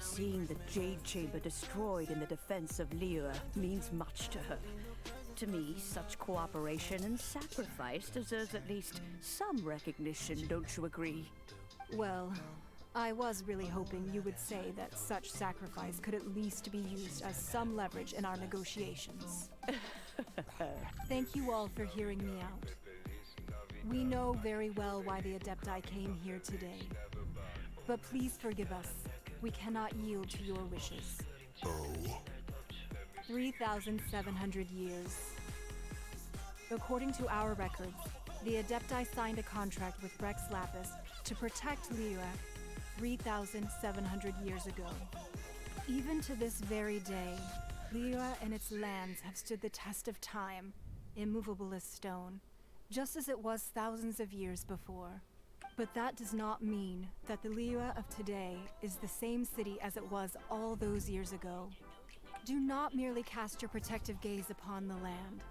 Seeing the Jade Chamber destroyed in the defense of Liyue means much to her. To me, such cooperation and sacrifice deserves at least some recognition, don't you agree? Well, I was really hoping you would say that such sacrifice could at least be used as some leverage in our negotiations. Thank you all for hearing me out. We know very well why the Adepti came here today. But please forgive us. We cannot yield to your wishes. Oh? 3,700 years. According to our records, the Adepti signed a contract with Rex Lapis to protect Liyue 3,700 years ago. Even to this very day, Liyue and its lands have stood the test of time, immovable as stone, just as it was thousands of years before. But that does not mean that the Liyue of today is the same city as it was all those years ago. Do not merely cast your protective gaze upon the land.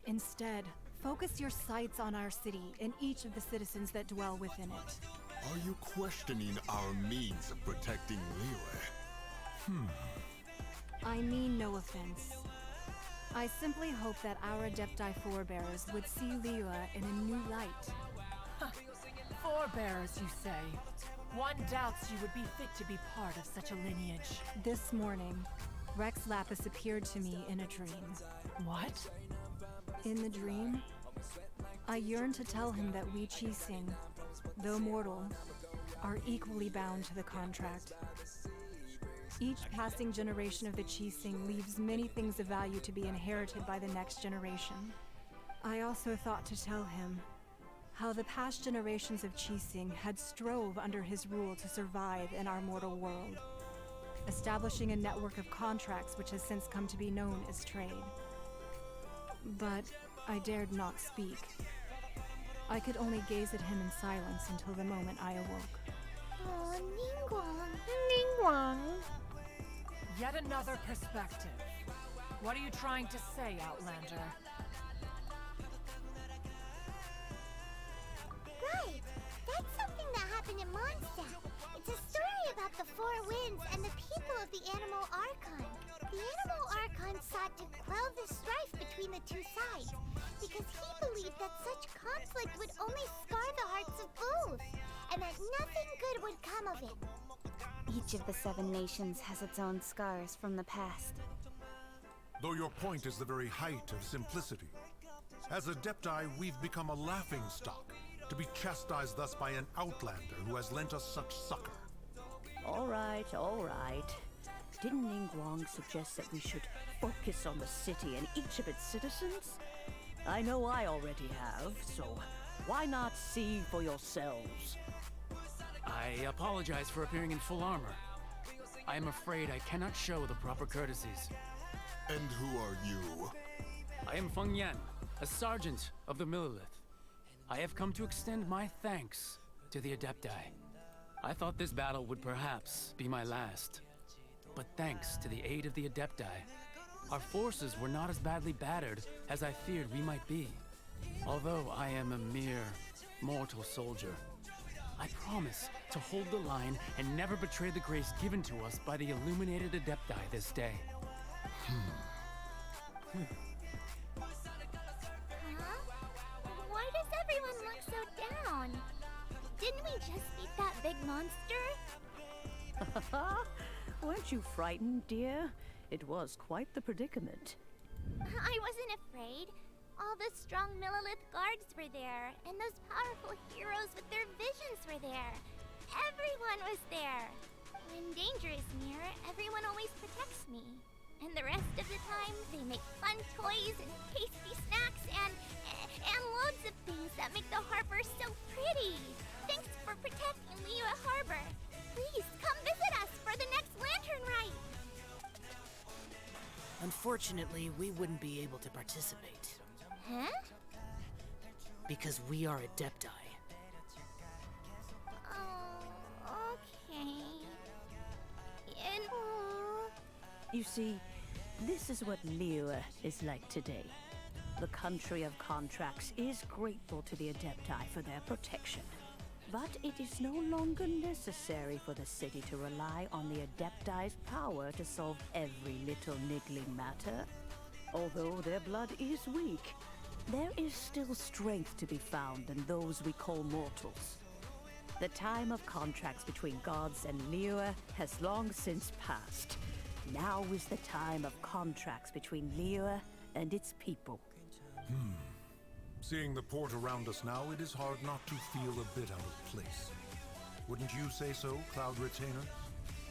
Instead, focus your sights on our city and each of the citizens that dwell within it. Are you questioning our means of protecting Liyue? I mean no offense. I simply hope that our Adepti forebears would see Liyue in a new light. Forebearers, you say? One doubts you would be fit to be part of such a lineage. This morning, Rex Lapis appeared to me in a dream. What? In the dream, I yearned to tell him that we Qixing, though mortal, are equally bound to the contract. Each passing generation of the Qixing leaves many things of value to be inherited by the next generation. I also thought to tell him how the past generations of Qixing had strove under his rule to survive in our mortal world, establishing a network of contracts which has since come to be known as trade. But I dared not speak. I could only gaze at him in silence until the moment I awoke. Oh, Ningguang. Ningguang. Yet another perspective. What are you trying to say, Outlander? Right. That's something that happened in Mondstadt. It's a story about the Four Winds and the people of the Animal Archon. The Animal Archon sought to quell the strife between the two sides, because he believed that such conflict would only scar the hearts of both, and that nothing good would come of it. Each of the 7 nations has its own scars from the past. Though your point is the very height of simplicity. As Adepti, we've become a laughingstock, to be chastised thus by an outlander who has lent us such succor. All right, all right. Didn't Ningguang suggest that we should focus on the city and each of its citizens? I know I already have, so why not see for yourselves? I apologize for appearing in full armor. I am afraid I cannot show the proper courtesies. And who are you? I am Feng Yan, a sergeant of the Millelith. I have come to extend my thanks to the Adepti. I thought this battle would perhaps be my last. But thanks to the aid of the Adepti, our forces were not as badly battered as I feared we might be. Although I am a mere mortal soldier, I promise to hold the line and never betray the grace given to us by the illuminated Adepti this day. Huh? Why does everyone look so down? Didn't we just beat that big monster? Weren't you frightened, dear? It was quite the predicament. I wasn't afraid. All the strong Millelith guards were there, and those powerful heroes with their visions were there. Everyone was there. When danger is near, everyone always protects me. And the rest of the time, they make fun toys and tasty snacks and loads of things that make the harbor so pretty. Thanks for protecting Liyue Harbor. Please come visit us for the next lantern rite. Unfortunately, we wouldn't be able to participate. Huh? Because we are Adepti. Oh, okay. And You see, this is what Liyue is like today. The country of contracts is grateful to the Adepti for their protection. But it is no longer necessary for the city to rely on the Adepti's power to solve every little niggling matter. Although their blood is weak, there is still strength to be found in those we call mortals. The time of contracts between gods and Liyue has long since passed. Now is the time of contracts between Liyue and its people. Seeing the port around us now, it is hard not to feel a bit out of place. Wouldn't you say so, Cloud Retainer?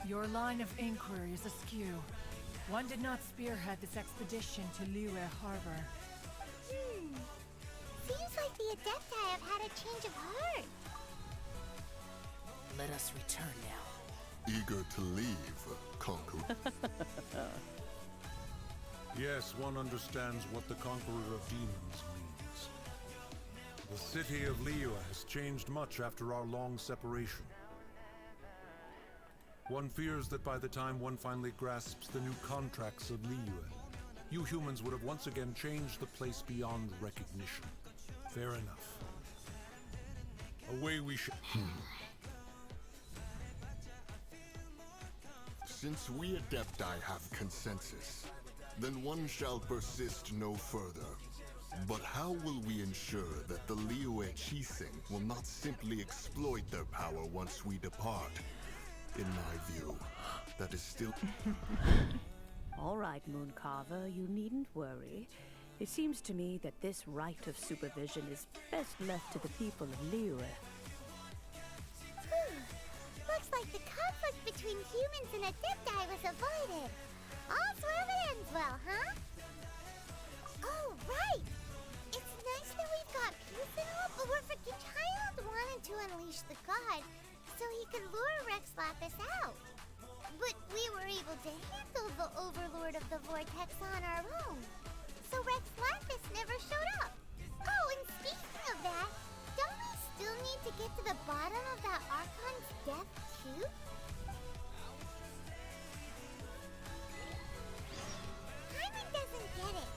Your line of inquiry is askew. One did not spearhead this expedition to Liyue Harbor. seems like the Adepti have had a change of heart. Let us return now. Eager to leave, Conqueror. Yes, one understands what the Conqueror of Demons means. The city of Liyue has changed much after our long separation. One fears that by the time one finally grasps the new contracts of Liyue, you humans would have once again changed the place beyond recognition. Fair enough. Away we shall. Since we Adepti have consensus, then one shall persist no further. But how will we ensure that the Liyue Chising will not simply exploit their power once we depart? In my view, that is still... All right, Mooncarver, you needn't worry. It seems to me that this right of supervision is best left to the people of Liyue. Looks like the conflict between humans and Adepti was avoided. All's well that ends well, huh? Oh, right! It's nice that we've got peace and all, but the child wanted to unleash the god so he could lure Rex Lapis out. But we were able to handle the Overlord of the Vortex on our own. So Rex Lapis never showed up. Oh, and speaking of that, don't we still need to get to the bottom of that Archon's death, too? Hyman doesn't get it.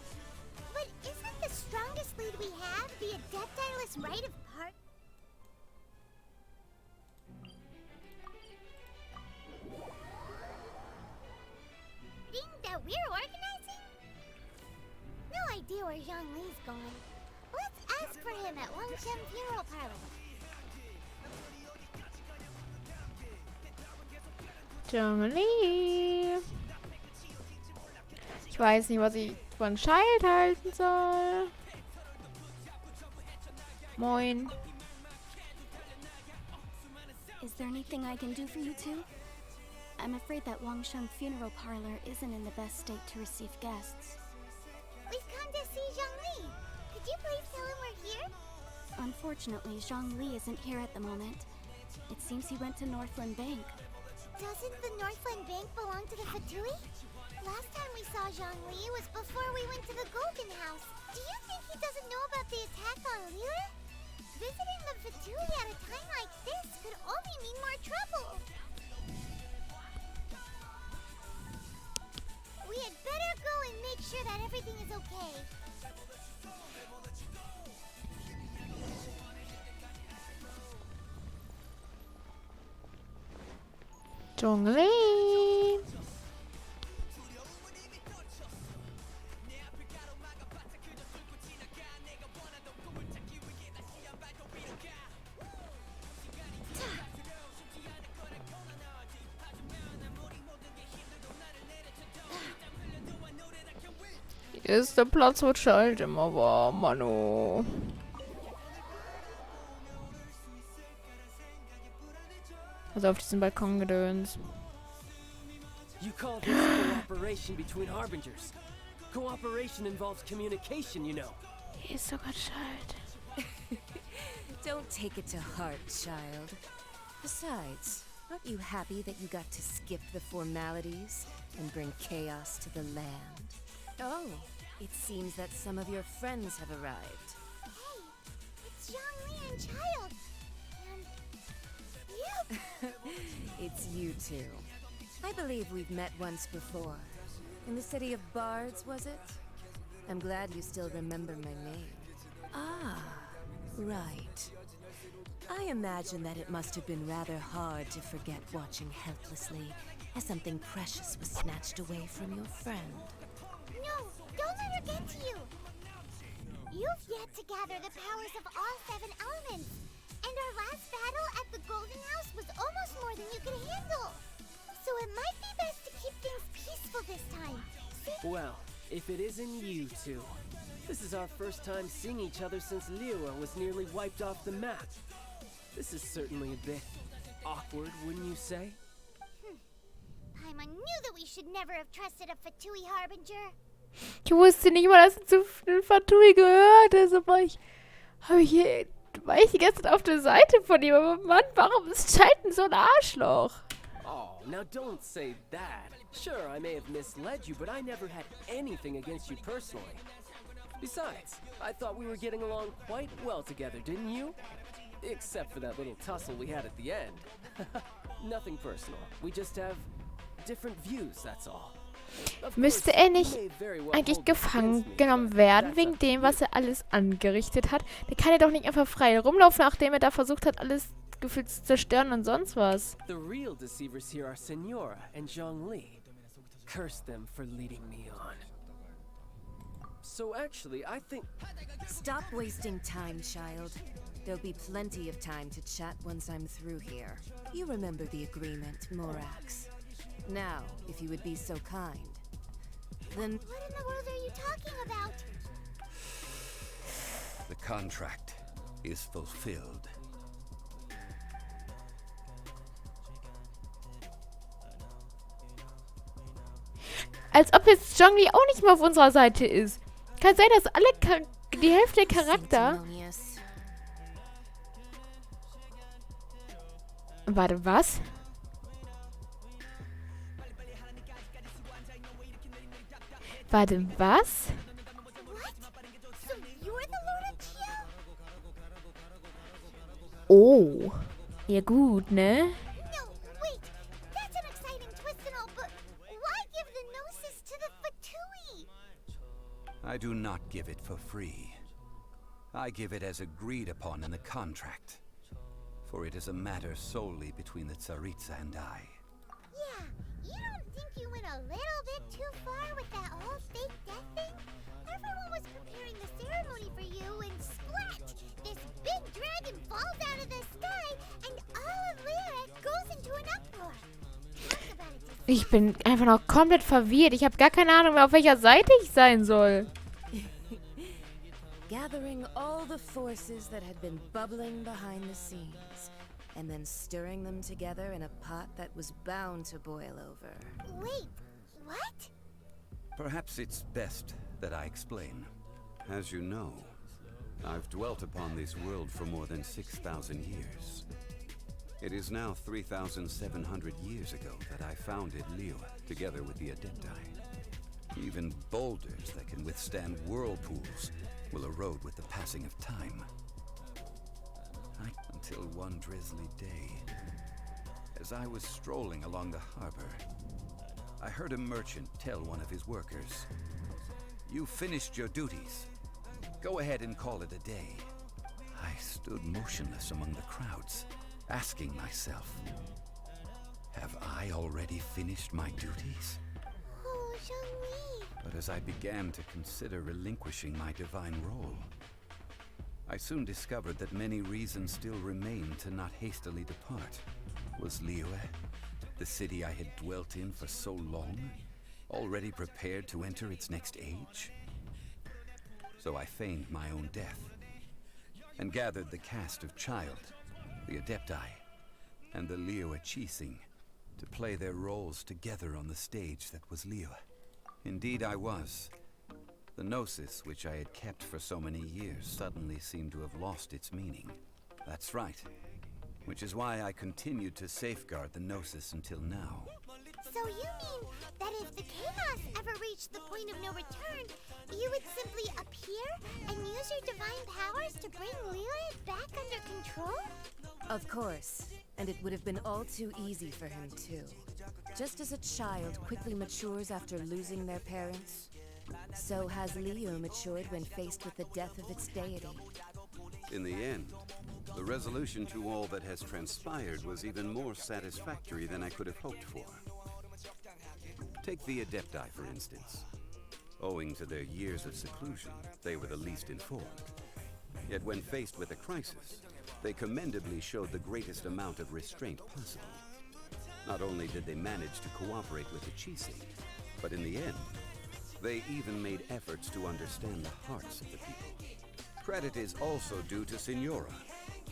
But isn't the strongest lead we have the Adeptiless Rite of Part? Thing that we're organizing? No idea where Zhongli's going. Let's ask for him at Wangshen Funeral Parlor. Zhongli. Ich weiß nicht, was ich von Child halten soll. Moin. Is there anything I can do for you two? I'm afraid that Wangshen Funeral Parlor isn't in the best state to receive guests. We've come to see Zhongli. Could you please tell him we're here? Unfortunately, Zhongli isn't here at the moment. It seems he went to Northland Bank. Doesn't the Northland Bank belong to the Fatui? Last time we saw Zhongli was before we went to the Golden House. Do you think he doesn't know about the attack on Liyue? Visiting the Fatui at a time like this could only mean more trouble. We had better go and make sure that everything is okay. Zhongli. Hier ist der Platz, wo Child immer war, Manu. Also auf diesem Balkon gedöns. You call this cooperation between harbingers? Cooperation involves communication, you know. Hier ist sogar Child. Don't take it to heart, child. Besides, aren't you happy that you got to skip the formalities and bring chaos to the land? Oh, it seems that some of your friends have arrived. Hey, it's Zhongli and Child. And you. It's you two. I believe we've met once before. In the city of Bards, was it? I'm glad you still remember my name. Ah, right. I imagine that it must have been rather hard to forget watching helplessly as something precious was snatched away from your friend. No, don't let her get to you. You've yet to gather the powers of all 7 elements. And our last battle at the Golden House was almost more than you could handle. So it might be best to keep things peaceful this time. See? Well, if it isn't you two. This is our first time seeing each other since Liyue was nearly wiped off the map. This is certainly a bit awkward, wouldn't you say? Paimon knew that we should never have trusted a Fatui Harbinger. Ich wusste nicht mal, dass es zu viel Fatui gehört ist, aber war ich die ganze Zeit auf der Seite von ihm. Aber Mann, warum ist Child so ein Arschloch? Oh, now don't say that. Sure, I may have misled you, but I never had anything against you personally. Besides, I thought we were getting along quite well together, didn't you? Except for that little tussle we had at the end. Nothing personal. We just have different views, that's all. Müsste er nicht eigentlich gefangen genommen werden, wegen dem, was er alles angerichtet hat? Der kann ja doch nicht einfach frei rumlaufen, nachdem er da versucht hat, alles gefühlt zu zerstören und sonst was. The real deceivers here are Senora and Zhongli. Curse them for leading me on. So actually, I think... Stop wasting time, child. There'll be plenty of time to chat once I'm through here. You remember the agreement, Morax. Now, if you would be so kind, then... What in the world are you talking about? The contract is fulfilled. Als ob jetzt Zhongli auch nicht mehr auf unserer Seite ist. Kann sein, dass alle die Hälfte der Charakter... Warte, was? Warte, was? Oh. Ja gut, ne? I do not give it for free. I give it as agreed upon in the contract. For it is a matter solely between the Tsaritsa and I. Yeah, you don't think you went a little bit too far with that whole fake death thing? Everyone was preparing the ceremony for you and splat! This big dragon falls out of the sky and all of Lyra goes into an uproar. Talk about it. Ich bin einfach noch komplett verwirrt. Ich habe gar keine Ahnung mehr, auf welcher Seite ich sein soll. Gathering all the forces that had been bubbling behind the scenes, and then stirring them together in a pot that was bound to boil over. Wait, what? Perhaps it's best that I explain. As you know, I've dwelt upon this world for more than 6,000 years. It is now 3,700 years ago that I founded Liyue, together with the Adepti. Even boulders that can withstand whirlpools will erode with the passing of time. Until one drizzly day, as I was strolling along the harbor, I heard a merchant tell one of his workers, "You finished your duties. Go ahead and call it a day." I stood motionless among the crowds, asking myself, have I already finished my duties? Oh, Zhongli. But as I began to consider relinquishing my divine role, I soon discovered that many reasons still remained to not hastily depart. Was Liyue, the city I had dwelt in for so long, already prepared to enter its next age? So I feigned my own death, and gathered the cast of Child, the Adepti, and the Liyue Chising to play their roles together on the stage that was Liyue. Indeed I was. The Gnosis, which I had kept for so many years, suddenly seemed to have lost its meaning. That's right. Which is why I continued to safeguard the Gnosis until now. So you mean that if the chaos ever reached the point of no return, you would simply appear and use your divine powers to bring Liyue back under control? Of course. And it would have been all too easy for him, too. Just as a child quickly matures after losing their parents, so has Liyue matured when faced with the death of its deity. In the end, the resolution to all that has transpired was even more satisfactory than I could have hoped for. Take the Adepti, for instance. Owing to their years of seclusion, they were the least informed. Yet when faced with a crisis, they commendably showed the greatest amount of restraint possible. Not only did they manage to cooperate with the Chising, but in the end, they even made efforts to understand the hearts of the people. Credit is also due to Senora,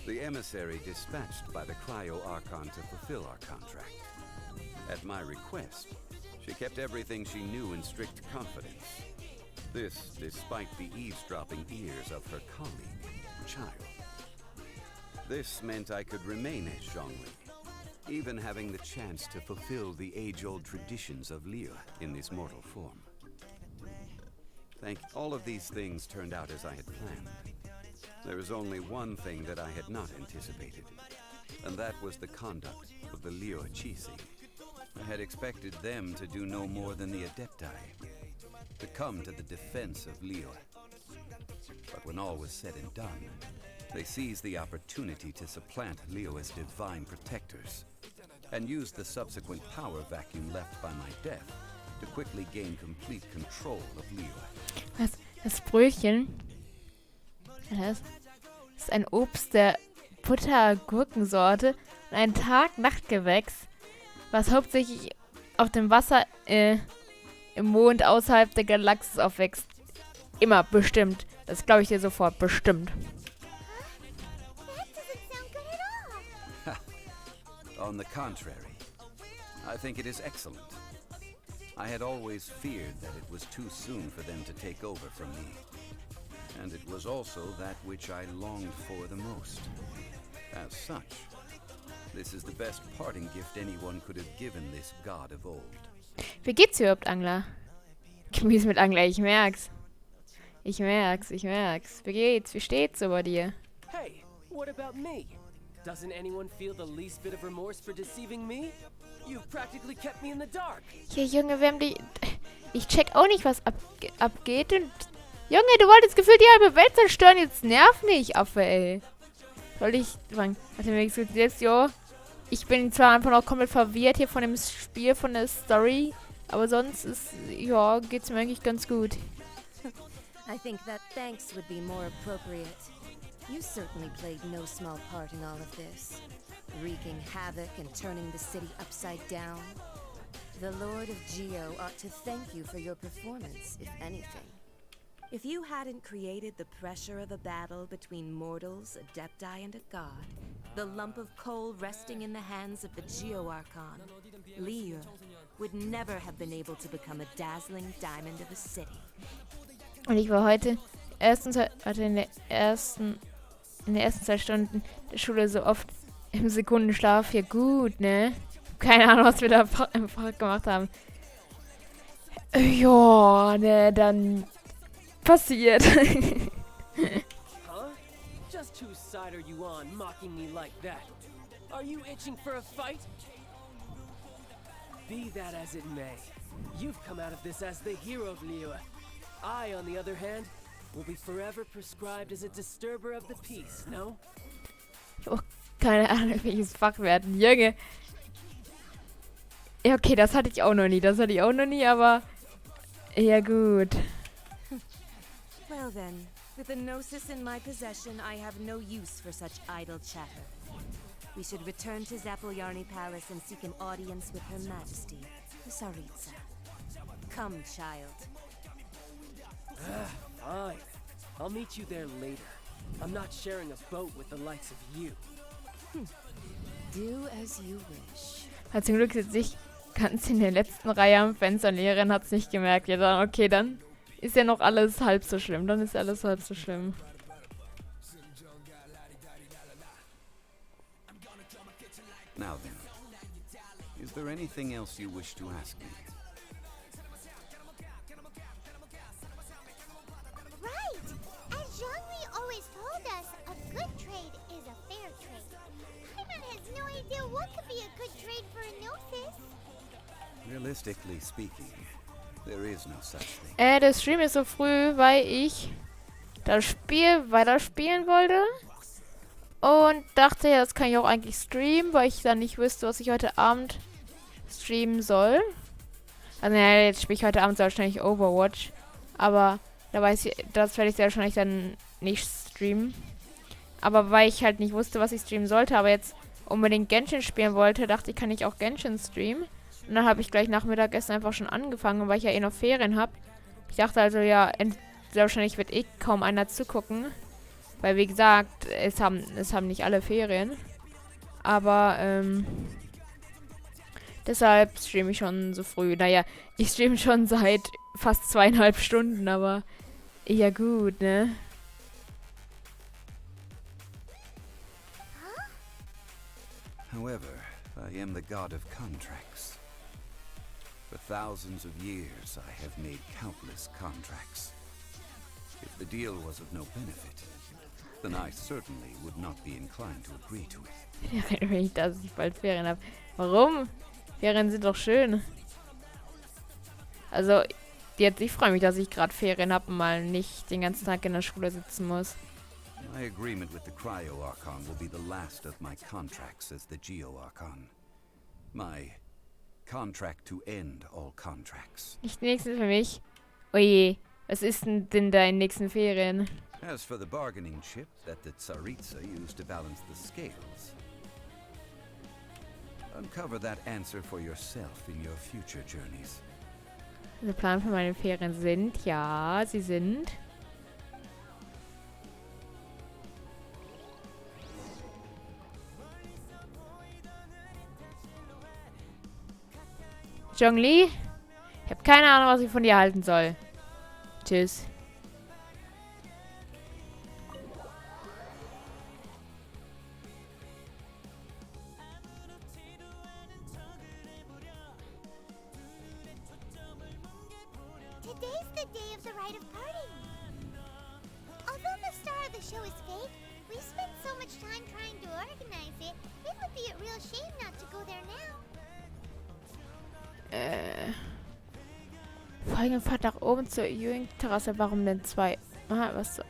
the emissary dispatched by the Cryo-Archon to fulfill our contract. At my request, she kept everything she knew in strict confidence. This despite the eavesdropping ears of her colleague, Child. This meant I could remain as Zhongli, even having the chance to fulfill the age-old traditions of Liyue in this mortal form. All of these things turned out as I had planned. There is only one thing that I had not anticipated, and that was the conduct of the Liyue Qixing. I had expected them to do no more than the Adepti, to come to the defense of Liyue. But when all was said and done, they seized the opportunity to supplant Liyue's divine protectors, and used the subsequent power vacuum left by my death to quickly gain complete control of Liyue. Das Brötchen, das ist ein Obst der Butter-Gurkensorte und ein Tag-Nacht-Gewächs, was hauptsächlich auf dem Wasser im Mond außerhalb der Galaxis aufwächst. Immer, bestimmt. Das glaube ich dir sofort, bestimmt. On the contrary, I think it is excellent. I had always feared that it was too soon for them to take over from me. And it was also that which I longed for the most. As such, this is the best parting gift anyone could have given this god of old. Wie geht's überhaupt, Angler? Gemüse mit Angler, ich merk's. Ich merk's. Wie geht's? Wie steht's so bei dir? Hey, what about me? Doesn't anyone feel the least bit of remorse for deceiving me? You've practically kept me in the dark. Ja, Junge, wir haben die... Ich check auch nicht, was abgeht und... Junge, du wolltest gefühlt die halbe Welt zerstören, jetzt nerv nicht, Affe, ey. Soll ich... Hat er mir gesagt, jetzt, jo... Ich bin zwar einfach noch komplett verwirrt hier von dem Spiel, von der Story, aber sonst ist... Ja, geht's mir eigentlich ganz gut. I think that thanks would be more appropriate. You certainly played no small part in all of this, wreaking havoc and turning the city upside down. The Lord of Geo ought to thank you for your performance, if anything. If you hadn't created the pressure of a battle between mortals, Adepti, and a god, the lump of coal resting in the hands of the Geo Archon, Liyue, would never have been able to become a dazzling diamond of a city. Und ich war heute in den ersten 2 Stunden der Schule so oft im Sekundenschlaf. Ja gut, ne? Keine Ahnung, was wir da im Fach gemacht haben. Ja, ne, dann passiert. Huh? Just whose side are you on, mocking me like that? Are you itching for a fight? Be that as it may, you've come out of this as the hero of Liyue. I, on the other hand, will be forever prescribed as a disturber of the peace, no? Oh, keine Ahnung, welches Fach werden. Junge. Ja, okay, das hatte ich auch noch nie, aber... Ja, gut. Well then, with the Gnosis in my possession, I have no use for such idle chatter. We should return to Zapoljarny Palace and seek an audience with Her Majesty, the Tsaritsa. Come, child. Fine. I'll meet you there later. I'm not sharing a boat with the likes of you. Do as you wish. Hat zum Glück sitzt ich ganz in der letzten Reihe am Fenster und die Lehrerin hat's nicht gemerkt. Ja, dann, okay, dann ist ja noch alles halb so schlimm. Now then, is there anything else you wish to ask me? Right! As Zhongli always told us, a good trade is a fair trade. Paimon has no idea what could be a good trade for a Gnosis. Realistically speaking, there is no such thing. Der Stream ist so früh, weil ich das Spiel weiterspielen wollte. Und dachte, ja, das kann ich auch eigentlich streamen, weil ich dann nicht wüsste, was ich heute Abend streamen soll. Also, naja, jetzt spiele ich heute Abend wahrscheinlich Overwatch. Aber da weiß ich, das werde ich sehr wahrscheinlich dann nicht streamen. Aber weil ich halt nicht wusste, was ich streamen sollte, aber jetzt unbedingt Genshin spielen wollte, dachte ich, kann ich auch Genshin streamen. Und dann habe ich gleich nach Mittagessen einfach schon angefangen, weil ich ja eh noch Ferien habe. Ich dachte also, ja, sehr wahrscheinlich wird eh kaum einer zugucken. Weil, wie gesagt, es haben nicht alle Ferien. Aber, deshalb streame ich schon so früh. Naja, ich streame schon seit fast 2,5 Stunden, aber ja gut, ne? However, I am the god of contracts. For thousands of years, I have made countless contracts. If the deal was of no benefit, then I certainly would not be inclined to agree to it. Wenn ich dass ich bald Ferien habe. Warum? Ferien sind doch schön. Also, jetzt, ich freue mich, dass ich gerade Ferien habe und mal nicht den ganzen Tag in der Schule sitzen muss. My agreement with the Cryo-Archon will be the last of my contracts as the Geo-Archon. My contract to end all contracts. Nicht die nächsten für mich. Oje, was ist denn da in den nächsten Ferien? As for the bargaining chip that the Tsaritsa used to balance the scales, uncover that answer for yourself in your future journeys. Der Plan für meine Ferien sind, ja, sie sind... Zhongli, ich habe keine Ahnung, was ich von dir halten soll. Tschüss. Today's the day of the rite of parting. Although the star of the show is fake, we spent so much time trying to organize it, it would be a real shame not to go there now. Folgende Fahrt nach oben zur Ewing-Terrasse. Warum denn 2? Ah, was so,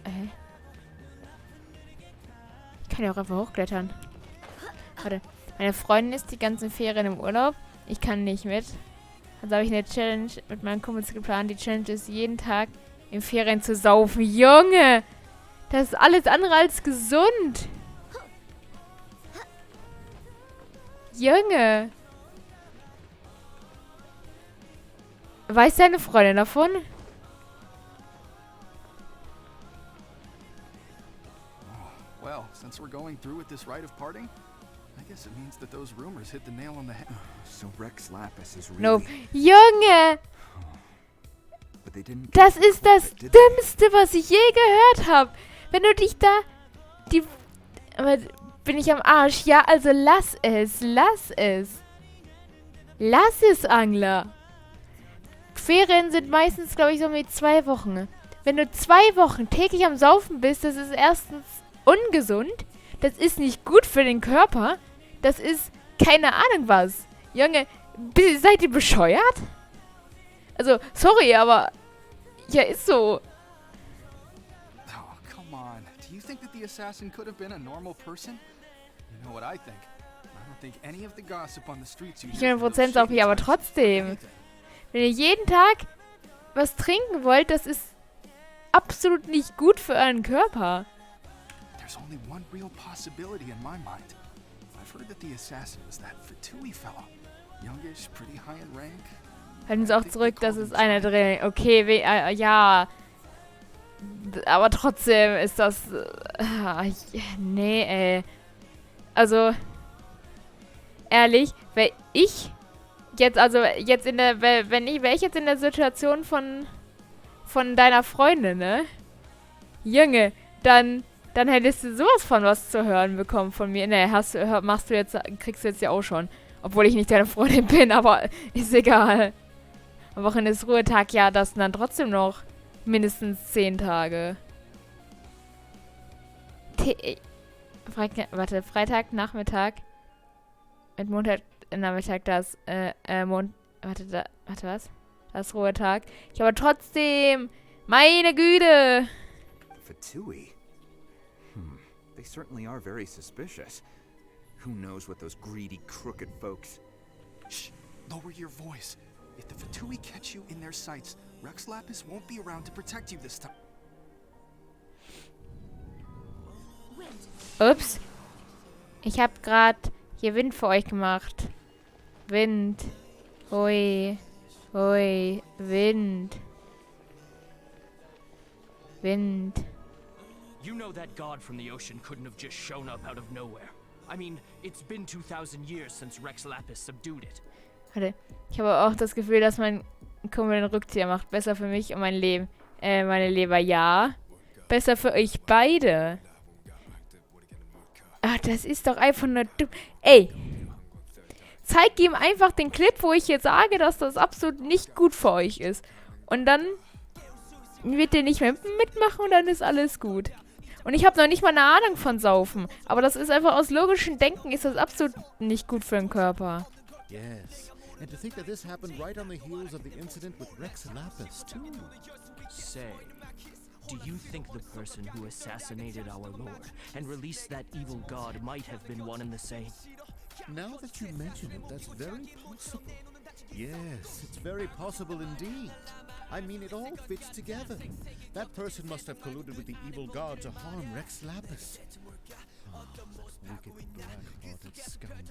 Ich kann ja auch einfach hochklettern. Warte. Meine Freundin ist die ganzen Ferien im Urlaub. Ich kann nicht mit. Also habe ich eine Challenge mit meinen Kumpels geplant. Die Challenge ist, jeden Tag in Ferien zu saufen. Junge! Das ist alles andere als gesund. Junge! Weiß deine Freundin davon? Well, since we're going through with this rite of parting, I guess it means that those rumors hit the nail on the head. So Rex Lapis is really... Nope. Junge! But they didn't... Das ist das Dümmste, was ich je gehört habe. Wenn du dich da... Aber bin ich am Arsch? Ja, also lass es. Lass es. Lass es, Angler. Ferien sind meistens, glaube ich, so mit 2 Wochen. Wenn du 2 Wochen täglich am Saufen bist, das ist erstens ungesund. Das ist nicht gut für den Körper. Das ist keine Ahnung was. Junge, seid ihr bescheuert? Also, sorry, aber... Ja, ist so. Oh, come on. Do you think that the assassin could have been a normal person? You know what I think? I don't think any of the gossip on the streets you hear from those 100% saufe ich, aber trotzdem. Wenn ihr jeden Tag was trinken wollt, das ist absolut nicht gut für euren Körper. There's only one real possibility in my mind. I've heard that the assassin was that Fatui fellow. Youngish, pretty high in rank. Halten Sie auch zurück, das ist einer drin. Okay, ja. Aber trotzdem ist das... nee, ey. Also, ehrlich, wäre ich jetzt in der... Wäre ich jetzt in der Situation von deiner Freundin, ne? Junge, dann hättest du sowas von was zu hören bekommen von mir. Ne, kriegst du jetzt ja auch schon. Obwohl ich nicht deine Freundin bin, aber ist egal. Am Wochenende ist Ruhetag, ja, das sind dann trotzdem noch mindestens 10 Tage. Freitag, Nachmittag. Mit Montag, Nachmittag, das, was? Das ist Ruhetag. Ich aber trotzdem, meine Güte. Fatui? They certainly are very suspicious. Who knows what those greedy, crooked folks... Shh! Lower your voice. If the Fatui catch you in their sights, Rex Lapis won't be around to protect you this time. Ups. Ich hab grad hier Wind für euch gemacht. Wind. Hui. Hui. Wind. Wind. You know that god from the ocean couldn't have just shown up out of nowhere. I mean, it's been 2000 years since Rex Lapis subdued it. Warte, ich habe auch das Gefühl, dass mein Kumpel den Rückzieher macht. Besser für mich und mein Leben. Meine Leber, ja. Besser für euch beide. Ach, das ist doch einfach nur dumm. Ey! Zeig ihm einfach den Clip, wo ich jetzt sage, dass das absolut nicht gut für euch ist. Und dann wird der nicht mehr mitmachen und dann ist alles gut. Und ich habe noch nicht mal eine Ahnung von Saufen. Aber das ist einfach aus logischem Denken ist das absolut nicht gut für den Körper. Yes. And to think that this happened right on the heels of the incident with Rex Lapis, too. Say, do you think the person who assassinated our lord and released that evil god might have been one and the same? Now that you mention it, that's very possible. Yes, it's very possible indeed. I mean, it all fits together. That person must have colluded with the evil god to harm Rex Lapis. Oh, wicked, black-hearted scoundrel.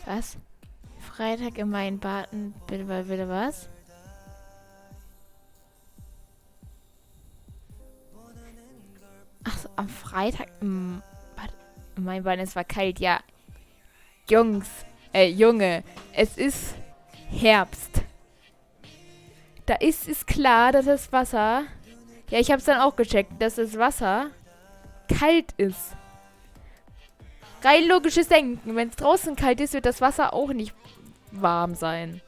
Was? Freitag im Weinbaden. Bitte was? Achso, am Freitag. Mein Bein, es war kalt, ja. Junge, es ist Herbst. Da ist klar, dass das Wasser... Ja, ich hab's dann auch gecheckt, dass das Wasser kalt ist. Rein logisches Denken. Wenn es draußen kalt ist, wird das Wasser auch nicht warm sein.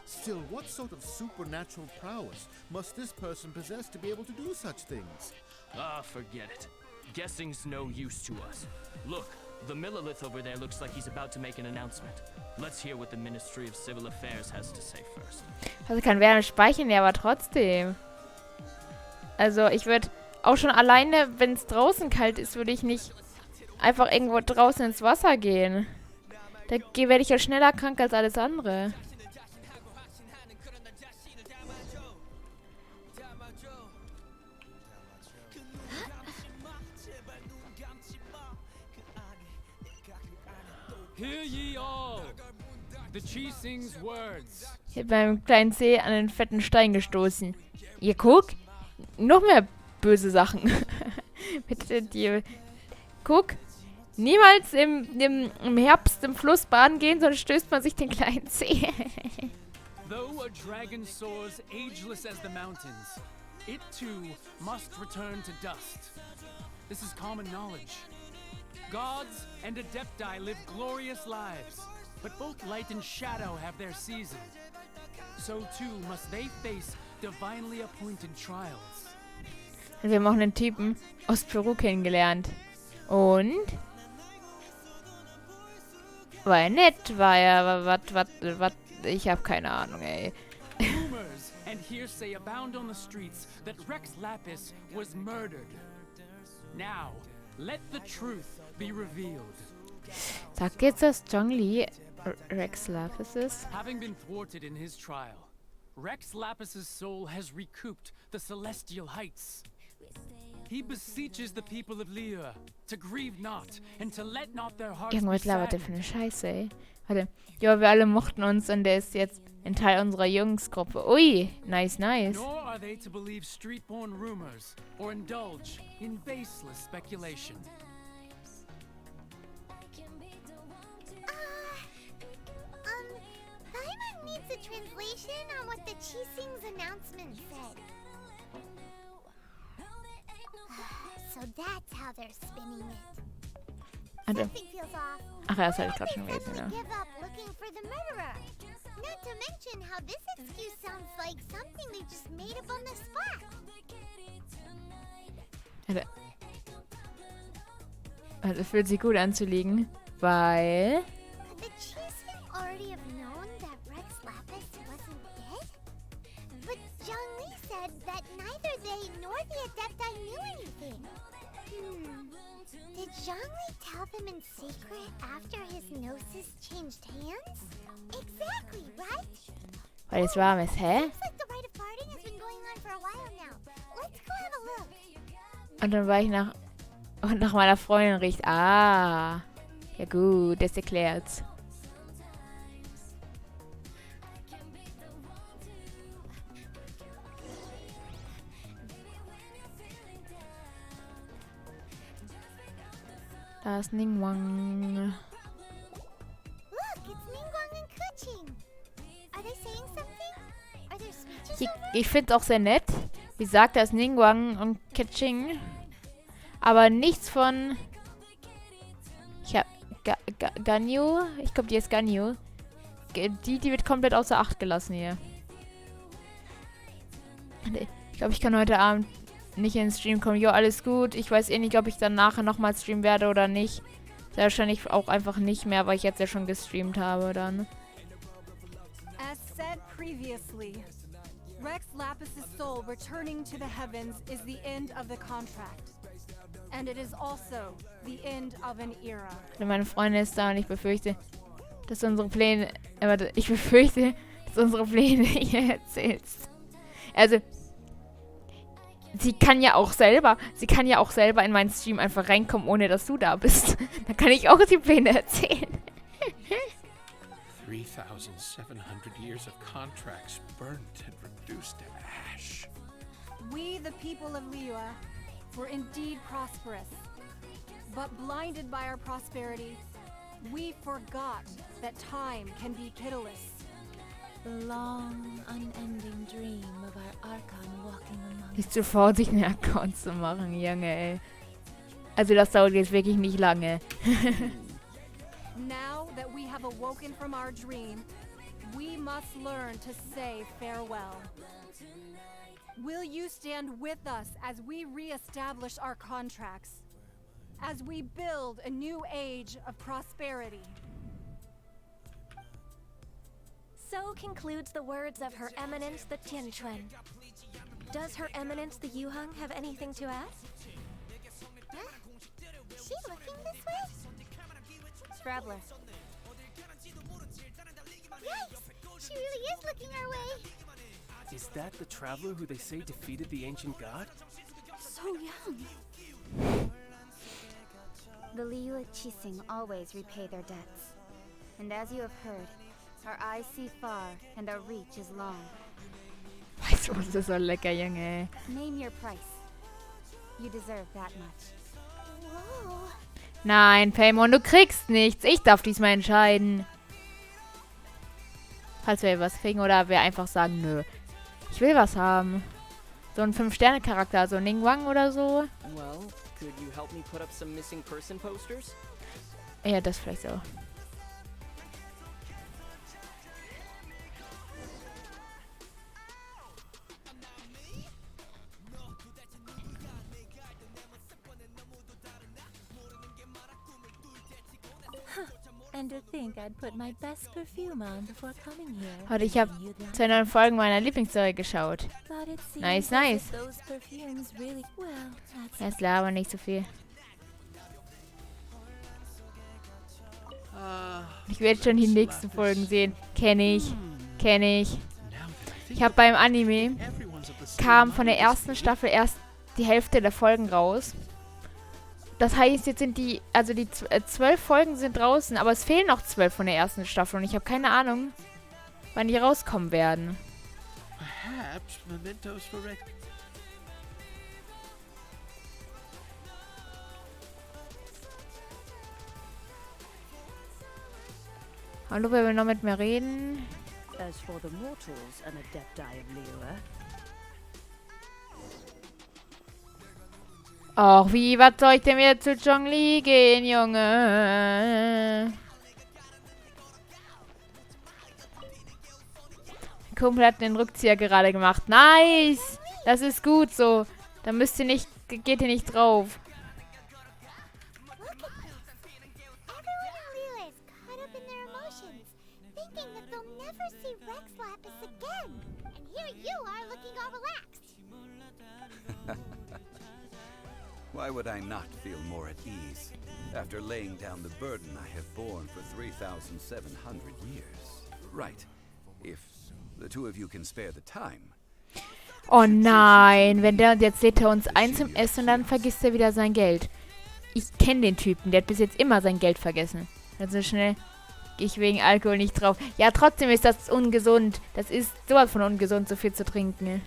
Still, what sort of supernatural prowess must this person possess to be able to do such things? Ah, forget it. Guessing's no use to us. Look, the Millilith over there looks like he's about to make an announcement. Let's hear what the Ministry of Civil Affairs has to say first. Also kann Wärme speichern, ja, aber trotzdem. Also ich würde auch schon alleine, wenn es draußen kalt ist, würde ich nicht einfach irgendwo draußen ins Wasser gehen. Da werde ich ja schneller krank als alles andere. Hear ye all. The Chising's words. Ich habe beim kleinen Zeh an den fetten Stein gestoßen. Ihr guckt, noch mehr böse Sachen. Bitte dir. Guck, niemals im Herbst im Fluss baden gehen, sonst stößt man sich den kleinen Zeh. Though a dragon soars ageless as the mountains, it too must return to dust. This is common knowledge. Gods and Adepti live glorious lives, but both light and shadow have their season. So too must they face divinely appointed trials. Wir haben auch einen Typen aus Peru kennengelernt. Und? War er nett? War er, was? Ich habe keine Ahnung, ey. Rumors and hearsay abound on the streets that Rex Lapis was murdered. Now, let the truth be revealed. Sagt jetzt, dass Zhongli Rex Lapis ist? Having been thwarted in his trial, Rex Lapis's soul has recouped the celestial heights. He beseeches the people of Liyue to grieve not and to let not their hearts be Irgendwas labert der saddened. für eine Scheiße, ey. Warte. Ja, wir alle mochten uns und der ist jetzt ein Teil unserer Jungsgruppe. Ui, nice. Nor are they to believe street-born rumors or indulge in baseless speculation. Paimon needs a translation on what the Chising's announcement said. So that's how they're spinning it. Something feels off. Ach ja, das hatte ich gerade schon gelesen, ja. Give up looking for the murderer. Not to mention how this excuse sounds like something they just made up on the spot. Also es fühlt sich gut an zu liegen, weil... Could the Chising already have known that Rex Lapis wasn't dead? But Zhongli said that neither they nor the Adepti knew anything. Did Zhongli tell them in secret after his gnosis changed hands? Exactly, right? Weil es warm ist, hä? Looks like the rite of parting has been going on for a while now. Let's go have a look. Und dann war ich nach meiner Freundin riecht. Ah, ja gut, das erklärt's. Da ist Ningguang. Look, it's Ningguang and Kuching. Are they saying something? Are there speeches Ich finde es auch sehr nett. Wie sagt, da ist Ningguang und Kuching. Aber nichts von... Ich hab... Ganyu? Ich glaube, die ist Ganyu. Die wird komplett außer Acht gelassen hier. Ich glaube, ich kann heute Abend nicht in den Stream kommen. Jo, alles gut. Ich weiß eh nicht, ob ich dann nachher nochmal streamen werde oder nicht. Sehr wahrscheinlich auch einfach nicht mehr, weil ich jetzt ja schon gestreamt habe dann. As said previously, Rex Lapis' soul returning to the heavens is the end of the contract. And it is also the end of an era. Meine Freundin ist da und ich befürchte, dass unsere Pläne... warte, ich befürchte, dass unsere Pläne ihr erzählst. Also, sie kann ja auch selber in meinen Stream einfach reinkommen, ohne dass du da bist. Dann kann ich auch die Pläne erzählen. 3,700 years of contracts burnt and reduced to ash. We, the people of Liyue, were indeed prosperous. But blinded by our prosperity, we forgot that time can be pitiless. The long, unending dream of our Archon walking among Bist du vorsichtig, einen Account zu machen, Junge, ey. Also das dauert jetzt wirklich nicht lange. Now that we have awoken from our dream, we must learn to say farewell. Will you stand with us as we re-establish our contracts? As we build a new age of prosperity? So concludes the words of Her Eminence the Tianquan. Does Her Eminence the Yuheng have anything to add? Huh? Is she looking this way? Traveler. Yikes! She really is looking our way. Is that the traveler who they say defeated the ancient god? So young. The Liyue Qixing always repay their debts. And as you have heard, our eyes see far and our reach is long. Weißt du, was ist so lecker, Junge? Name your price. You deserve that much. Whoa. Nein, Paimon, du kriegst nichts. Ich darf diesmal entscheiden. Falls wir was kriegen oder wir einfach sagen, nö. Ich will was haben. So ein 5-Sterne-Charakter, so Ningguang oder so. Well, could you help me put up some missing person posters? Ja, das vielleicht so. And to think I'd put my best perfume on before coming here. Heute, ich habe 2 neuen Folgen meiner Lieblingsserie geschaut. Nice, nice. Jetzt laber nicht so viel. Ich werde schon die nächsten Folgen sehen. Kenne ich. Ich habe beim Anime, kam von der ersten Staffel erst die Hälfte der Folgen raus. Das heißt, jetzt sind die 12 Folgen sind draußen, aber es fehlen noch 12 von der ersten Staffel und ich habe keine Ahnung, wann die rauskommen werden. Perhaps mementos for Rex. Hallo, wer will noch mit mir reden? As for the mortals and Adepti of Liyue, Ach, was soll ich denn wieder zu Zhongli gehen, Junge? Mein Kumpel hat den Rückzieher gerade gemacht. Nice! Das ist gut so. Da geht ihr nicht drauf. Why would I not feel more at ease after laying down the burden I have borne for 3,700 years? Right. If the two of you can spare the time. Oh nein, wenn der und jetzt lädt er uns ein zum Essen und dann vergisst er wieder sein Geld. Ich kenne den Typen, der hat bis jetzt immer sein Geld vergessen. Also schnell gehe ich wegen Alkohol nicht drauf. Ja, trotzdem ist das ungesund. Das ist sowas von ungesund, so viel zu trinken.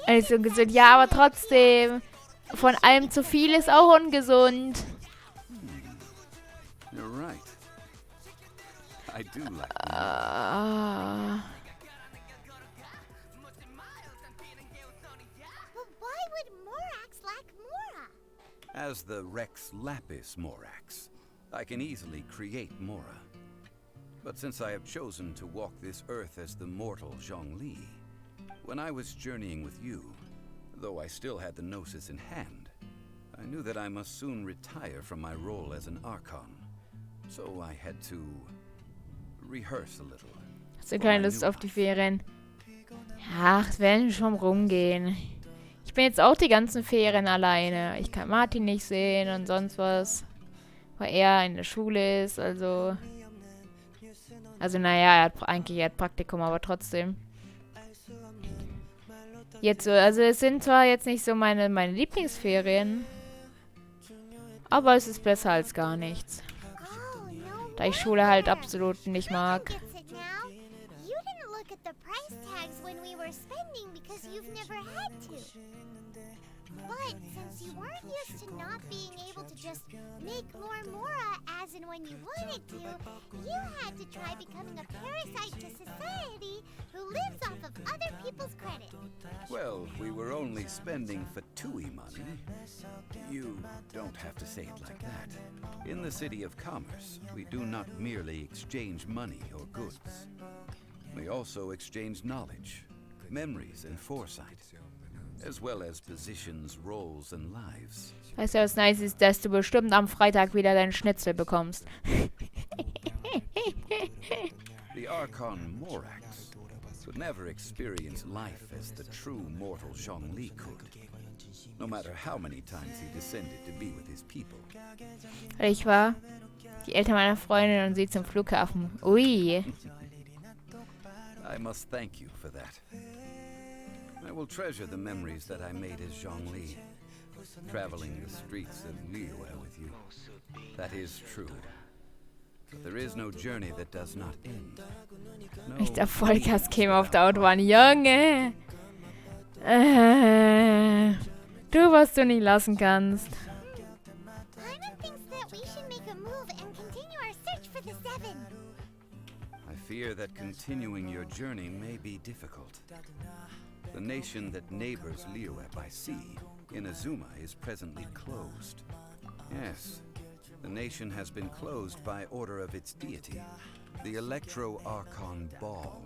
Alles ungesund. Ja, aber trotzdem. Von allem zu viel ist auch ungesund. You're right. I do like As the Rex Lapis Morax, I can easily create Mora. But since I have chosen to walk this earth as the mortal Zhongli, when I was journeying with you, though I still had the Gnosis in hand, I knew that I must soon retire from my role as an Archon. So I had to rehearse a little. Hast du keine Lust auf die Ferien? Ach, es werden schon rumgehen. Ich bin jetzt auch die ganzen Ferien alleine. Ich kann Martin nicht sehen und sonst was. Weil er in der Schule ist, also... Also naja, er hat Praktikum, aber trotzdem. Jetzt so, also es sind zwar jetzt nicht so meine Lieblingsferien, aber es ist besser als gar nichts. Da ich Schule halt absolut nicht mag. But since you weren't used to not being able to just make more Mora as and when you wanted to, you had to try becoming a parasite to society who lives off of other people's credit. Well, we were only spending Fatui money. You don't have to say it like that. In the City of Commerce, we do not merely exchange money or goods. We also exchange knowledge, memories, and foresight, as well as positions, roles, and lives. Weißt du, was nice ist, dass du bestimmt am Freitag wieder deinen Schnitzel bekommst. The Archon Morax would never experience life as the true mortal Zhongli could, no matter how many times he descended to be with his people. Ich war die Eltern meiner Freundin und sie zum Flughafen. Ui. I must thank you for that. I will treasure the memories that I made as Zhongli, traveling the streets of Liyue with you. That is true. But there is no journey that does not end. No Echter Vollgas käme auf der Autobahn. Junge! Du, was du nicht lassen kannst. Paimon thinks that we should make a move and continue our search for the Seven. I fear that continuing your journey may be difficult. The nation that neighbors Liyue by sea, Inazuma, is presently closed. Yes, the nation has been closed by order of its deity, the Electro-Archon Ball.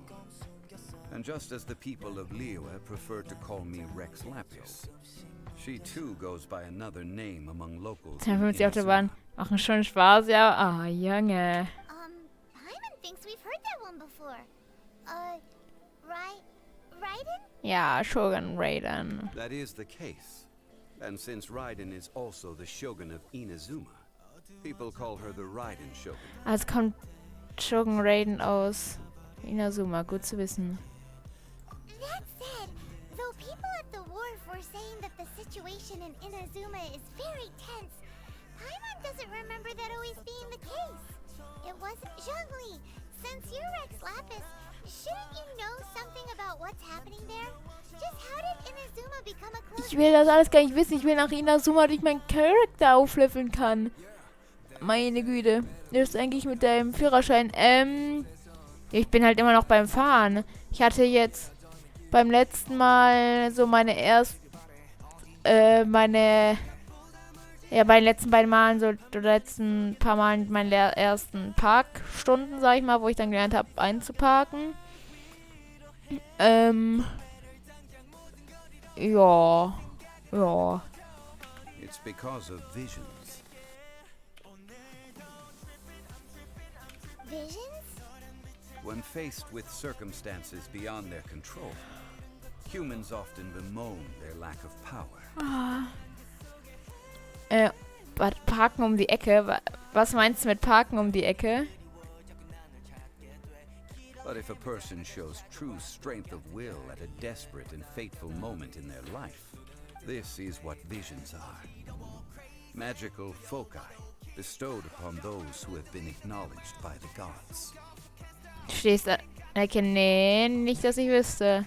And just as the people of Liyue prefer to call me Rex Lapis, she too goes by another name among locals. 52 Autobahn. Machen schon Spaß, ja? Ah, Junge. Paimon thinks we've heard that one before. Raiden? Ja, Shogun Raiden. That is the case. And since Raiden is also the Shogun of Inazuma, people call her the Raiden Shogun. Also kommt Shogun Raiden aus Inazuma, gut zu wissen. That said, though people at the wharf were saying that the situation in Inazuma is very tense, Paimon doesn't remember that always being the case. It wasn't Zhongli. Since you're Rex Lapis, shouldn't you know something about what's happening there? Just how did Inazuma become a close... Ich will das alles gar nicht wissen. Ich will nach Inazuma, damit ich meinen Charakter aufleveln kann. Meine Güte. Das ist eigentlich mit deinem Führerschein. Ich bin halt immer noch beim Fahren. Ich hatte jetzt beim letzten Mal so bei den letzten beiden Malen, so die letzten paar Malen meine ersten Parkstunden, sag ich mal, wo ich dann gelernt habe, einzuparken. Ja. It's because of visions. Visions? When faced with circumstances beyond their control, humans often bemoan their lack of power. Parken um die Ecke. Was meinst du mit Parken um die Ecke? But if a person shows true strength of will at a desperate and fateful moment in their life, this is what visions are. Magical foci bestowed upon those who have been acknowledged by the gods. Stehst da? Nee, nicht, dass ich wüsste.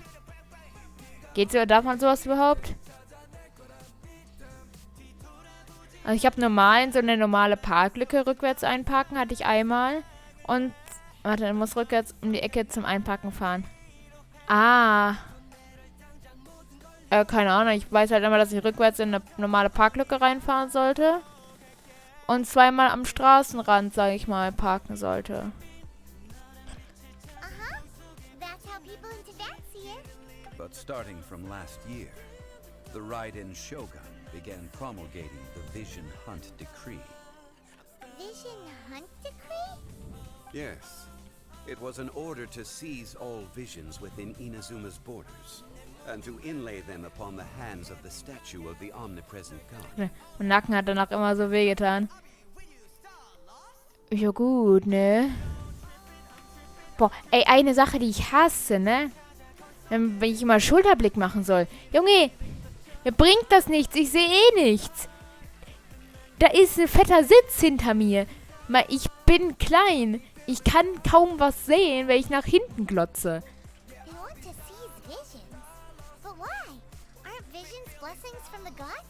Geht's oder darf man sowas überhaupt? Also ich habe so eine normale Parklücke rückwärts einparken, hatte ich einmal. Und, warte, ich muss rückwärts um die Ecke zum Einparken fahren. Ah. Keine Ahnung. Ich weiß halt immer, dass ich rückwärts in eine normale Parklücke reinfahren sollte. Und zweimal am Straßenrand, sage ich mal, parken sollte. That's how people in Tibet see it. But starting from last year, the Raiden Shogun began promulgating the Vision Hunt Decree. Vision Hunt Decree? Yes. It was an order to seize all visions within Inazuma's borders, and to inlay them upon the hands of the statue of the omnipresent God. Mein Nacken hat danach immer so wehgetan. Ja gut, ne? Boah, ey, eine Sache, die ich hasse, ne? Wenn ich immer Schulterblick machen soll. Junge, mir bringt das nichts. Ich sehe eh nichts. Da ist ein fetter Sitz hinter mir. Ich bin klein. Ich kann kaum was sehen, wenn ich nach hinten glotze. They want to seize visions. But why? Aren't visions blessings from the gods?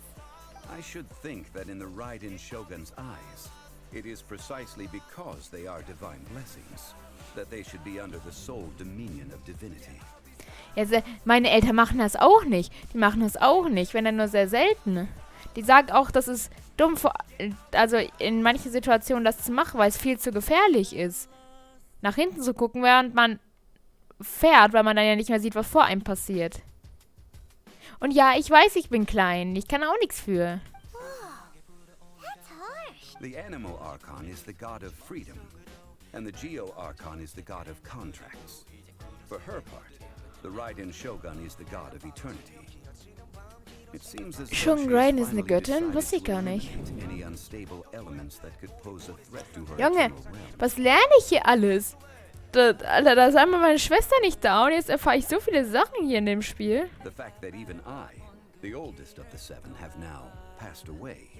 I should think that in the Raiden Shogun's eyes, it is precisely because they are divine blessings that they should be under the sole dominion of divinity. Jetzt, meine Eltern machen das auch nicht. Die machen das auch nicht, wenn dann nur sehr selten. Die sagen auch, das ist dumm, also in manchen Situationen das zu machen, weil es viel zu gefährlich ist. Nach hinten zu gucken, während man fährt, weil man dann ja nicht mehr sieht, was vor einem passiert. Und ja, ich weiß, ich bin klein. Ich kann auch nichts für. The Animo Archon is the god of freedom, and the Geo Archon is the god of contracts. For her part, the Raiden Shogun is the god of eternity. It seems as though Shogun Raiden ist eine Göttin? Wusste ich gar nicht. any unstable elements that could pose a threat to her Junge, eternal realm. was lerne ich hier alles? Alter, da ist einmal meine Schwester nicht da und jetzt erfahre ich so viele Sachen hier in dem Spiel. The fact that even I, the oldest of the seven, have now passed away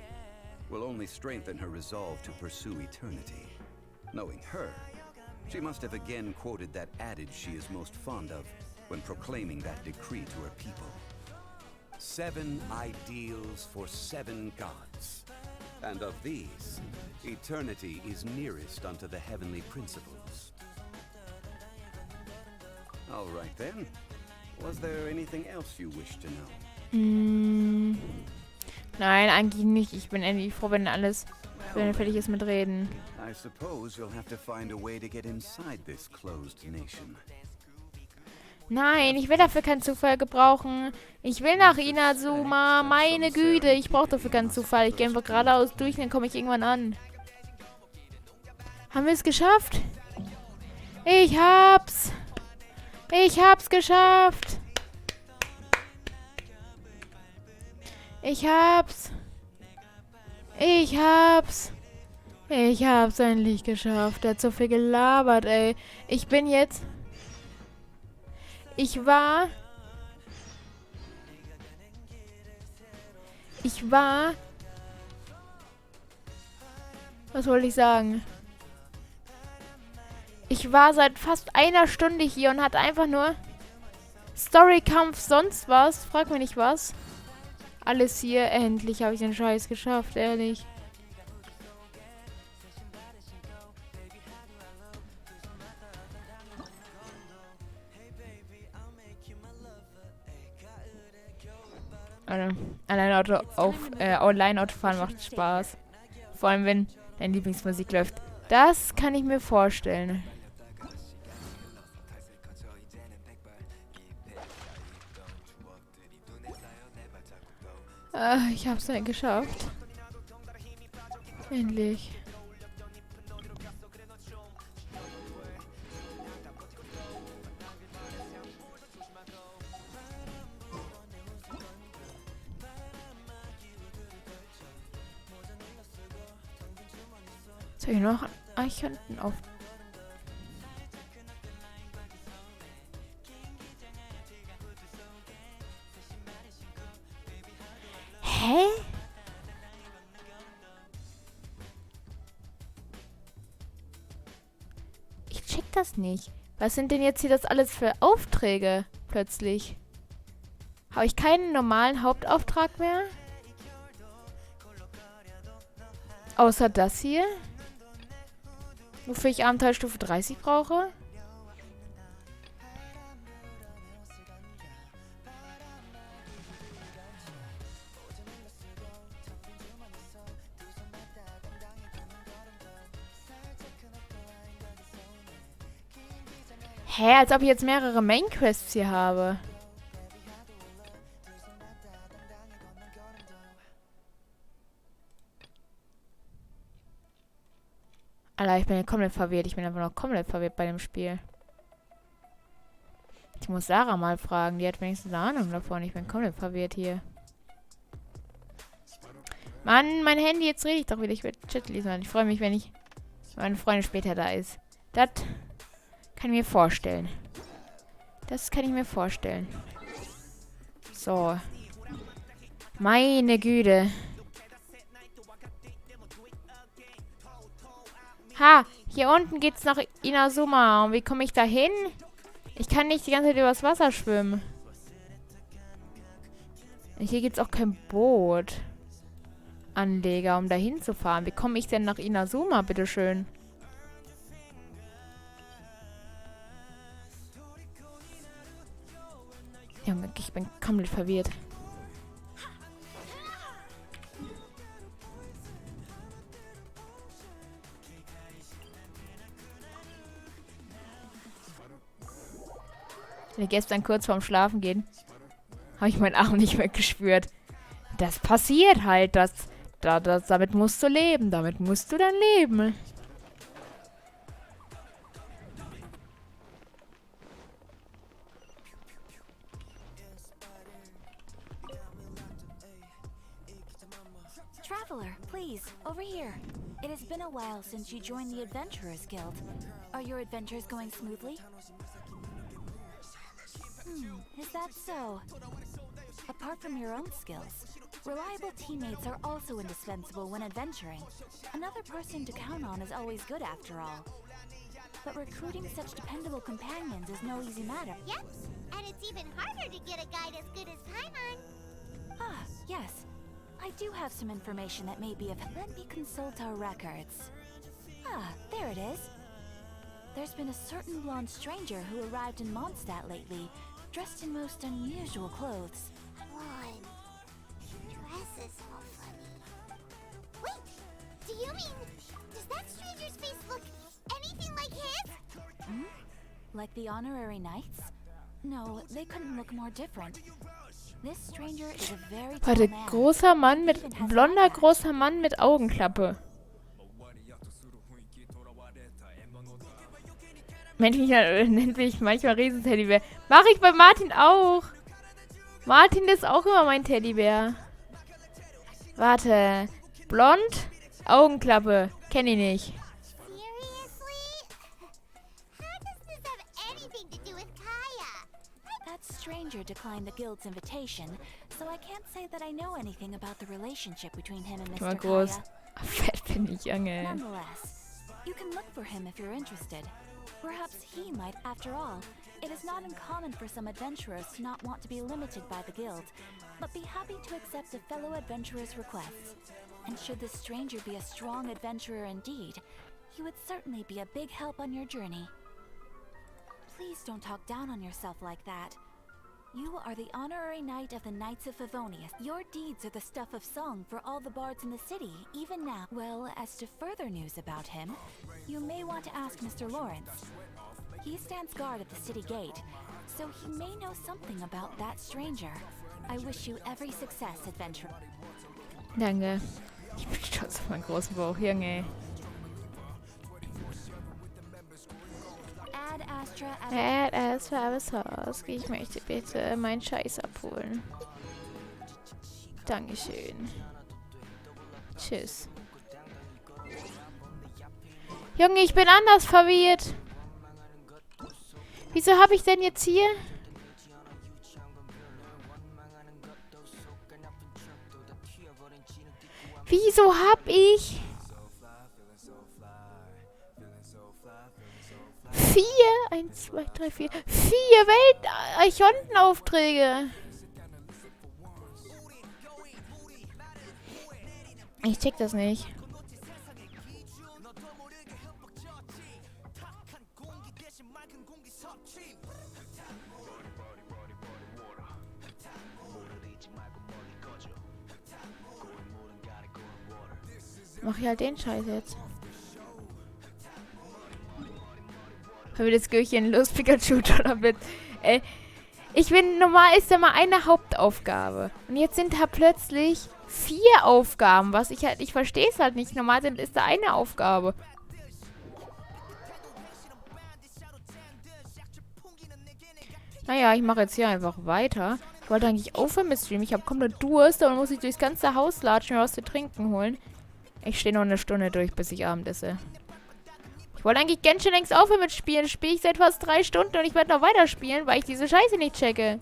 will only strengthen her resolve to pursue eternity. Knowing her, she must have again quoted that adage she is most fond of when proclaiming that decree to her people. 7 ideals for 7 gods, and of these, eternity is nearest unto the heavenly principles. All right then. Was there anything else you wish to know? Nein, eigentlich nicht. Ich bin endlich froh, wenn alles fertig ist mit Reden. I suppose you'll have to find a way to get inside this closed nation. Nein, ich will dafür keinen Zufall gebrauchen. Ich will nach Inazuma. Meine Güte, ich brauche dafür keinen Zufall. Ich gehe einfach geradeaus durch und dann komme ich irgendwann an. Haben wir es geschafft? Ich hab's. Ich hab's geschafft. Ich hab's. Ich hab's. Ich hab's endlich geschafft. Der hat so viel gelabert, ey. Ich bin jetzt... Ich war... Was wollte ich sagen? Ich war seit fast einer Stunde hier und hatte einfach nur Storykampf, sonst was. Frag mich nicht was. Alles hier. Endlich habe ich den Scheiß geschafft, ehrlich. Allein Online-Autofahren macht Spaß. Vor allem, wenn deine Lieblingsmusik läuft. Das kann ich mir vorstellen. Ich hab's halt geschafft. Endlich. Soll ich noch an Eichhörnchen auf... Hä? Ich check das nicht. Was sind denn jetzt hier das alles für Aufträge plötzlich? Habe ich keinen normalen Hauptauftrag mehr? Außer das hier? Wofür ich Abenteuerstufe 30 brauche? Hä, als ob ich jetzt mehrere Main-Quests hier habe. Alter, ich bin ja komplett verwirrt. Ich bin einfach noch komplett verwirrt bei dem Spiel. Ich muss Sarah mal fragen. Die hat wenigstens eine Ahnung davon. Ich bin komplett verwirrt hier. Mann, mein Handy, jetzt rede ich doch wieder. Ich will Chat lesen. Ich freue mich, wenn meine Freundin später da ist. Das kann ich mir vorstellen. Das kann ich mir vorstellen. So. Meine Güte. Ha, hier unten geht's nach Inazuma. Und wie komme ich da hin? Ich kann nicht die ganze Zeit übers Wasser schwimmen. Und hier gibt's auch kein Boot. Anleger, um da hinzufahren. Wie komme ich denn nach Inazuma, bitteschön? Junge, ich bin komplett verwirrt. Gestern kurz vorm Schlafen gehen, habe ich meinen Arm nicht mehr gespürt. Das passiert halt. Damit musst du leben. Damit musst du dann leben. Traveler, please, over here. It has been a while since you joined the Adventurers Guild. Are your adventures going smoothly? Is that so? Apart from your own skills, reliable teammates are also indispensable when adventuring. Another person to count on is always good after all. But recruiting such dependable companions is no easy matter. Yep, and it's even harder to get a guide as good as Paimon. Ah, yes. I do have some information that may be of... Let me consult our records. Ah, there it is. There's been a certain blonde stranger who arrived in Mondstadt lately, dressed in most unusual clothes. Blonde. Dress is so funny. Wait! Do you mean... Does that stranger's face look anything like his? Hmm? Like the honorary knights? No, they couldn't look more different. This stranger is a very tall Warte, man. großer Mann mit... Blonder, großer Mann mit Augenklappe. Mensch, nennt mich manchmal Riesenteddybär. Mache ich bei Martin auch. Martin ist auch immer mein Teddybär. Warte. Blond, Augenklappe. Kenn ich nicht. That stranger declined the guild's invitation, so I can't say that I know anything about the relationship between him and Mal Mr. groß. Kaya. Fett bin ich, Junge. Nonetheless, you can look for him if you're interested. Perhaps he might, after all. It is not uncommon for some adventurers to not want to be limited by the guild, but be happy to accept a fellow adventurer's requests. And should this stranger be a strong adventurer indeed, he would certainly be a big help on your journey. Please don't talk down on yourself like that. You are the honorary knight of the Knights of Favonius. Your deeds are the stuff of song for all the bards in the city, even now. Well, as to further news about him, you may want to ask Mr. Lawrence. He stands guard at the city gate, so he may know something about that stranger. I wish you every success, adventurer. Danke. Ich bin stolz auf meinen großen Bauch, Junge. Add Astra Haus. Ich möchte bitte meinen Scheiß abholen. Dankeschön. Tschüss. Junge, ich bin anders verwirrt. Wieso habe ich denn jetzt hier? Wieso hab ich 1, 2, 3, 4 Welt-Archontenaufträge? Ich check das nicht. Mach ich halt den Scheiß jetzt. Wie das Gürchen los, Pikachu oder mit. Ich bin, normal ist ja mal eine Hauptaufgabe. Und jetzt sind da plötzlich 4 Aufgaben, was ich verstehe es halt nicht. Normal ist da eine Aufgabe. Naja, ich mache jetzt hier einfach weiter. Ich wollte eigentlich aufhören mit Stream. Ich habe komplett Durst, aber muss ich durchs ganze Haus latschen und was zu trinken holen. Ich stehe noch eine Stunde durch, bis ich Abend esse. Ich wollte eigentlich Genshin längst aufhören mit Spielen. Spiele ich seit fast 3 Stunden und ich werde noch weiterspielen, weil ich diese Scheiße nicht checke.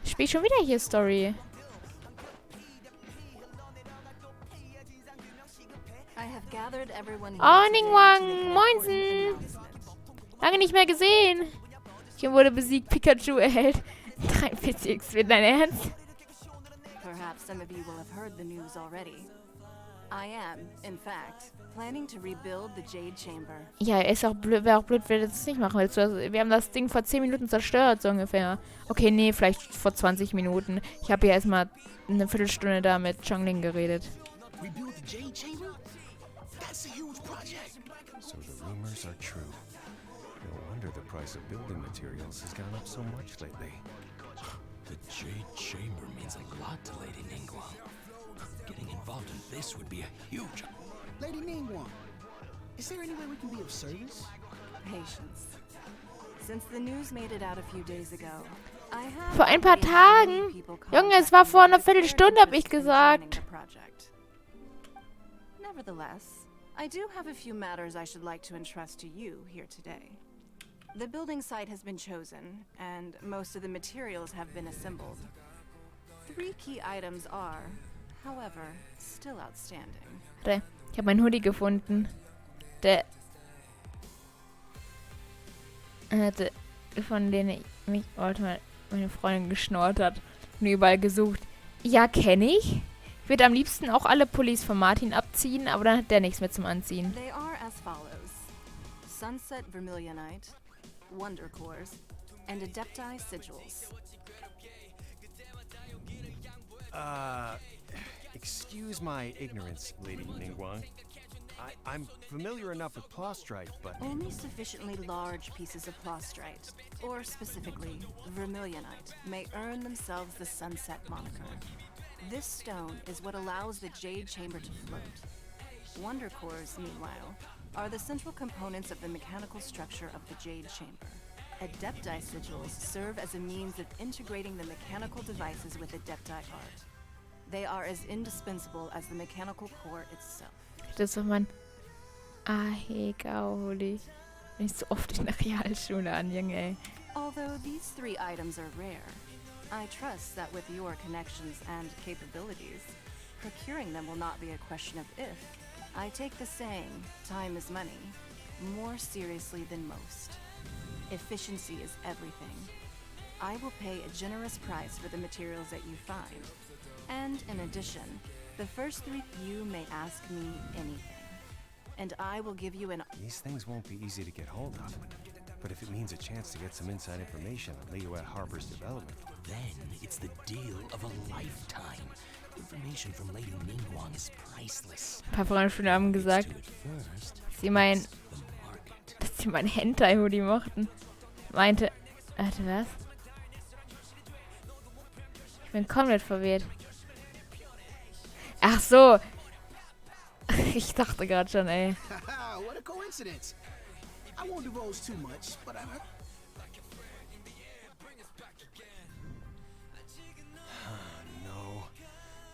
Ich spiele schon wieder hier Story. Oh, Ningguang, moinsen. Lange nicht mehr gesehen. Hier wurde besiegt, Pikachu erhält 43 XP, dein Ernst? Perhaps some of you will have heard the news already. I am, in fact, planning to rebuild the Jade Chamber. Ja, ist auch blöd, wäre auch blöd, wenn du das nicht machen willst. Wir haben das Ding vor 10 Minuten zerstört, so ungefähr. Okay, nee, vielleicht vor 20 Minuten. Ich habe ja erstmal eine Viertelstunde da mit Chongling geredet. Rebuild the Jade Chamber? That's a huge project. So the rumors are true. No wonder the price of building materials has gone up so much lately. The Jade Chamber means a lot to Lady Ningguang. Getting involved in this would be a huge... Lady Ningguang, is there any way we can be of service? Patience. Since the news made it out a few days ago, I have... Vor ein paar Tagen? Junge, es war vor einer Viertelstunde, hab ich gesagt. Nevertheless, I do have a few matters I should like to entrust to you here today. The building site has been chosen, and most of the materials have been assembled. 3 key items are, however, still outstanding. Ich habe meinen Hoodie gefunden. Der von denen mich meine Freundin geschnurrt hat und überall gesucht. Ja, kenne ich. Ich würde am liebsten auch alle Pullis von Martin abziehen, aber dann hat der nichts mehr zum Anziehen. They are as follows: Sunset Vermilionite, Wonder Cores, and Adepti Sigils. Excuse my ignorance, Lady Ningguang. I'm familiar enough with Plostrite, but... Only sufficiently large pieces of Plostrite, or specifically Vermilionite, may earn themselves the Sunset moniker. This stone is what allows the Jade Chamber to float. Wonder Cores, meanwhile, are the central components of the mechanical structure of the Jade Chamber. Adepti Sigils serve as a means of integrating the mechanical devices with Adepti art. They are as indispensable as the mechanical core itself. Das war mein Ahegao-Hoodie. Nicht so oft in der Realschule an, Junge, ey. Although these 3 items are rare, I trust that with your connections and capabilities, procuring them will not be a question of if. I take the saying, time is money, more seriously than most. Efficiency is everything. I will pay a generous price for the materials that you find. And in addition, the first 3 you may ask me anything. And I will give you an... These things won't be easy to get hold of. But if it means a chance to get some inside information on Liyue Harbor's development... Then it's the deal of a lifetime. Information from Lady Ningguang is priceless. Ein paar Freunde schon haben gesagt, dass sie mein Hentai-Hoodie mochten. Meinte... Warte, was? Ich bin komplett verwirrt. Ach so. Ich dachte gerade schon, ey. What a coincidence. I won't divulge too much, but I... No.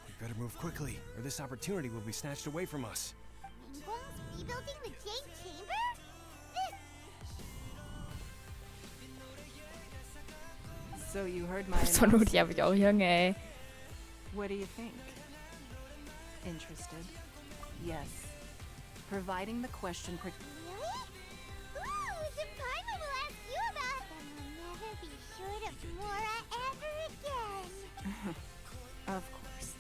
We better move quickly, or this opportunity will be snatched away from us. Ningguang's rebuilding the Jade Chamber? So you heard my So eine Hoodie habe ich auch, Junge, ey. What do you think? Interested? Yes. Providing the question... Really? Ooh, the Paimon will ask you about... And will never be short of Mora ever again. Of course.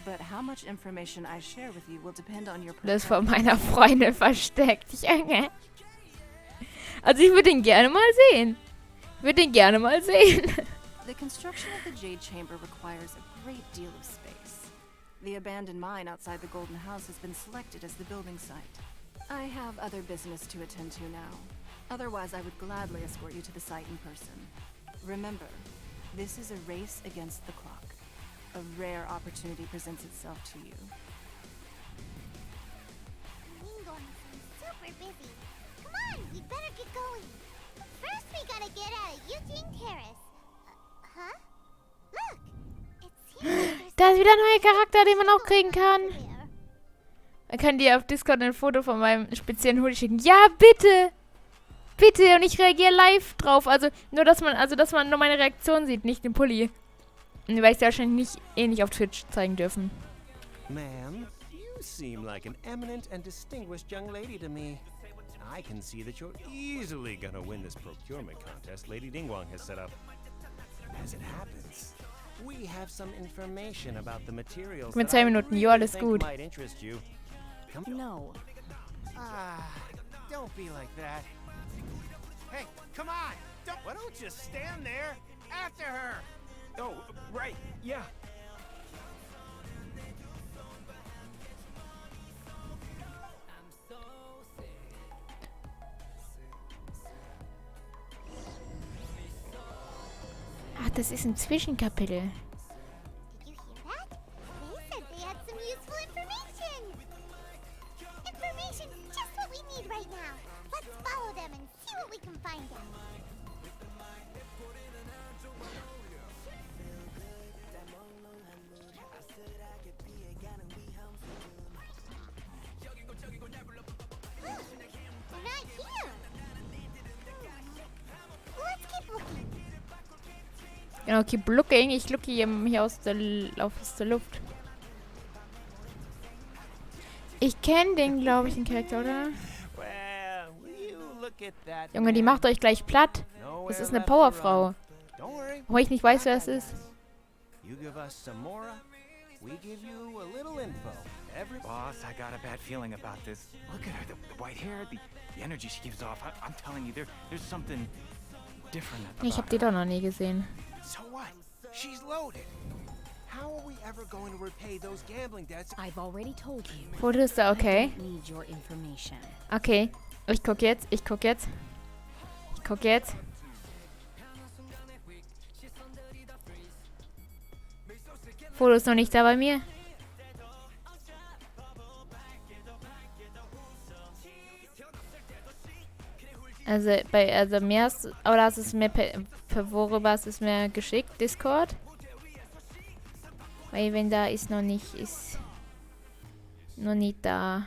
But how much information I share with you will depend on your... Das ist von meiner Freundin versteckt, Junge. Also ich würde ihn gerne mal sehen. The construction of the Jade Chamber requires a great deal of space. The abandoned mine outside the Golden House has been selected as the building site. I have other business to attend to now. Otherwise, I would gladly escort you to the site in person. Remember, this is a race against the clock. A rare opportunity presents itself to you. Ningguang seems super busy. Come on, we better get going. First, we gotta get out of Eugene Terrace. Huh? Look! It seems Da ist wieder ein neuer Charakter, den man auch kriegen kann. Man kann dir auf Discord ein Foto von meinem speziellen Hoodie schicken. Ja, bitte! Bitte! Und ich reagiere live drauf. Also, dass man nur meine Reaktion sieht, nicht den Pulli. Und weil ich es wahrscheinlich nicht auf Twitch zeigen dürfen. Ma'am, you seem like an eminent and distinguished young lady to me. I can see that you're easily gonna win this procurement contest Lady Ningguang has set up. As it happens, we have some information about the materials Mit that 2 I Minuten, jo, really alles think gut. might interest you. No. Don't be like that. Hey, come on! Why don't you stand there after her? Oh, right, yeah. Ach, das ist ein Zwischenkapitel. Did you hear that? They said they had some useful information. Information's just what we need right now. Let's follow them and see what we can find out. They're not here. Let's keep looking. Genau, keep looking. Ich looke hier aus der Luft. Ich kenne den, glaube ich, den Charakter, oder? Junge, die macht euch gleich platt. Das ist eine Powerfrau. Wo ich nicht weiß, wer es ist. You give us some more, we give you a little info. Boss, I got a bad feeling about this. Look at her, the white hair, the energy she gives off. I'm telling you, there's something different about Ich habe die doch noch nie gesehen. So what? She's loaded. How are we ever going to repay those gambling debts? I've already told you. Fotos da, okay. I don't need your information. Okay, ich guck jetzt. Foto ist noch nicht da bei mir. Also mir hast, oder hast es mir worüber hast es mir geschickt? Discord? Weil wenn da ist noch nicht da.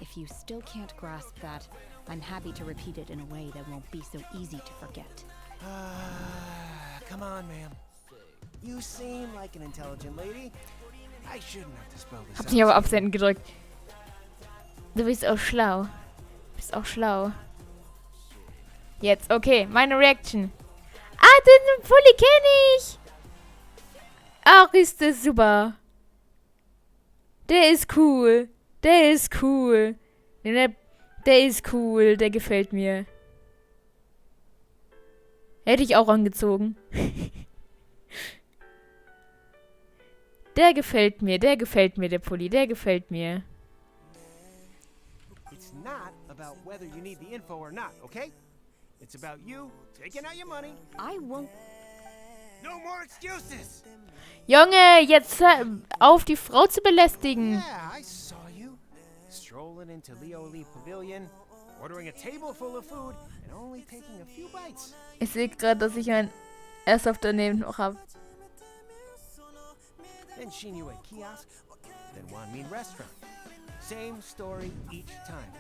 If you still can't grasp that, I'm happy to repeat it in a way that won't be so easy to forget. Come on, ma'am. You seem like an intelligent lady. I shouldn't have to spell this Hab out. nicht aber absenden gedrückt. Du bist auch schlau. Jetzt, okay, meine Reaction. Ah, den Pulli kenne ich. Ach, ist das super. Der ist cool. Der ist cool, der gefällt mir. Hätte ich auch angezogen. Der gefällt mir, der Pulli, der gefällt mir. It's not about whether you need the info or not, okay? It's about you taking out your money. I won't. No more excuses. Junge, jetzt hör auf, die Frau zu belästigen. Yeah, I saw you strolling into Leo Lee Pavilion, ordering a table full of food and only taking a few bites. Ich sehe gerade, dass ich ein Airsoft daneben noch habe. Then Shinue kiosk, then Wanmin restaurant. Same story each time.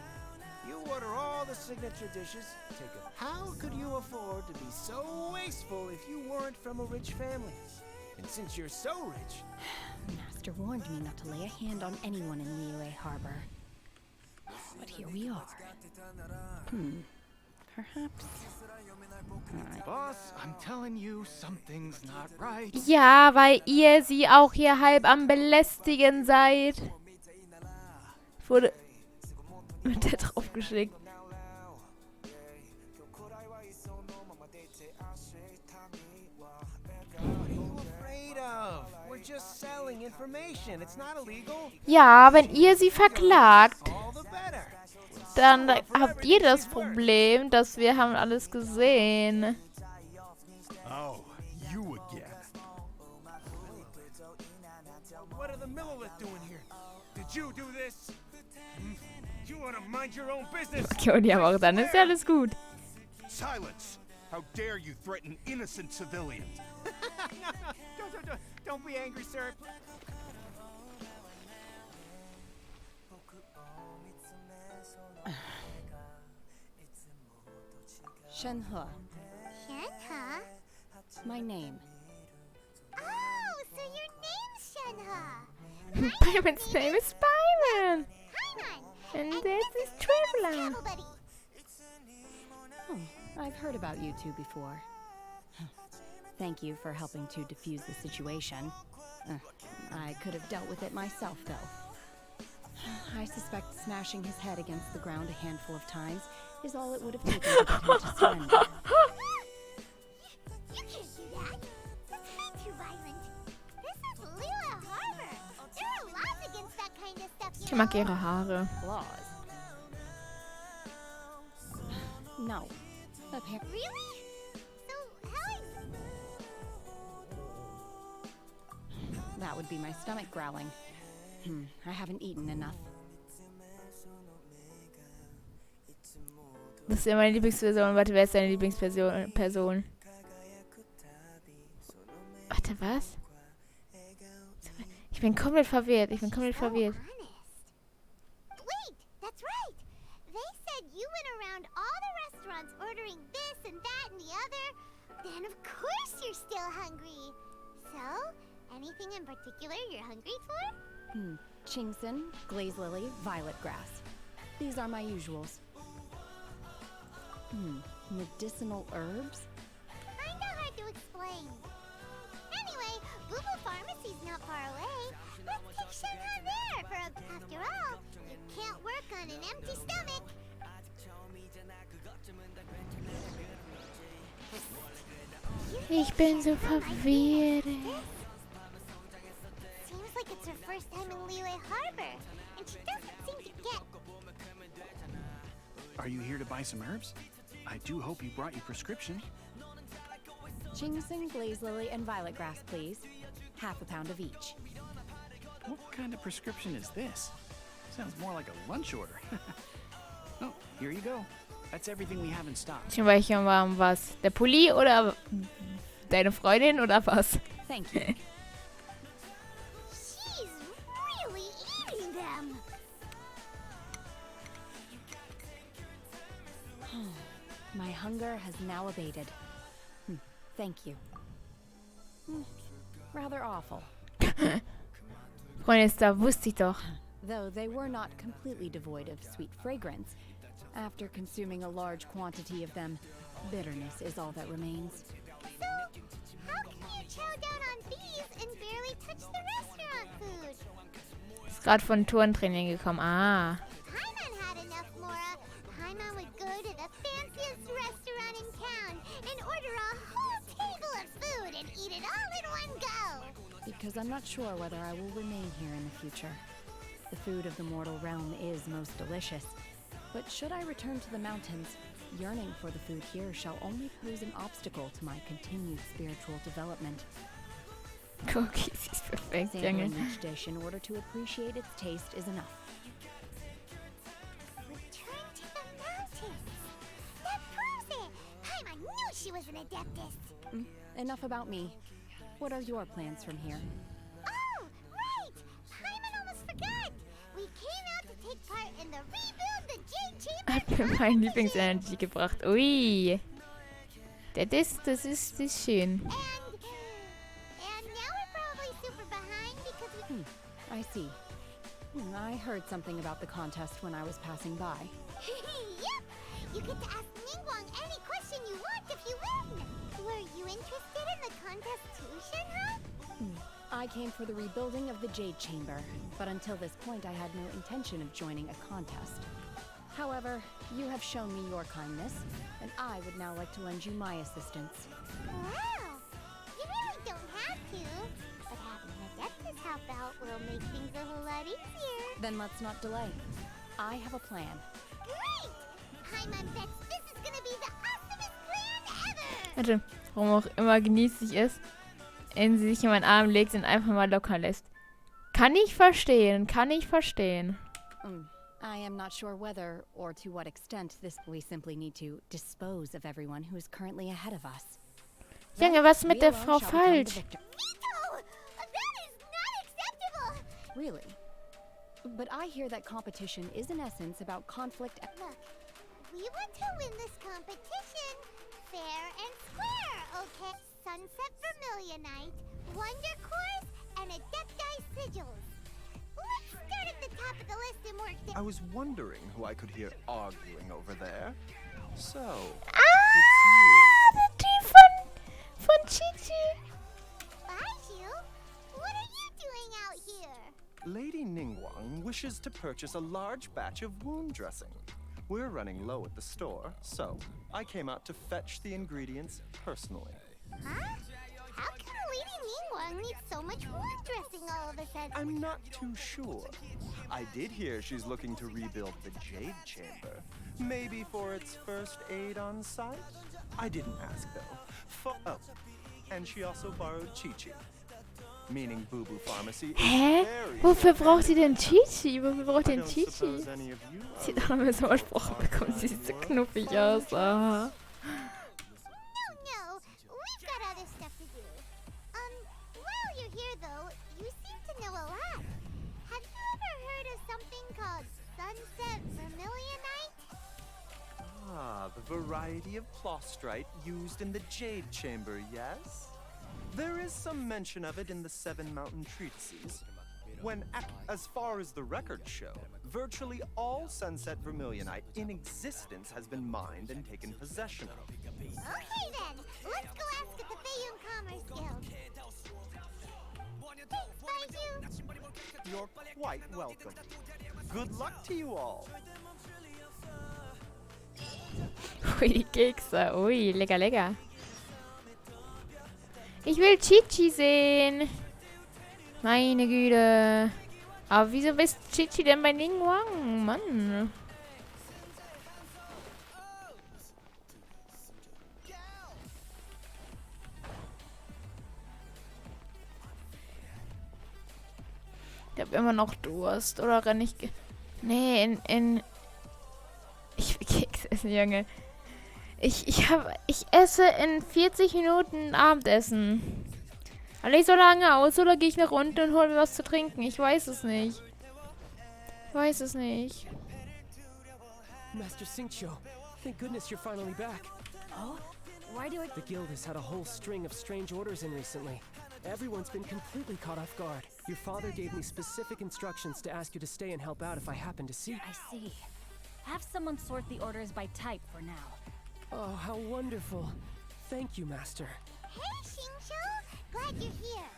You order all the signature dishes. How could you afford to be so wasteful if you weren't from a rich family? And since you're so rich... Master warned me not to lay a hand on anyone in Liyue Harbor. But here we are. Perhaps... Boss, I'm telling you, something's not right. Ja, weil ihr sie auch hier halb am Belästigen seid. Wurde mit der draufgeschickt. just selling information. It's not illegal. Ja, wenn ihr sie verklagt, All the better. dann habt ihr das Problem, dass wir haben alles gesehen. Oh, you again. What are the Millilith doing here? Did you do this? You want to mind your own business? Okay, und ja, aber dann ist ja alles gut. Silence! How dare you threaten innocent civilians? No, don't be angry, sir. Shenhe, Shenhe? my name. Oh, so your name's Shenhe. Byron's name is Byron. Paimon. And this is Traveler. Travel buddy. Oh, I've heard about you two before. Thank you for helping to defuse the situation. I could have dealt with it myself, though. I suspect smashing his head against the ground a handful of times is all it would have taken to get him to surrender. You can't do that. That's way too violent. This is Lila Harbor. There are laws against that kind of stuff, Ich you mag know. ihre Haare. Laws? No. Really? So how That would be my stomach growling. I haven't eaten enough. Das ist ja meine Lieblingsperson. Warte, wer ist deine Lieblingsperson? Warte, was? Ich bin komplett verwirrt. Wait, that's right. They said you went around all the restaurants ordering this and that and the other. Then of course you're still hungry. So, anything in particular you're hungry for? Chingson, glaze lily, violet grass. These are my usuals. Medicinal herbs? Kinda hard to explain. Anyway, Boo Boo Pharmacy's not far away. Let's take Shenhe there for after all, you can't work on an empty stomach. Ich bin so verwirrt. Seems like it's her first time in Liyue Harbor, and she doesn't seem to get. Are you here to buy some herbs? I do hope you brought your prescription. Chingson, glaze lily, and violet grass, please. Half a pound of each. What kind of prescription is this? Sounds more like a lunch order. Oh, here you go. That's everything we have in stock. Schon welcher war was? Der Pulli oder deine Freundin oder was? Thank you. She's really eating them. My hunger has now abated. Thank you. Rather awful. Freundin, da wusste ich doch. Though they were not completely devoid of sweet fragrance. After consuming a large quantity of them, bitterness is all that remains. So, how can you chow down on these and barely touch the restaurant food? Ist gerade von Turntraining gekommen. Ah. Paimon had enough, Mora. Paimon would go to the fanciest restaurant in town and order a whole table of food and eat it all in one go. Because I'm not sure whether I will remain here in the future. The food of the mortal realm is most delicious. But should I return to the mountains, yearning for the food here shall only pose an obstacle to my continued spiritual development. Cookies ist perfekt, Junge. Savoring each dish in order to appreciate its taste is enough. Return to the mountains. That proves it. Paimon knew she was an adeptess. Enough about me. What are your plans from here? Oh, right. Paimon almost forgot. We came out to take part in the rebuild the Jade Chamber. Hat mir mein Lieblingsenergy gebracht. Ui. Das ist schön. And now we're probably super behind because we... I see. I heard something about the contest when I was passing by. Yep! You get to ask Ningguang any question you want if you win! Were you interested in the contest too, Shenhe? I came for the rebuilding of the Jade Chamber, but until this point I had no intention of joining a contest. However, you have shown me your kindness, and I would now like to lend you my assistance. Wow! You really don't have to. But having Adeptus help out will make things a whole lot easier. Then let's not delay. I have a plan. Great! Paimon bets this is gonna be the awesomest plan ever! Warte, warum auch immer genieße ich es, wenn sie sich in meinen Arm legt und einfach mal locker lässt. Kann ich verstehen, kann ich verstehen. I am not sure whether or to what extent we simply need to dispose of everyone who is currently ahead of us. Junge, was ist mit der Frau falsch? Really? But I hear that competition is in essence about conflict. Look, we want to win this competition fair and square, okay? Sunset Vermilionite, Wonder Course, and Adepti Sigils. Let's start at the top of the list and work down. I was wondering who I could hear arguing over there. So, Die von Chichi. Baiju, what are you doing out here? Lady Ningguang wishes to purchase a large batch of wound dressing. We're running low at the store, so I came out to fetch the ingredients personally. Huh? How come Lady Ningguang needs so much wound dressing all of a sudden? I'm not too sure. I did hear she's looking to rebuild the Jade Chamber. Maybe for its first aid on site? I didn't ask though. Oh, and she also borrowed Chi-Chi. Meaning Boo Boo Pharmacy. Hä? Wofür braucht sie denn Chi-Chi? Wofür braucht denn Chi-Chi? Sie hat doch mal so versprochen bekommen, sie sieht so knuffig aus. Aha. No, we've got other stuff to do. While you're here though, you seem to know a lot. Have you ever heard of something called Sunset Vermilionite? Ah, the variety of plostrite used in the Jade Chamber, yes? There is some mention of it in the Seven Mountain Treatises. As far as the records show, virtually all Sunset Vermilionite in existence has been mined and taken possession of. Okay then, let's go ask at the Feiyun Commerce Guild. Thanks, Baiju. You're quite welcome. Good luck to you all. Ui, die Kekse. Ui, lecker, lecker. Ich will Chi-Chi sehen. Meine Güte. Aber wieso bist Chi-Chi denn bei Ningguang? Mann. Ich hab immer noch Durst. Oder renn ich... Nee, ich will Keks essen, Junge. Ich esse in 40 Minuten Abendessen. Halte ich so lange aus oder gehe ich nach unten und hole mir was zu trinken? Ich weiß es nicht. Ich weiß es nicht. Master Xingqiu, thank goodness you're finally back. Oh? Why do The guild has had a whole string of strange orders in recently. Everyone's been completely caught off guard. Your father gave me specific instructions to ask you to stay and help out if I happen to see. I see. Have someone sort the orders by type for now. Oh, how wonderful. Thank you, Master. Hey, Xingqiu, glad you're here.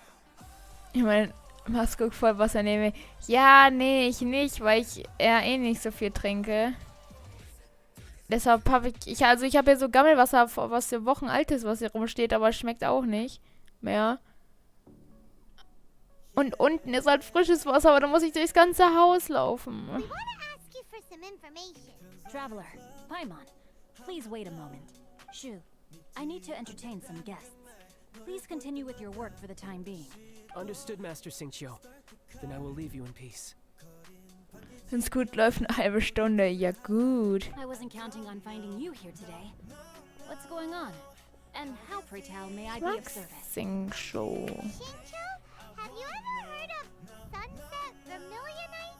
Ich meine, Maske voll Wasser nehme. Ja, nee, ich nicht, weil ich eh nicht so viel trinke. Deshalb habe ich habe hier so Gammelwasser, was hier Wochen alt ist, was hier rumsteht, aber es schmeckt auch nicht mehr. Und unten ist halt frisches Wasser, aber da muss ich durchs ganze Haus laufen. Traveler, Paimon, please wait a moment. Shu, I need to entertain some guests. Please continue with your work for the time being. Understood, Master Xingqiu. Then I will leave you in peace. Wenn's gut läuft, eine halbe Stunde. Ja, gut. I wasn't counting on finding you here today. What's going on? And how, pray tell, may I be of service? Xingqiu. Have you ever heard of Sunset Vermilionite?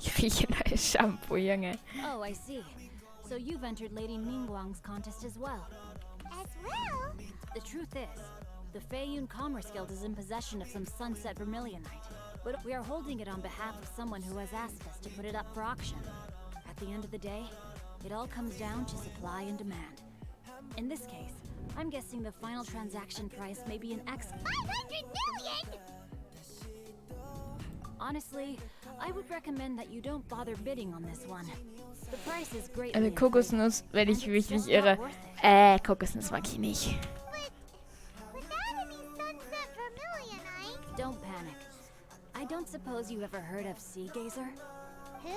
Ich rieche neues Shampoo, Junge. Oh, I see. So you've entered Lady Ningguang's contest as well. As well? The truth is, the Feiyun Commerce Guild is in possession of some Sunset Vermilionite. But we are holding it on behalf of someone who has asked us to put it up for auction. At the end of the day, it all comes down to supply and demand. In this case, I'm guessing the final transaction price may be an X. 500 million! Honestly, I would recommend that you don't bother bidding on this one. The price is greatly Eine Kokosnuss, wenn ich mich nicht irre. Kokosnuss mag ich nicht. Without any Sunset don't suppose you ever heard of Sea Gazer? Who?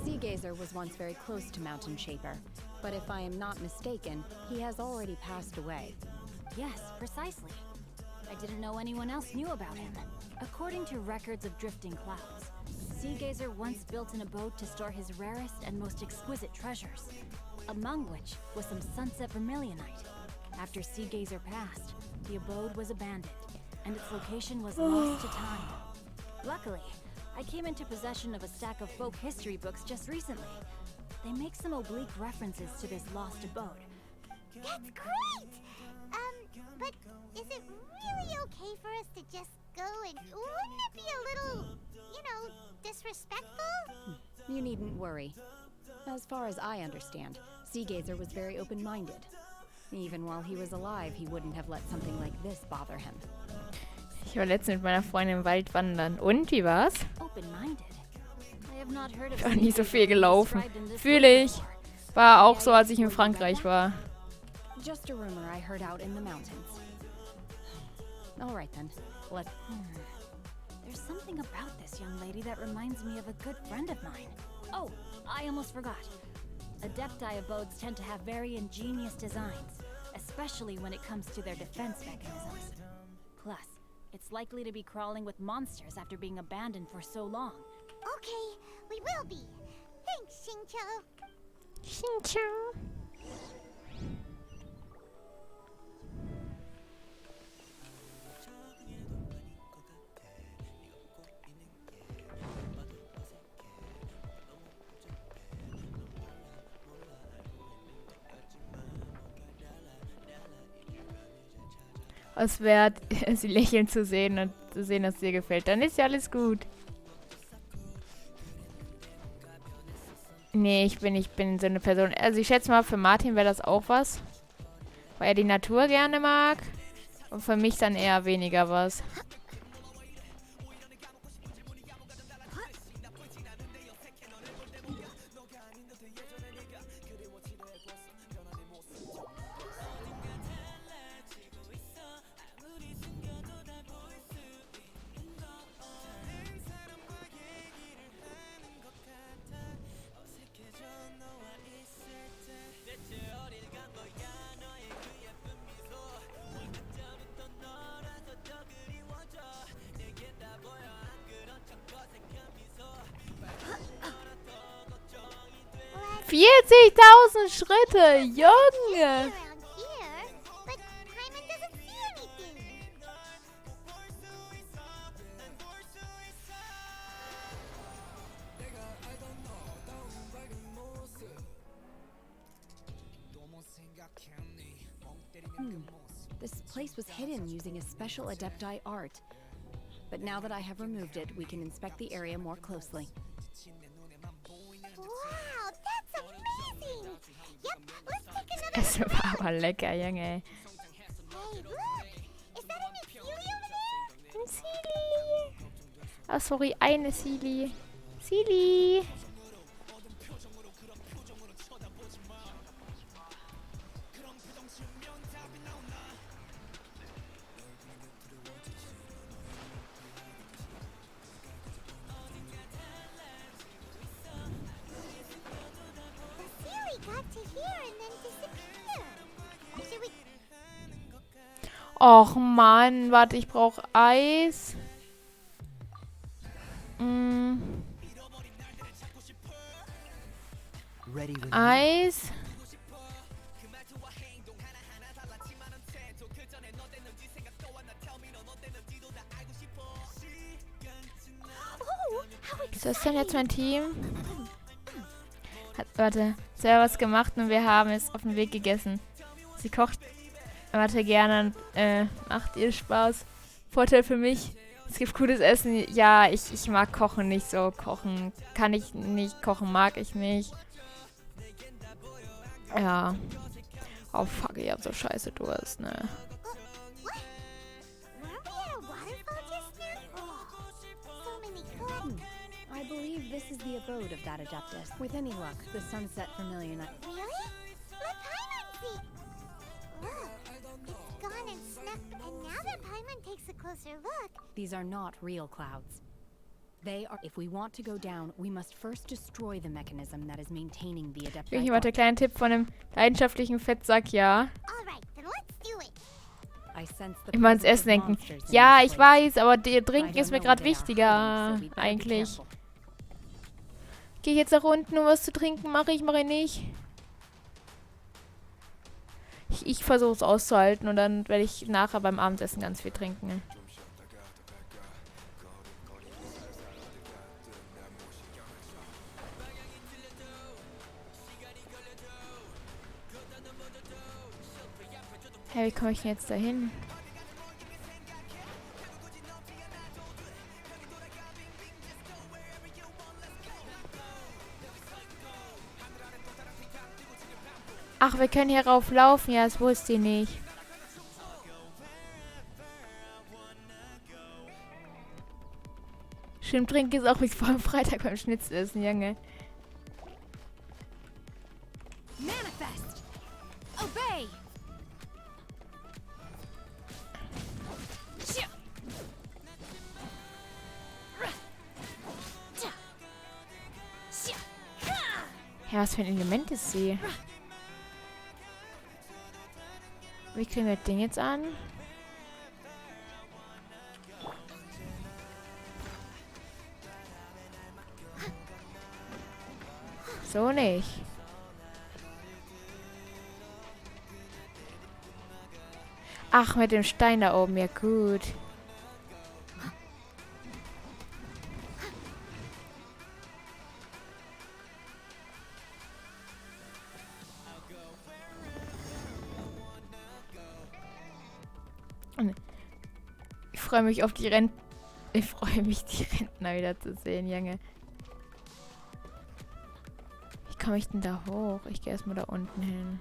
Sea Gazer was once very close to Mountain Shaper, but if I am not mistaken, he has already passed away. Yes, precisely. I didn't know anyone else knew about him. According to records of drifting clouds, Sea Gazer once built an abode to store his rarest and most exquisite treasures, among which was some sunset vermilionite. After Sea Gazer passed, the abode was abandoned, and its location was lost to time. Luckily, I came into possession of a stack of folk history books just recently. They make some oblique references to this lost abode. That's great! But is it really okay for us to just go and wouldn't it be a little, disrespectful? You needn't worry. As far as I understand, Sea Gazer was very open-minded. Even while he was alive, he wouldn't have let something like this bother him. Ich war letztens mit meiner Freundin im Wald wandern. Und, wie war's? Ich war nie so viel gelaufen. Fühle ich. War auch so, als ich in Frankreich war. Just a rumor I heard out in the mountains. All right then. There's something about this young lady that reminds me of a good friend of mine. Oh, I almost forgot. Adepti abodes tend to have very ingenious designs, especially when it comes to their defense mechanisms. Plus, it's likely to be crawling with monsters after being abandoned for so long. Okay, we will be. Thanks, Xingqiu. Xingqiu. Es wert, sie lächeln zu sehen und zu sehen, dass es dir gefällt. Dann ist ja alles gut. Nee, ich bin so eine Person. Also ich schätze mal, für Martin wäre das auch was. Weil er die Natur gerne mag. Und für mich dann eher weniger was. ...40.000 Schritte, Junge! This place was hidden using a special Adepti art. But now that I have removed it, we can inspect the area more closely. Wow, that's amazing! Yep, let's take another Es war aber lecker, Junge. Hey, look! Is that an Sealy over there? Ein Sealy. Oh, sorry, eine Sealy. Sealy. Och Mann, warte, ich brauche Eis. Eis. Ist das denn jetzt mein Team? Warte, sie hat was gemacht und wir haben es auf dem Weg gegessen. Sie kocht, warte, gerne und macht ihr Spaß. Vorteil für mich, es gibt gutes Essen. Ja, ich mag Kochen nicht so. Kochen kann ich nicht, kochen mag ich nicht. Ja. Oh fuck, ich hab so scheiße Durst, ne? I believe this is the abode of that Adeptus. With any luck, the sunset vermilionite. Really? Let Paimon see! Look, it's gone and snuck, and now that Paimon takes a a closer look. These are not real clouds. They are. If we want to go down, we must first destroy the mechanism that is maintaining the Adepti. Krieg ich mal der kleine Tipp von einem leidenschaftlichen Fettsack, ja. Alright, then let's do it. Immer ans Essen denken. Ja, ich weiß, aber der Trinken ist mir gerade wichtiger, eigentlich. Gehe ich jetzt nach unten, um was zu trinken? Mache ich nicht. Ich versuche es auszuhalten und dann werde ich nachher beim Abendessen ganz viel trinken. Hey, wie komme ich denn jetzt dahin? Ach, wir können hier rauflaufen. Ja, das wusste ich nicht. Stimmt, trinken ist auch wie vor dem Freitag beim Schnitzelessen, Junge. Manifest! Obey! Ja, was für ein Element ist sie? Wie kriegen wir das Ding jetzt an? So nicht. Ach, mit dem Stein da oben, ja gut. Ich freue mich auf die Ich freue mich, die Rentner wieder zu sehen, Junge. Wie komme ich denn da hoch? Ich gehe erstmal da unten hin.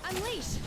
Unleash!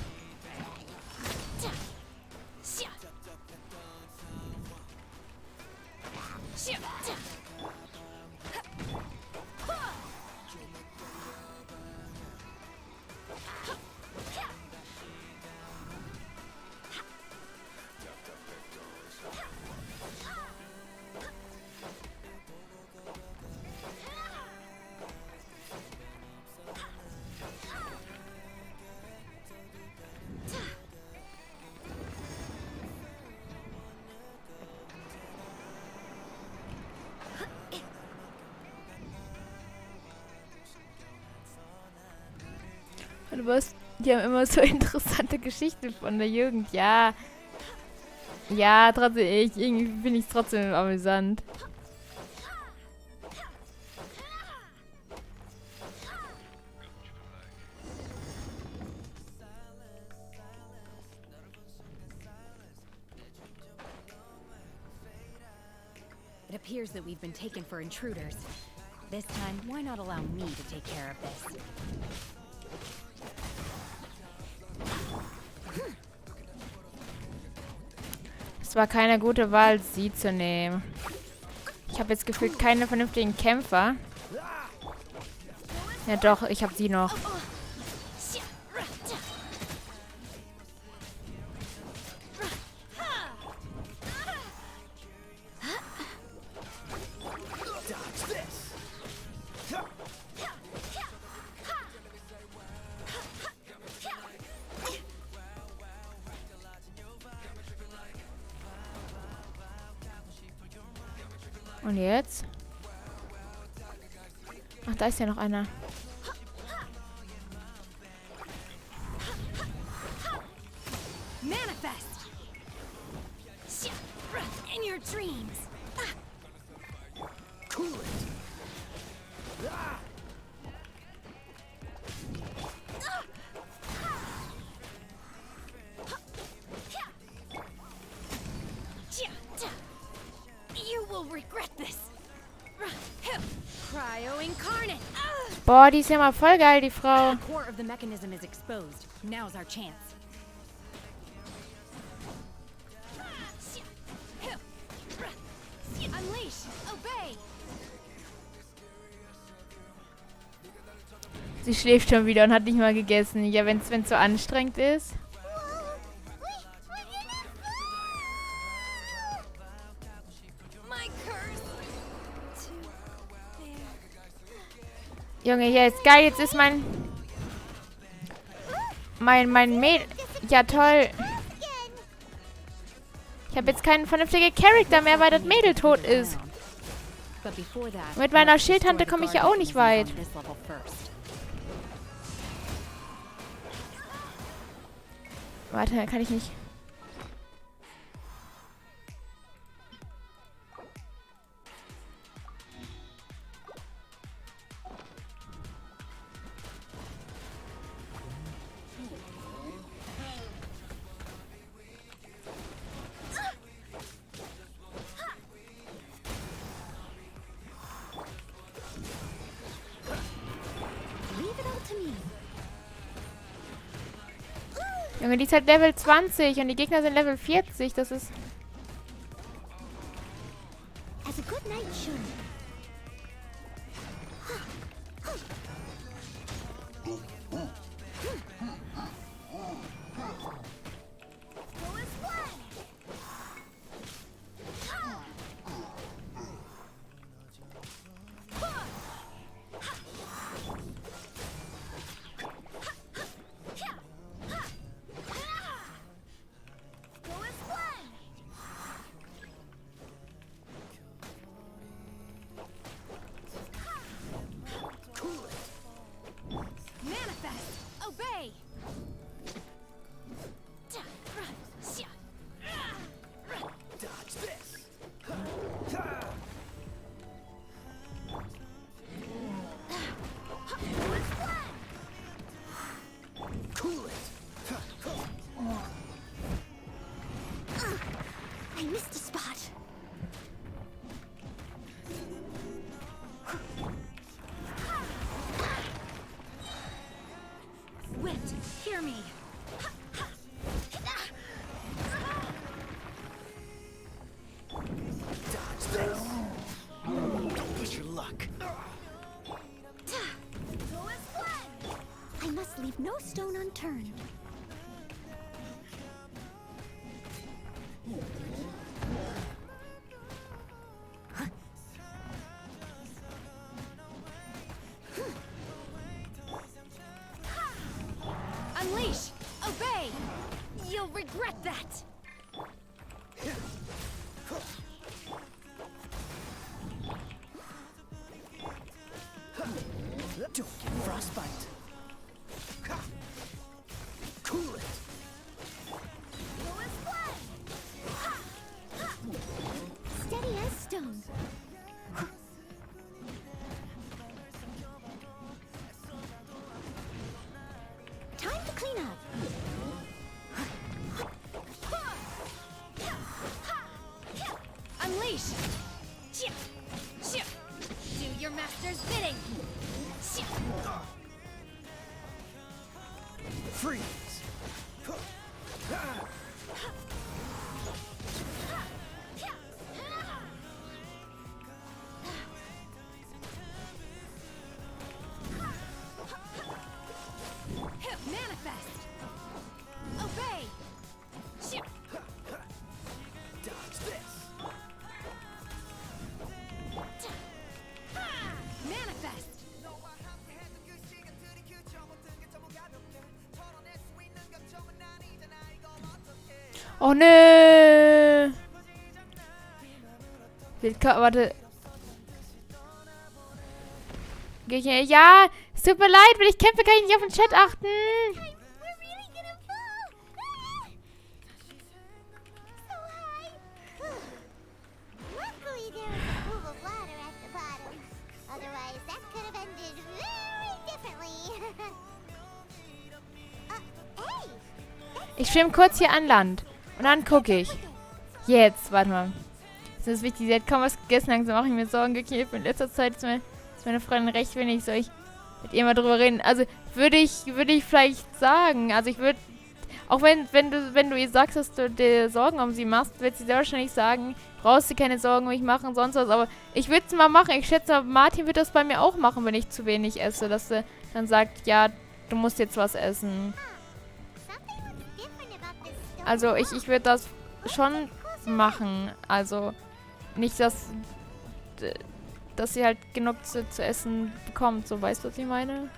Die haben immer so interessante Geschichten von der Jugend. Ja. Ja, trotzdem, irgendwie finde ich es trotzdem amüsant. It appears that we've been taken for intruders. This time, why not allow me to take care of this? Es war keine gute Wahl, sie zu nehmen. Ich habe jetzt gefühlt keine vernünftigen Kämpfer. Ja doch, ich habe sie noch. Und jetzt? Ach, da ist ja noch einer. Manifest! In your dreams! Cool it! You will regret this! Cryo incarnate! Boah, die ist ja mal voll geil, die Frau. The core of the mechanism is exposed. Now's our chance. Unleash! Obey! Sie schläft schon wieder und hat nicht mal gegessen. Ja, wenn es so anstrengend ist. Junge, ja, ist geil. Jetzt ist mein Mädel. Ja, toll. Ich habe jetzt keinen vernünftigen Charakter mehr, weil das Mädel tot ist. Mit meiner Schildtante komme ich ja auch nicht weit. Warte, kann ich nicht. Junge, die ist halt Level 20 und die Gegner sind Level 40. Das ist... As a good night show. I missed a spot. Wit, hear me. Dodge this. Don't push your luck. I must leave no stone unturned. Unleash! Obey! You'll regret that! Don't get frostbite. Cool it. Steady as stone. Time to clean up. Unleash! Do your master's bidding! Freeze. Manifest! Obey! Dodge this. Manifest! Oh, nö. Warte. Ja, es tut mir leid, wenn ich kämpfe, kann ich nicht auf den Chat achten. Luckily, there was a pool of water at the bottom. Otherwise, that could have ended very differently. Hey! Ich schwimme kurz hier an Land. Und dann gucke ich. Jetzt, warte mal. Das ist wichtig, sie hat kaum was gegessen, langsam mache ich mir Sorgen. Okay, in letzter Zeit ist meine Freundin recht wenig. Soll ich mit ihr mal drüber reden? Also, würde ich vielleicht sagen. Also, ich würde... Auch wenn du ihr sagst, dass du dir Sorgen um sie machst, wird sie sehr wahrscheinlich sagen, brauchst du keine Sorgen um mich machen, sonst was. Aber ich würde es mal machen. Ich schätze, Martin wird das bei mir auch machen, wenn ich zu wenig esse. Dass er dann sagt, ja, du musst jetzt was essen. Also ich würde das schon machen. Also nicht, dass sie halt genug zu essen bekommt. So, weißt du, was ich meine?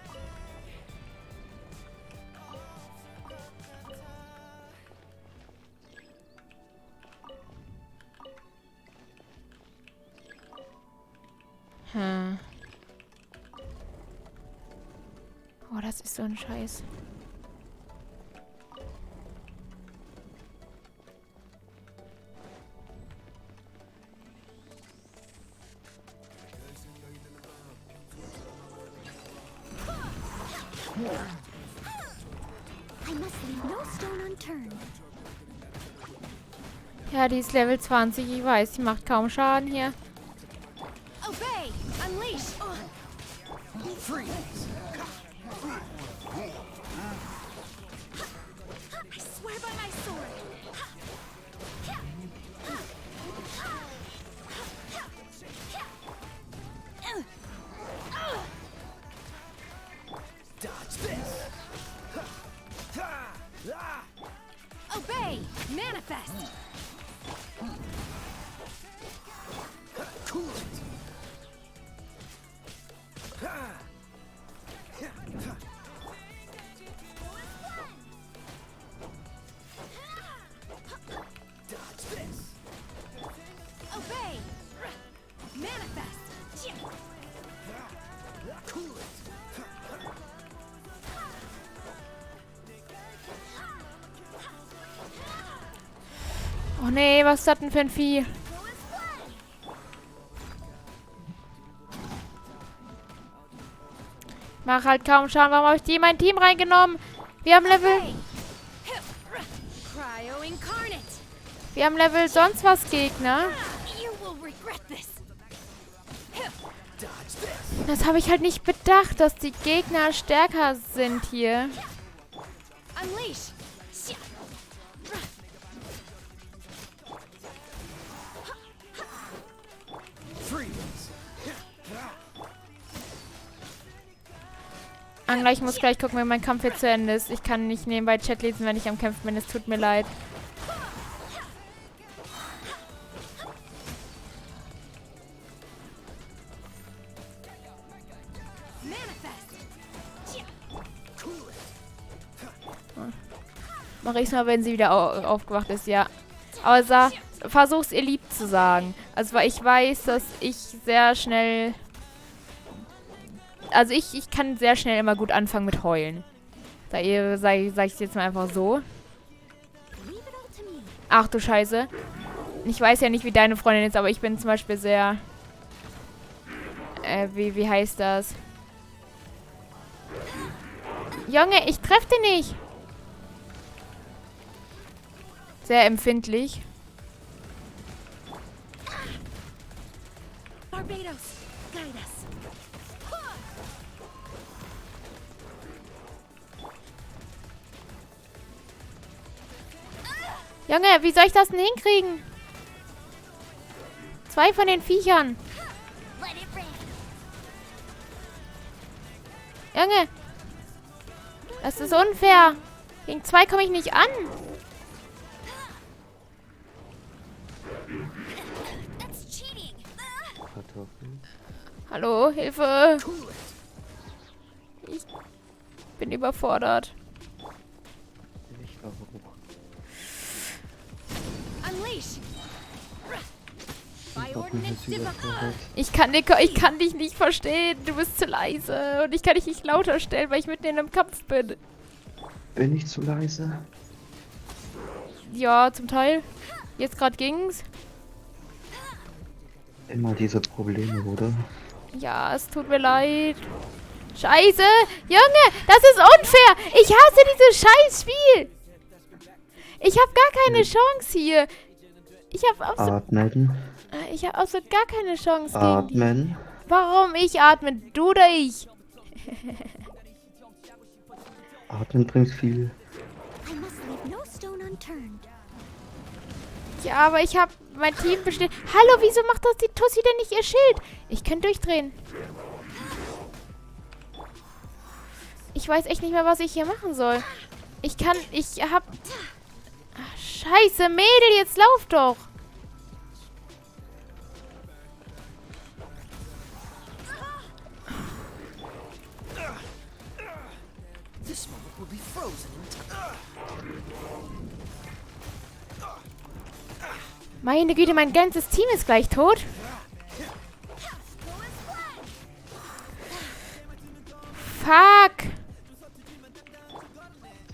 Oh, das ist so ein Scheiß. I must leave no stone unturned. Ja, die ist Level 20, ich weiß, die macht kaum Schaden hier. Obey! Unleash! Freeze! I swear by my sword! Dodge this. Obey! Manifest! Cool it! Dodge this. Obey! Manifest! Cool it! Oh nee, was ist das denn für ein Vieh? Mach halt kaum Schaden. Warum habe ich die in mein Team reingenommen? Wir haben Level... Cryo incarnate! Wir haben Level sonst was Gegner. You will regret this! Das habe ich halt nicht bedacht, dass die Gegner stärker sind hier. Unleash! Angler, ich muss gleich gucken, wenn mein Kampf jetzt zu Ende ist. Ich kann nicht nebenbei Chat lesen, wenn ich am Kämpfen bin. Es tut mir leid. Mache ich mal, wenn sie wieder aufgewacht ist, ja. Aber versuch's ihr lieb zu sagen. Also, weil ich weiß, dass ich sehr schnell... Also, ich kann sehr schnell immer gut anfangen mit heulen. Sag ich jetzt mal einfach so. Ach du Scheiße. Ich weiß ja nicht, wie deine Freundin ist, aber ich bin zum Beispiel sehr... wie heißt das? Junge, ich treffe den nicht. Sehr empfindlich. Barbados, guide us. Junge, wie soll ich das denn hinkriegen? 2 von den Viechern. Junge. Das ist unfair. Gegen 2 komme ich nicht an. Hallo, Hilfe. Ich bin überfordert. Ich kann dich nicht verstehen. Du bist zu leise. Und ich kann dich nicht lauter stellen, weil ich mitten in einem Kampf bin. Bin ich zu leise? Ja, zum Teil. Jetzt gerade ging's. Immer diese Probleme, oder? Ja, es tut mir leid. Scheiße! Junge, das ist unfair! Ich hasse dieses Scheißspiel! Ich habe gar keine Chance hier. Ich habe Atmen. Ich habe absolut gar keine Chance gegen die. Atmen. Warum ich atme? Du oder ich? Atmen bringt viel. returned. Ja, aber ich habe mein Team bestellt. Hallo, wieso macht das die Tussi denn nicht ihr Schild? Ich könnte durchdrehen. Ich weiß echt nicht mehr, was ich hier machen soll. Ich hab... Ach, scheiße, Mädel, jetzt lauf doch. This moment will be frozen in time. Meine Güte, mein ganzes Team ist gleich tot. Fuck.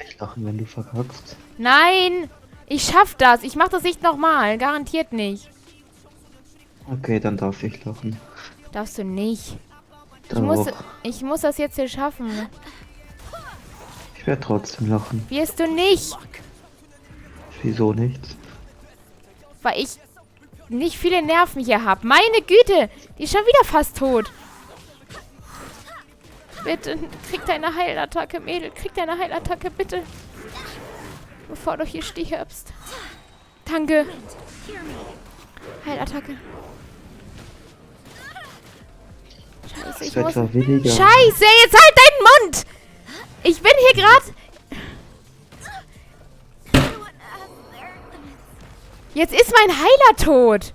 Ich lache, wenn du verkackst. Nein. Ich schaff das. Ich mach das nicht nochmal. Garantiert nicht. Okay, dann darf ich lachen. Darfst du nicht. Doch. Ich muss das jetzt hier schaffen. Ich werde trotzdem lachen. Wirst du nicht. Wieso nicht? Weil ich nicht viele Nerven hier habe. Meine Güte. Die ist schon wieder fast tot. Bitte, krieg deine Heilattacke, Mädel. Krieg deine Heilattacke, bitte. Bevor du hier stirbst. Danke. Heilattacke. Scheiße, ich muss... Scheiße, jetzt halt deinen Mund! Ich bin hier gerade... Jetzt ist mein Heiler tot.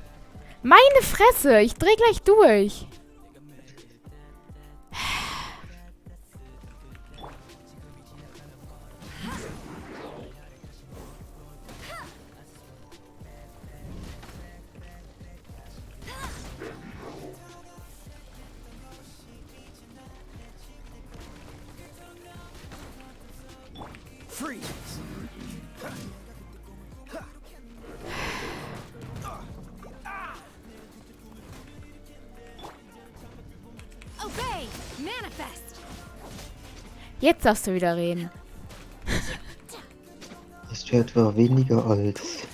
Meine Fresse, ich dreh gleich durch. Obey! Manifest! Jetzt darfst du wieder reden. Hast du etwa weniger als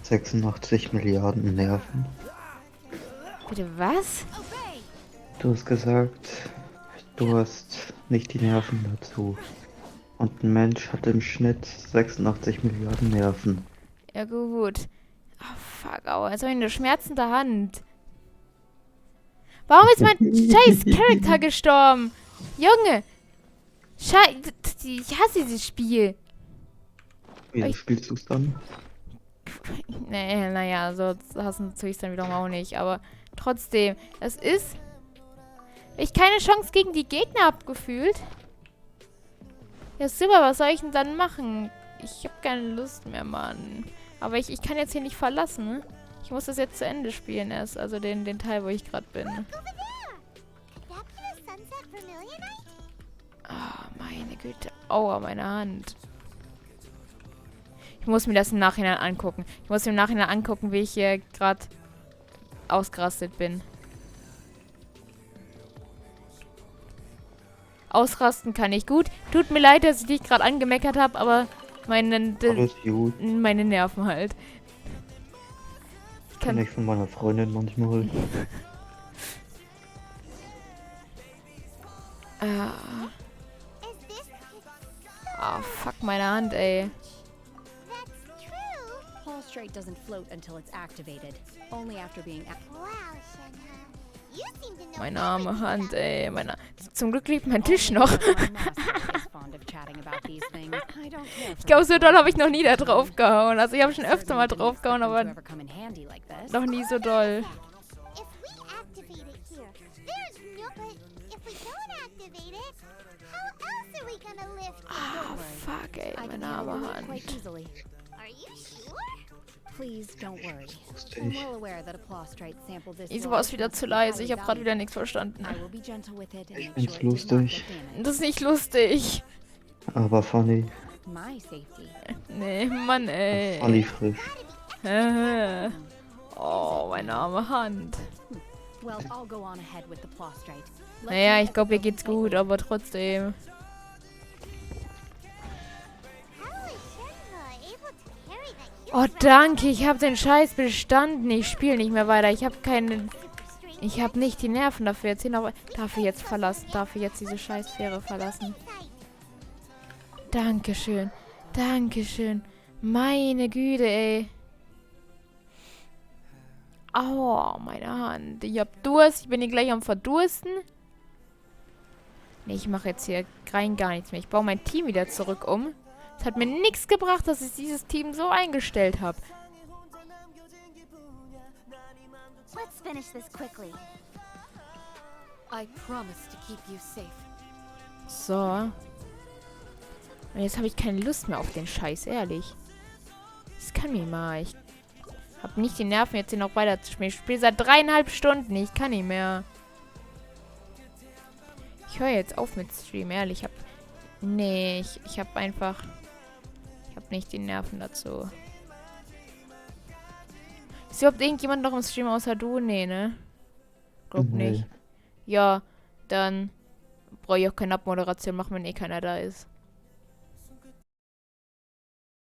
86 Milliarden Nerven? Bitte was? Du hast gesagt, du hast nicht die Nerven dazu. Und ein Mensch hat im Schnitt 86 Milliarden Nerven. Ja gut. Oh fuck, aua. Jetzt habe ich eine schmerzende Hand. Warum ist mein scheiß Charakter gestorben? Junge. Scheiße. Ich hasse dieses Spiel. Wie spielst du es dann? Nee, naja, so hassen tue ich es dann wiederum auch nicht. Aber trotzdem, es ist... Ich keine Chance gegen die Gegner habe gefühlt. Ja super, was soll ich denn dann machen? Ich habe keine Lust mehr, Mann. Aber ich kann jetzt hier nicht verlassen, ne? Ich muss das jetzt zu Ende spielen erst. Also den Teil, wo ich gerade bin. Oh, meine Güte. Aua, meine Hand. Ich muss mir das im Nachhinein angucken. Ich muss mir im Nachhinein angucken, wie ich hier gerade ausgerastet bin. Ausrasten kann ich gut. Tut mir leid, dass ich dich gerade angemeckert habe, aber meine Nerven halt. Ich kann ich von meiner Freundin manchmal. Ah, fuck meine Hand, ey. Prostrate doesn't float until it's activated. Only after being Meine arme Hand, ey. Zum Glück liegt mein Tisch noch. Ich glaube, so doll habe ich noch nie da drauf gehauen. Also ich habe schon öfter mal drauf gehauen, aber noch nie so doll. Ah, fuck, ey. Meine arme Hand. Wieso war es wieder zu leise? Ich habe gerade wieder nichts verstanden. Ich find's lustig. Das ist nicht lustig. Aber funny. Nee, Mann, ey. Funny frisch. Oh, meine arme Hand. Naja, ich glaube, ihr geht's gut, aber trotzdem. Oh, danke, ich habe den Scheiß bestanden. Ich spiele nicht mehr weiter. Ich habe nicht die Nerven dafür. Jetzt darf ich jetzt verlassen. Darf ich jetzt diese Scheißsphäre verlassen? Dankeschön. Dankeschön. Meine Güte, ey. Aua, meine Hand. Ich hab Durst. Ich bin hier gleich am Verdursten. Nee, ich mache jetzt hier rein gar nichts mehr. Ich baue mein Team wieder zurück um. Es hat mir nichts gebracht, dass ich dieses Team so eingestellt habe. Let's finish this quickly. I promise to keep you safe. So. Und jetzt habe ich keine Lust mehr auf den Scheiß, ehrlich. Das kann mir mal. Ich habe nicht die Nerven, jetzt hier noch weiter zu spielen. Ich spiele seit 3,5 Stunden. Ich kann nicht mehr. Ich höre jetzt auf mit Stream, ehrlich. Nee, ich habe einfach... Ich habe nicht die Nerven dazu. Ist überhaupt irgendjemand noch im Stream außer du? Nee, ne? Glaub nicht. Ja, dann brauche ich auch keine Abmoderation machen, wenn eh keiner da ist.